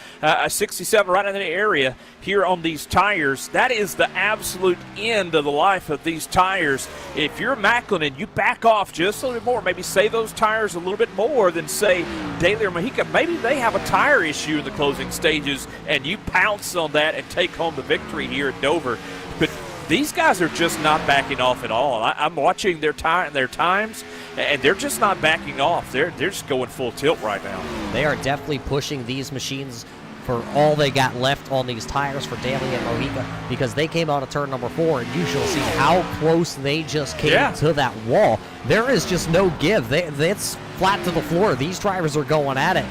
67, right in the area here on these tires, that is the absolute end of the life of these tires. If you're Macklin and you back off just a little bit more, maybe save those tires a little bit more than, say, Daly or Mojica, maybe they have a tire issue in the closing stages, and you pounce on that and take home the victory here at Dover. But these guys are just not backing off at all. I'm watching their times, and they're just not backing off. They're just going full tilt right now. They are definitely pushing these machines for all they got left on these tires for Daly and Mojica, because they came out of turn number 4, and you shall see how close they just came to that wall. There is just no give. It's flat to the floor. These drivers are going at it.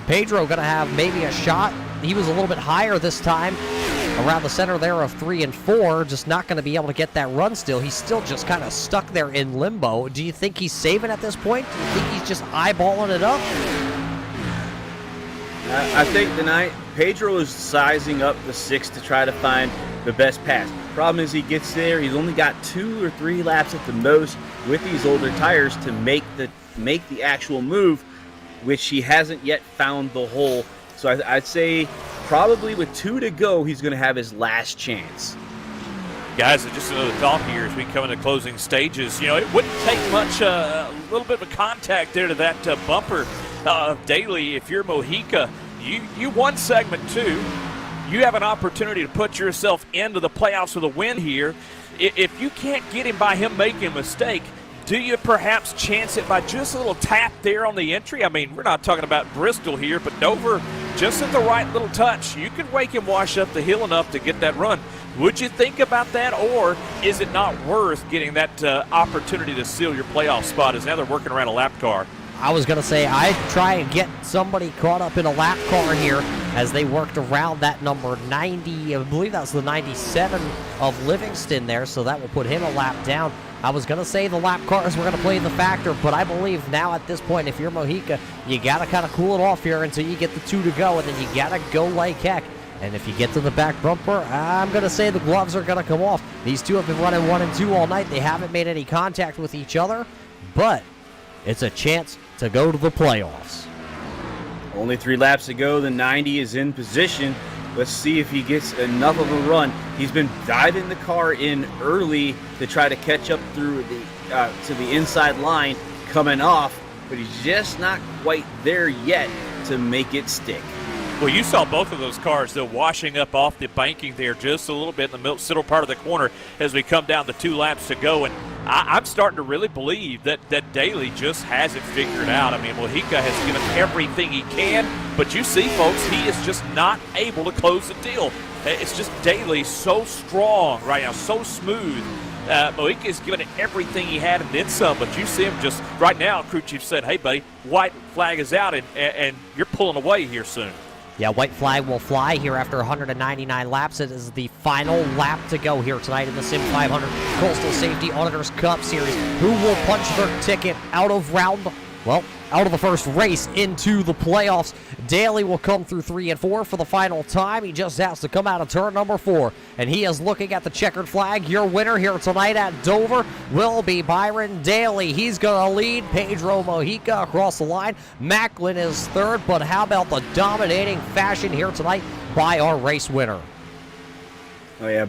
Pedro going to have maybe a shot. He was a little bit higher this time, around the center there of 3 and 4, just not going to be able to get that run still. He's still just kind of stuck there in limbo. Do you think he's saving at this point? Do you think he's just eyeballing it up? I think tonight Pedro is sizing up the 6 to try to find the best pass. Problem is he gets there, he's only got 2 or 3 laps at the most with these older tires to make the actual move, which he hasn't yet found the hole. So I'd say probably with 2 to go, he's going to have his last chance. Guys, just another thought here as we come into closing stages. It wouldn't take much, a little bit of a contact there to that bumper of Daly. If you're Mojica, you won segment 2. You have an opportunity to put yourself into the playoffs with a win here. If you can't get him by him making a mistake, do you perhaps chance it by just a little tap there on the entry? I mean, we're not talking about Bristol here, but Dover, just at the right little touch, you can wake him wash up the hill enough to get that run. Would you think about that, or is it not worth getting that opportunity to seal your playoff spot as now they're working around a lap car? I was going to say, I'd try and get somebody caught up in a lap car here as they worked around that number 90. I believe that was the 97 of Livingston there, so that will put him a lap down. I was going to say the lap cars were going to play the factor, but I believe now at this point, if you're Mojica, you got to kind of cool it off here until you get the 2 to go, and then you got to go like heck. And if you get to the back bumper, I'm going to say the gloves are going to come off. These two have been running 1 and 2 all night. They haven't made any contact with each other, but it's a chance to go to the playoffs. Only 3 laps to go. The 90 is in position. Let's see if he gets enough of a run. He's been diving the car in early to try to catch up through to the inside line coming off, but he's just not quite there yet to make it stick. Well, you saw both of those cars, though, washing up off the banking there just a little bit in the middle part of the corner as we come down to 2 laps to go. And I'm starting to really believe that Daly just has it figured out. I mean, Mojica has given everything he can, but you see, folks, he is just not able to close the deal. It's just Daly so strong right now, so smooth. Mojica has given it everything he had and then some, but you see him just right now, crew chief said, hey, buddy, white flag is out, and you're pulling away here soon. Yeah, white flag will fly here after 199 laps. It is the final lap to go here tonight in the Sim500 Coastal Safety Auditors Cup Series. Who will punch their ticket out of the first race into the playoffs? Daly will come through 3 and 4 for the final time. He just has to come out of turn number 4, and he is looking at the checkered flag. Your winner here tonight at Dover will be Byron Daly. He's going to lead Pedro Mojica across the line. Macklin is third, but how about the dominating fashion here tonight by our race winner? Oh, yeah,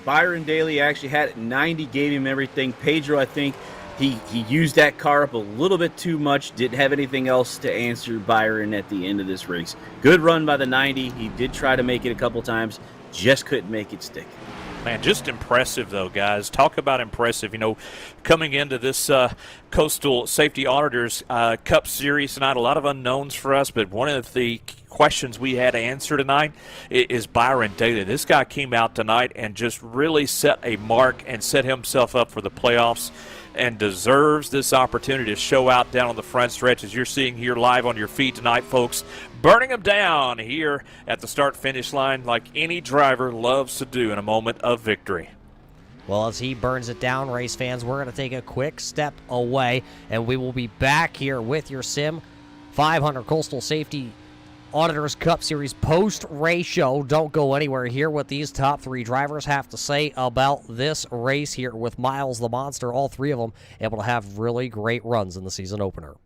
Byron Daly actually had it 90, gave him everything. Pedro, I think, He used that car up a little bit too much, didn't have anything else to answer Byron at the end of this race. Good run by the 90. He did try to make it a couple times, just couldn't make it stick. Man, just impressive, though, guys. Talk about impressive. Coming into this Coastal Safety Auditors Cup Series tonight, a lot of unknowns for us, but one of the questions we had to answer tonight is Byron Daly. This guy came out tonight and just really set a mark and set himself up for the playoffs, and deserves this opportunity to show out down on the front stretch, as you're seeing here live on your feed tonight, folks. Burning them down here at the start-finish line like any driver loves to do in a moment of victory. Well, as he burns it down, race fans, we're going to take a quick step away, and we will be back here with your Sim 500 Coastal Safety Auditors Cup Series post-race show. Don't go anywhere. Hear what these top 3 drivers have to say about this race here with Miles the Monster. All 3 of them able to have really great runs in the season opener.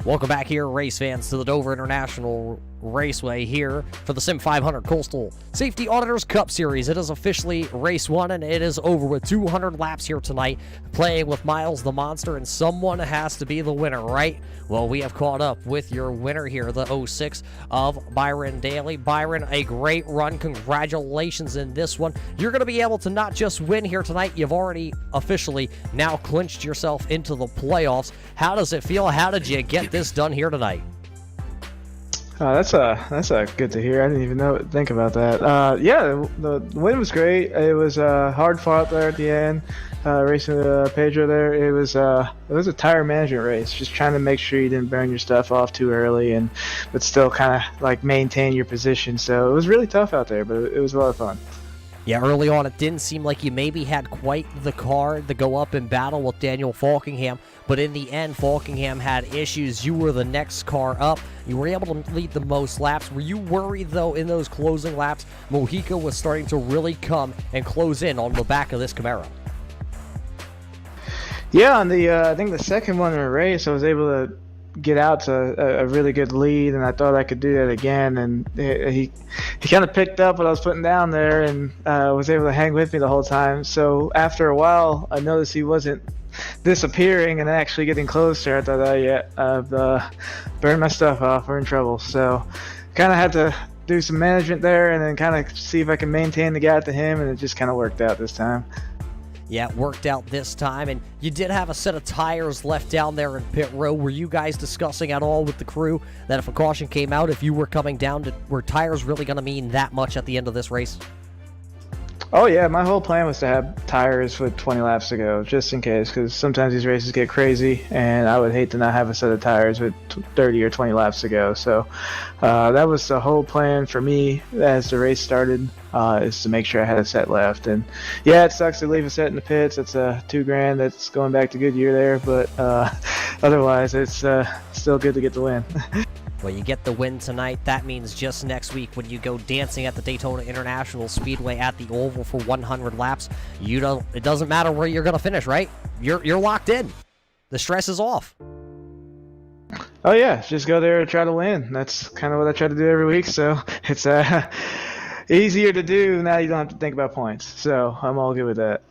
Welcome back here, race fans, to the Dover International Raceway here for the Sim500 Coastal Safety Auditors Cup Series. It is officially race 1, and it is over with 200 laps here tonight, playing with Miles the Monster, and someone has to be the winner, right? Well, we have caught up with your winner here, the 06 of Byron Daly. Byron, a great run. Congratulations in this one. You're going to be able to not just win here tonight, you've already officially now clinched yourself into the playoffs. How does it feel? How did you get this done here tonight? That's good to hear. I didn't even think about that. Yeah, the win was great. It was hard fought there at the end, racing Pedro there. It was a tire management race, just trying to make sure you didn't burn your stuff off too early, but still kind of like maintain your position. So it was really tough out there, but it was a lot of fun. Yeah, early on it didn't seem like you maybe had quite the car to go up in battle with Daniel Falkingham, but in the end, Falkingham had issues. You were the next car up. You were able to lead the most laps. Were you worried, though, in those closing laps, Mojica was starting to really come and close in on the back of this Camaro? Yeah, on the I think the second one in the race, I was able to get out to a really good lead, and I thought I could do that again, and he kind of picked up what I was putting down there and was able to hang with me the whole time. So after a while, I noticed he wasn't disappearing and actually getting closer. I thought, oh yeah, I've burned my stuff off, we're in trouble. So kind of had to do some management there and then kind of see if I can maintain the gap to him, and it just kind of worked out this time. Yeah, it worked out this time, and you did have a set of tires left down there in pit row. Were you guys discussing at all with the crew that if a caution came out, if you were coming down, were tires really going to mean that much at the end of this race? Oh yeah, my whole plan was to have tires with 20 laps to go, just in case, because sometimes these races get crazy, and I would hate to not have a set of tires with 30 or 20 laps to go. So that was the whole plan for me as the race started, is to make sure I had a set left. And yeah, it sucks to leave a set in the pits. It's $2,000 that's going back to Goodyear there, but otherwise it's still good to get the win. Well, you get the win tonight. That means just next week when you go dancing at the Daytona International Speedway at the Oval for 100 laps, it doesn't matter where you're going to finish, right? You're locked in. The stress is off. Oh yeah, just go there and try to win. That's kind of what I try to do every week, so it's easier to do now. You don't have to think about points, so I'm all good with that.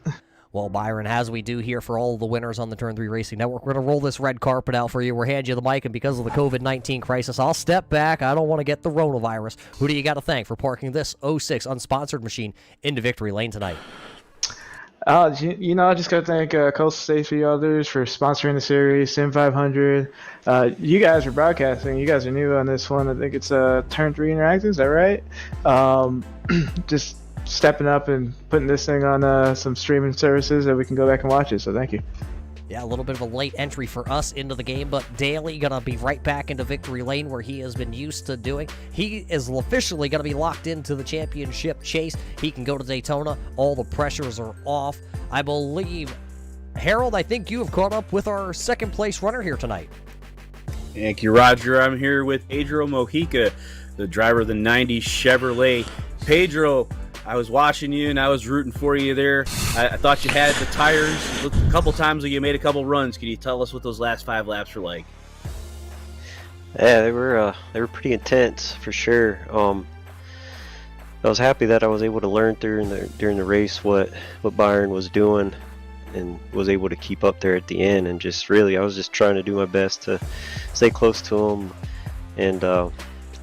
Well, Byron, as we do here for all the winners on the Turn 3 Racing Network, we're going to roll this red carpet out for you. We'll hand you the mic, and because of the COVID-19 crisis, I'll step back. I don't want to get the coronavirus. Who do you got to thank for parking this 06 unsponsored machine into victory lane tonight? I just got to thank Coastal Safety Auditors for sponsoring the series, Sim500. You guys are broadcasting. You guys are new on this one. I think it's Turn 3 Interactive. Is that right? Just stepping up and putting this thing on some streaming services that we can go back and watch it, so thank you. Yeah, a little bit of a late entry for us into the game, but Daly going to be right back into victory lane where he has been used to doing. He is officially going to be locked into the championship chase. He can go to Daytona. All the pressures are off. I believe, Harold, I think you have caught up with our second place runner here tonight. Thank you, Roger. I'm here with Pedro Mojica, the driver of the 90 Chevrolet. Pedro, I was watching you and I was rooting for you there. I thought you had the tires. Looked a couple times like you made a couple runs. Can you tell us what those last 5 laps were like? Yeah, they were pretty intense for sure. I was happy that I was able to learn during the race what Byron was doing and was able to keep up there at the end, and I was just trying to do my best to stay close to him and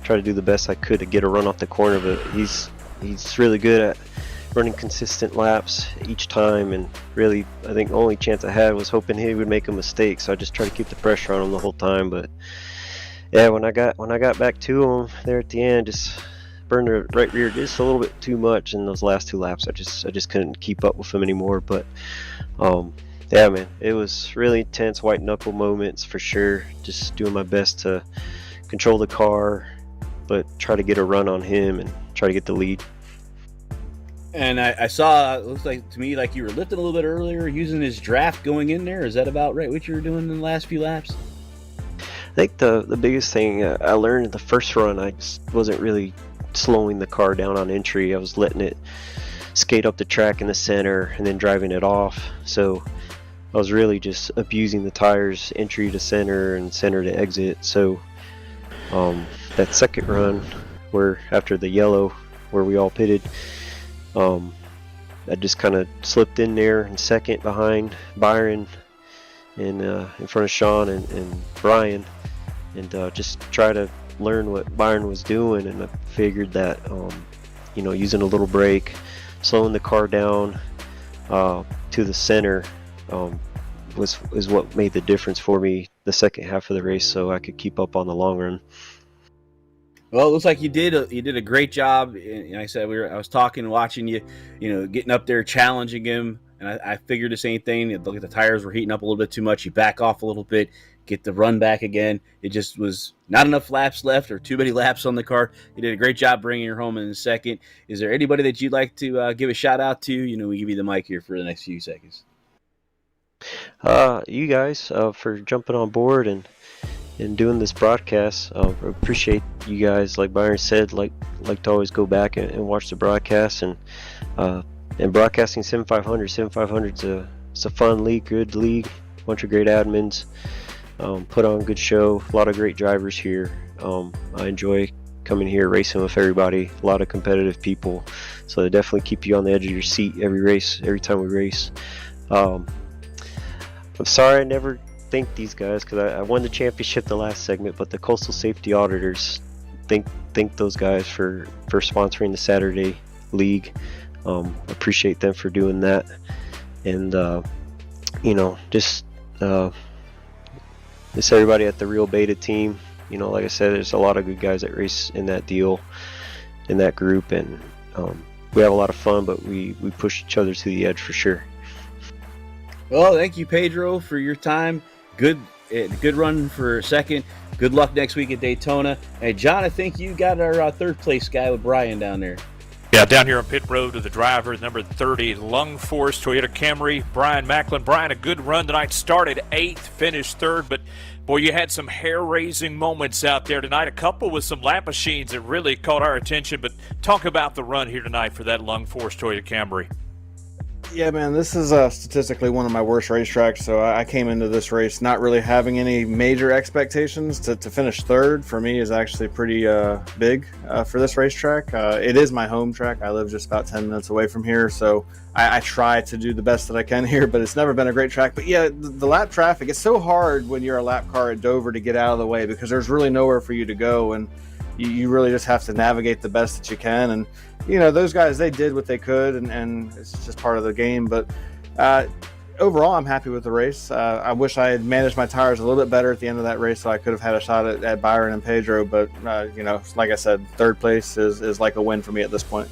try to do the best I could to get a run off the corner. But he's really good at running consistent laps each time, and really I think the only chance I had was hoping he would make a mistake, so I just tried to keep the pressure on him the whole time. But yeah, when I got back to him there at the end, just burned the right rear just a little bit too much in those last 2 laps. I just couldn't keep up with him anymore. But yeah, man, it was really intense white knuckle moments for sure, just doing my best to control the car but try to get a run on him and try to get the lead. And I saw, it looks like to me like you were lifting a little bit earlier, using his draft going in there. Is that about right, what you were doing in the last few laps? I think the biggest thing I learned in the first run, I just wasn't really slowing the car down on entry. I was letting it skate up the track in the center and then driving it off. So I was really just abusing the tires entry to center and center to exit. So that second run, where after the yellow, where we all pitted, I just kind of slipped in there in second behind Byron and in front of Sean and Brian, and just try to learn what Byron was doing. And I figured that using a little brake, slowing the car down to the center is what made the difference for me the second half of the race, so I could keep up on the long run. Well, it looks like you did a great job. And like I said, I was talking and watching you, getting up there, challenging him, and I figured the same thing. Look at the tires were heating up a little bit too much. You back off a little bit, get the run back again. It just was not enough laps left, or too many laps on the car. You did a great job bringing her home in the second. Is there anybody that you'd like to give a shout out to? We give you the mic here for the next few seconds. You guys for jumping on board and doing this broadcast. Appreciate you guys. Like Byron said, like to always go back and watch the broadcast and broadcasting Sim500. Sim500's it's a fun league, good league, bunch of great admins, put on a good show, a lot of great drivers here. I enjoy coming here racing with everybody, a lot of competitive people, so they definitely keep you on the edge of your seat every time we race. I'm sorry I never thank these guys, because I won the championship the last segment, but the Coastal Safety Auditors, thank those guys for sponsoring the Saturday League. Appreciate them for doing that, and just everybody at the Real Beta team. Like I said, there's a lot of good guys that race in that deal, in that group, and we have a lot of fun, but we push each other to the edge for sure. Well, thank you, Pedro, for your time. Good run for a second. Good luck next week at Daytona. Hey, John, I think you got our third place guy with Brian down there. Yeah, down here on pit road to the driver, number 30, Lung Force Toyota Camry, Brian Macklin. Brian, a good run tonight. Started 8th, finished 3rd, but boy, you had some hair-raising moments out there tonight. A couple with some lap machines that really caught our attention. But talk about the run here tonight for that Lung Force Toyota Camry. Yeah, man, this is statistically one of my worst racetracks, so I came into this race not really having any major expectations. To finish 3rd for me is actually pretty big for this racetrack. It is my home track. I live just about 10 minutes away from here, so I try to do the best that I can here, but it's never been a great track. But yeah, the lap traffic, it's so hard when you're a lap car at Dover to get out of the way, because there's really nowhere for you to go, and you really just have to navigate the best that you can. And those guys, they did what they could, and it's just part of the game. But overall, I'm happy with the race. I wish I had managed my tires a little bit better at the end of that race, so I could have had a shot at Byron and Pedro. But like I said, 3rd place is like a win for me at this point.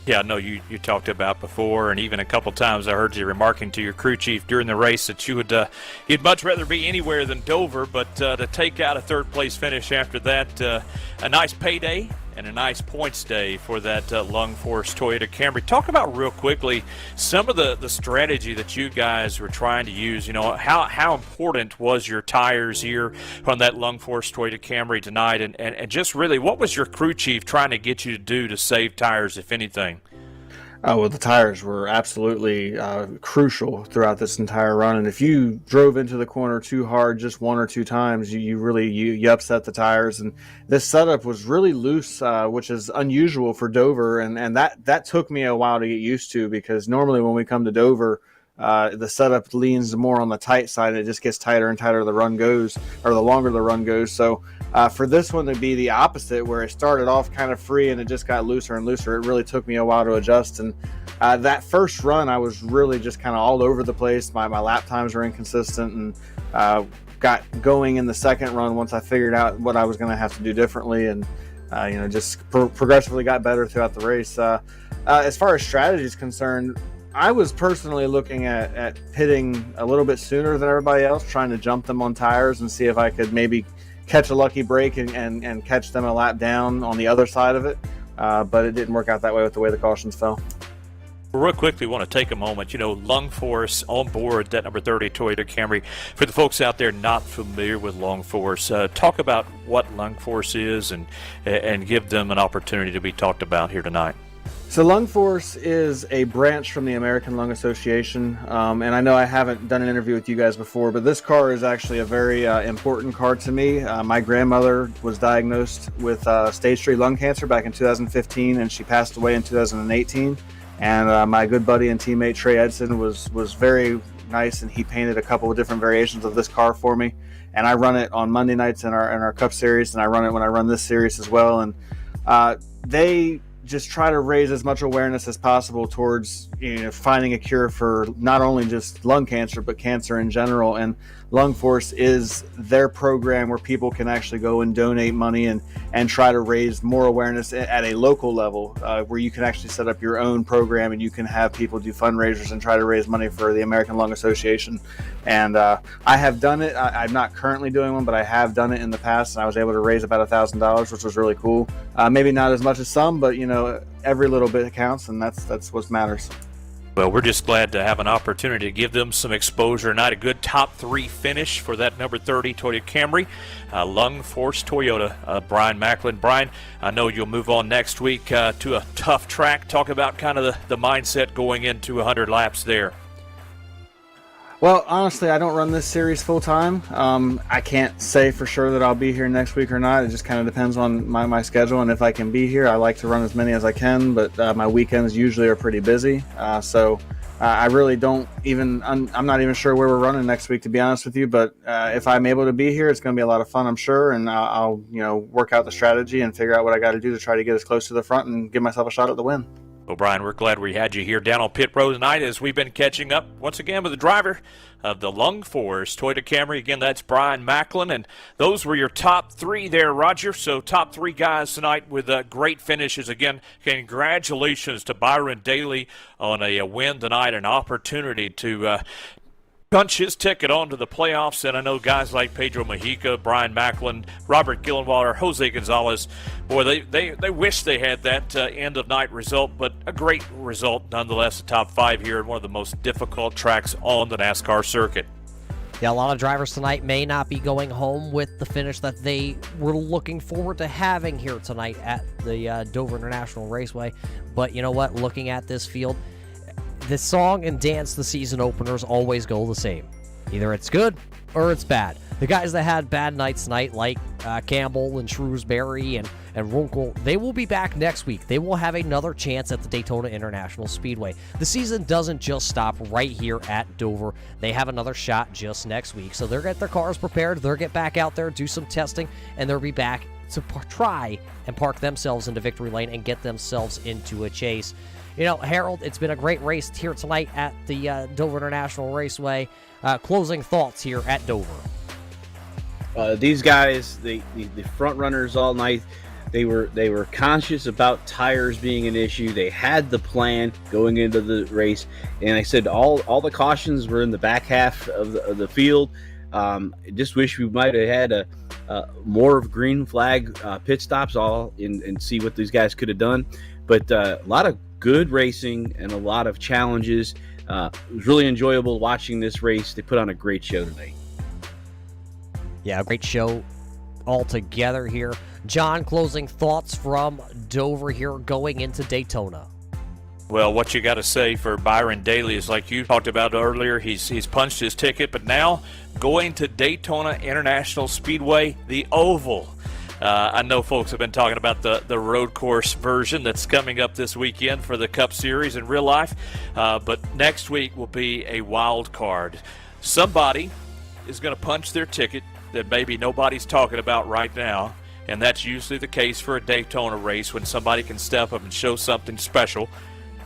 Yeah, I know you talked about before, and even a couple times I heard you remarking to your crew chief during the race that you'd much rather be anywhere than Dover, but to take out a 3rd place finish after that, a nice payday and a nice points day for that Lung Force Toyota Camry. Talk about real quickly some of the strategy that you guys were trying to use. How important was your tires here on that Lung Force Toyota Camry tonight, and just really what was your crew chief trying to get you to do to save tires, if anything? Well, the tires were absolutely crucial throughout this entire run, and if you drove into the corner too hard just 1 or 2 times, you upset the tires. And this setup was really loose, which is unusual for Dover, and that took me a while to get used to, because normally when we come to Dover, the setup leans more on the tight side, and it just gets tighter and tighter the run goes, or the longer the run goes. So for this one to be the opposite, where it started off kind of free and it just got looser and looser, it really took me a while to adjust. And that first run, I was really just kind of all over the place. My lap times were inconsistent, and got going in the second run once I figured out what I was going to have to do differently, and just progressively got better throughout the race. As far as strategy is concerned, I was personally looking at pitting a little bit sooner than everybody else, trying to jump them on tires and see if I could maybe catch a lucky break and catch them a lap down on the other side of it. But it didn't work out that way with the way the cautions fell. Real quickly, want to take a moment. Lung Force on board that number 30 Toyota Camry. For the folks out there not familiar with Lung Force, talk about what Lung Force is and give them an opportunity to be talked about here tonight. So Lung Force is a branch from the American Lung Association, and I know I haven't done an interview with you guys before, but this car is actually a very important car to me. My grandmother was diagnosed with stage 3 lung cancer back in 2015, and she passed away in 2018. And my good buddy and teammate Trey Edson was very nice, and he painted a couple of different variations of this car for me. And I run it on Monday nights in our Cup Series, and I run it when I run this series as well. And they just try to raise as much awareness as possible towards finding a cure for not only just lung cancer but cancer in general. And Lung Force is their program where people can actually go and donate money and try to raise more awareness at a local level, where you can actually set up your own program and you can have people do fundraisers and try to raise money for the American Lung Association. And I have done it. I'm not currently doing one, but I have done it in the past, and I was able to raise about $1,000, which was really cool. Maybe not as much as some, but every little bit counts, and that's what matters. Well, we're just glad to have an opportunity to give them some exposure tonight. A good top 3 finish for that number 30 Toyota Camry. Lung Force Toyota, Brian Macklin. Brian, I know you'll move on next week to a tough track. Talk about kind of the mindset going into 100 laps there. Well, honestly, I don't run this series full time. I can't say for sure that I'll be here next week or not. It just kind of depends on my schedule, and if I can be here, I like to run as many as I can, but my weekends usually are pretty busy. So I really don't even, I'm not even sure where we're running next week, to be honest with you, but if I'm able to be here, it's going to be a lot of fun, I'm sure, and I'll work out the strategy and figure out what I got to do to try to get as close to the front and give myself a shot at the win. Well, Brian, we're glad we had you here down on pit road tonight as we've been catching up once again with the driver of the Lung Force Toyota Camry. Again, that's Brian Macklin, and those were your top 3 there, Roger. So top 3 guys tonight with great finishes. Again, congratulations to Byron Daly on a win tonight, an opportunity to punch his ticket onto the playoffs. And I know guys like Pedro Mujica, Brian Macklin, Robert Gillenwater, Jose Gonzalez, boy, they wish they had that end-of-night result, but a great result nonetheless. The top 5 here at one of the most difficult tracks on the NASCAR circuit. Yeah, a lot of drivers tonight may not be going home with the finish that they were looking forward to having here tonight at the Dover International Raceway. But you know what? Looking at this field, the song and dance, the season openers always go the same. Either it's good or it's bad. The guys that had bad nights tonight, like Campbell and Shrewsbury and Runkle, they will be back next week. They will have another chance at the Daytona International Speedway. The season doesn't just stop right here at Dover. They have another shot just next week. So they'll get their cars prepared. They'll get back out there, do some testing, and they'll be back to try and park themselves into victory lane and get themselves into a chase. Harold, it's been a great race here tonight at the Dover International Raceway. Closing thoughts here at Dover. These guys, the front runners all night, they were conscious about tires being an issue. They had the plan going into the race, and I said all the cautions were in the back half of the field. Just wish we might have had more of green flag pit stops and see what these guys could have done. But a lot of good racing and a lot of challenges. It was really enjoyable watching this race. They put on a great show tonight. Yeah, great show altogether here. John, closing thoughts from Dover here going into Daytona. Well, what you got to say for Byron Daly is, like you talked about earlier, he's punched his ticket, but now going to Daytona International Speedway, the Oval. I know folks have been talking about the road course version that's coming up this weekend for the Cup Series in real life, but next week will be a wild card. Somebody is going to punch their ticket that maybe nobody's talking about right now, and that's usually the case for a Daytona race when somebody can step up and show something special.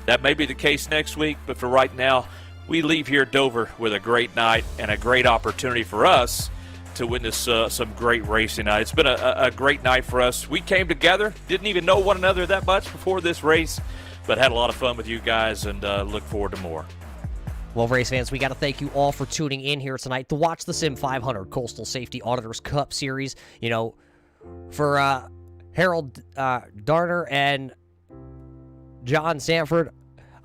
That may be the case next week, but for right now, we leave here at Dover with a great night and a great opportunity for us to witness some great racing tonight. It's been a great night for us. We came together, didn't even know one another that much before this race, but had a lot of fun with you guys and look forward to more. Well, race fans, we got to thank you all for tuning in here tonight to watch the Sim500 Coastal Safety Auditors Cup Series. For Harold Darner and John Sanford,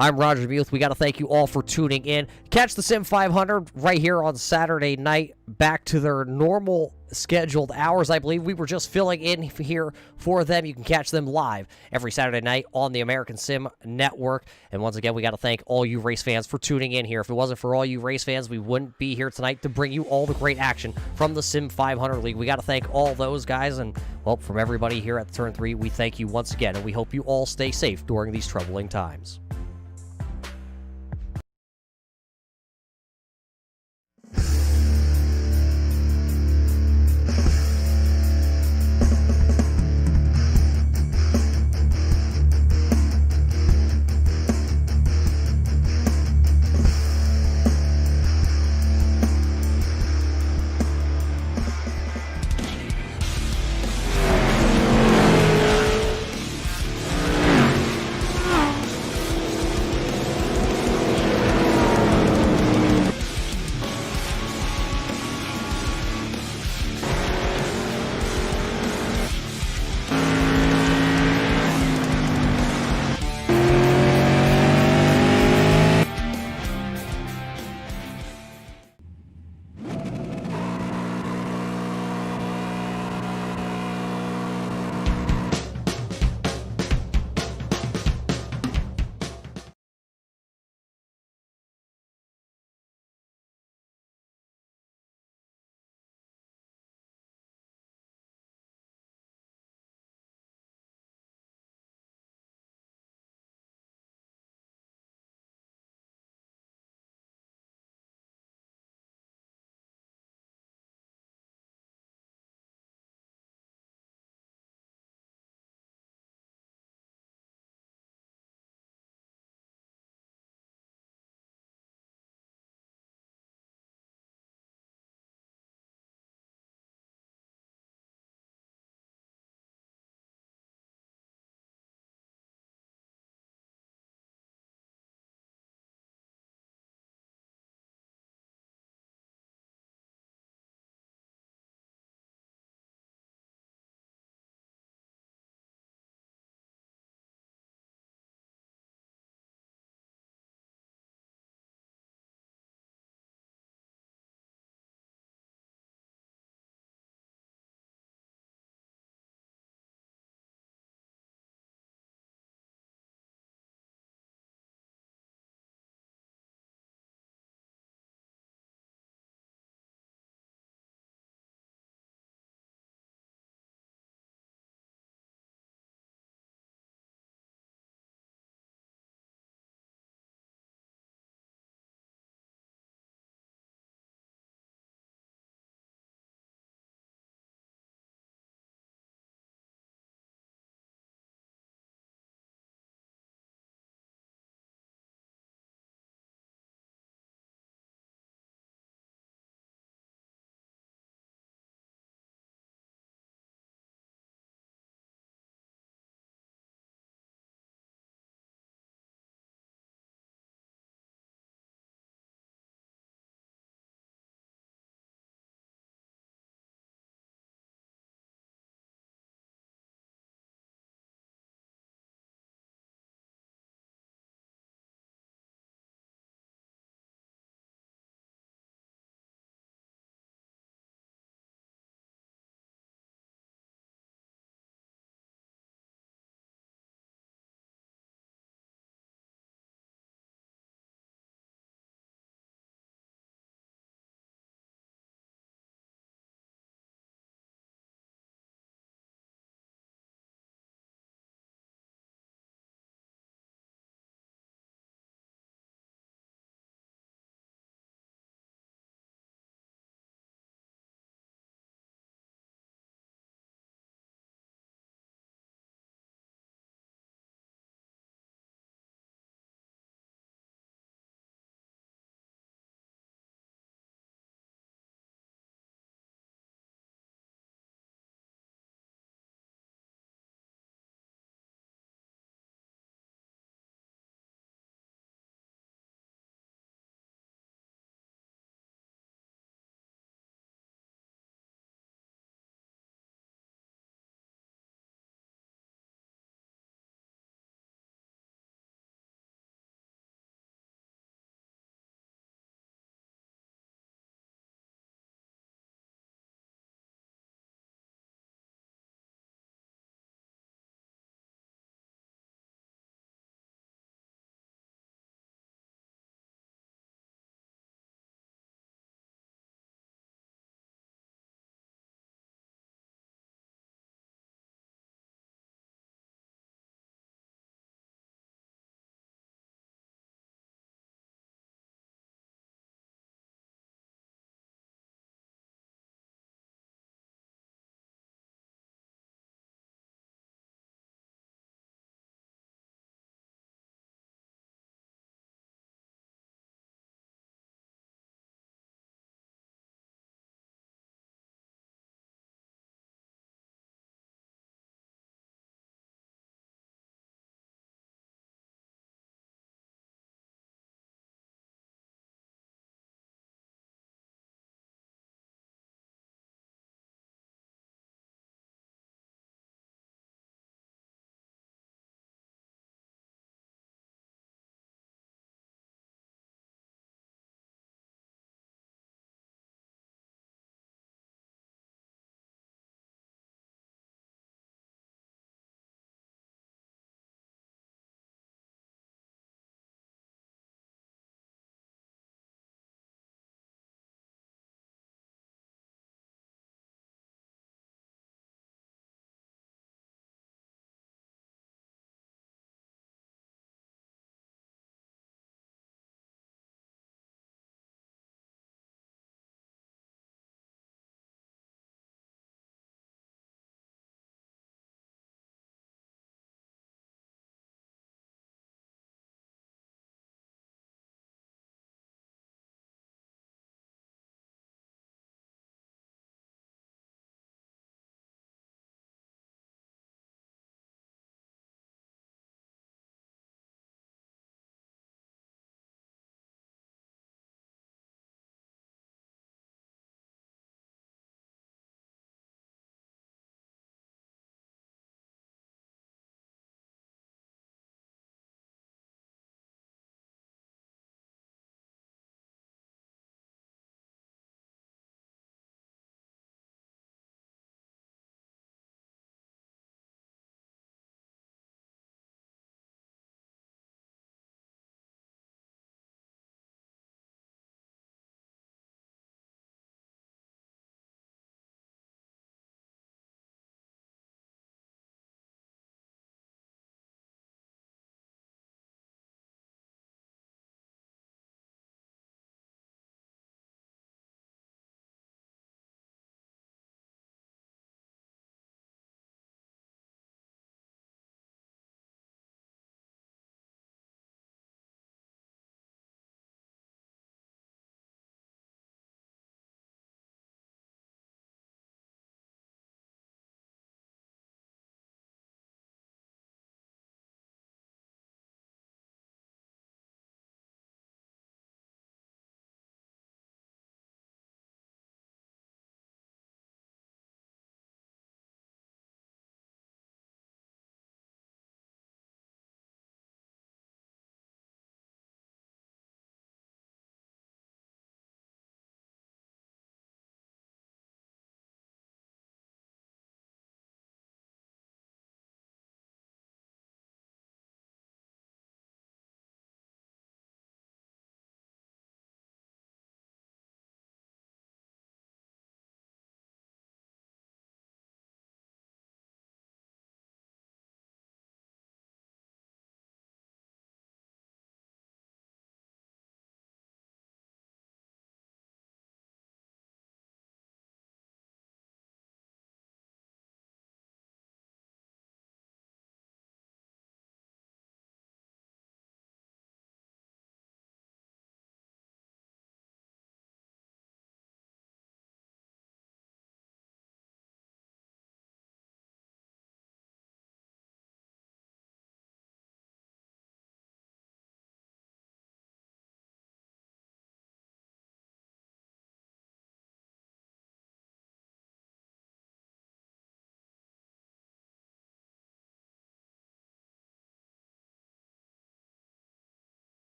I'm Roger Muth. We got to thank you all for tuning in. Catch the Sim 500 right here on Saturday night, back to their normal scheduled hours. I believe we were just filling in here for them. You can catch them live every Saturday night on the American Sim Network. And once again, we got to thank all you race fans for tuning in here. If it wasn't for all you race fans, we wouldn't be here tonight to bring you all the great action from the Sim 500 League. We got to thank all those guys. And, well, from everybody here at Turn 3, we thank you once again. And we hope you all stay safe during these troubling times.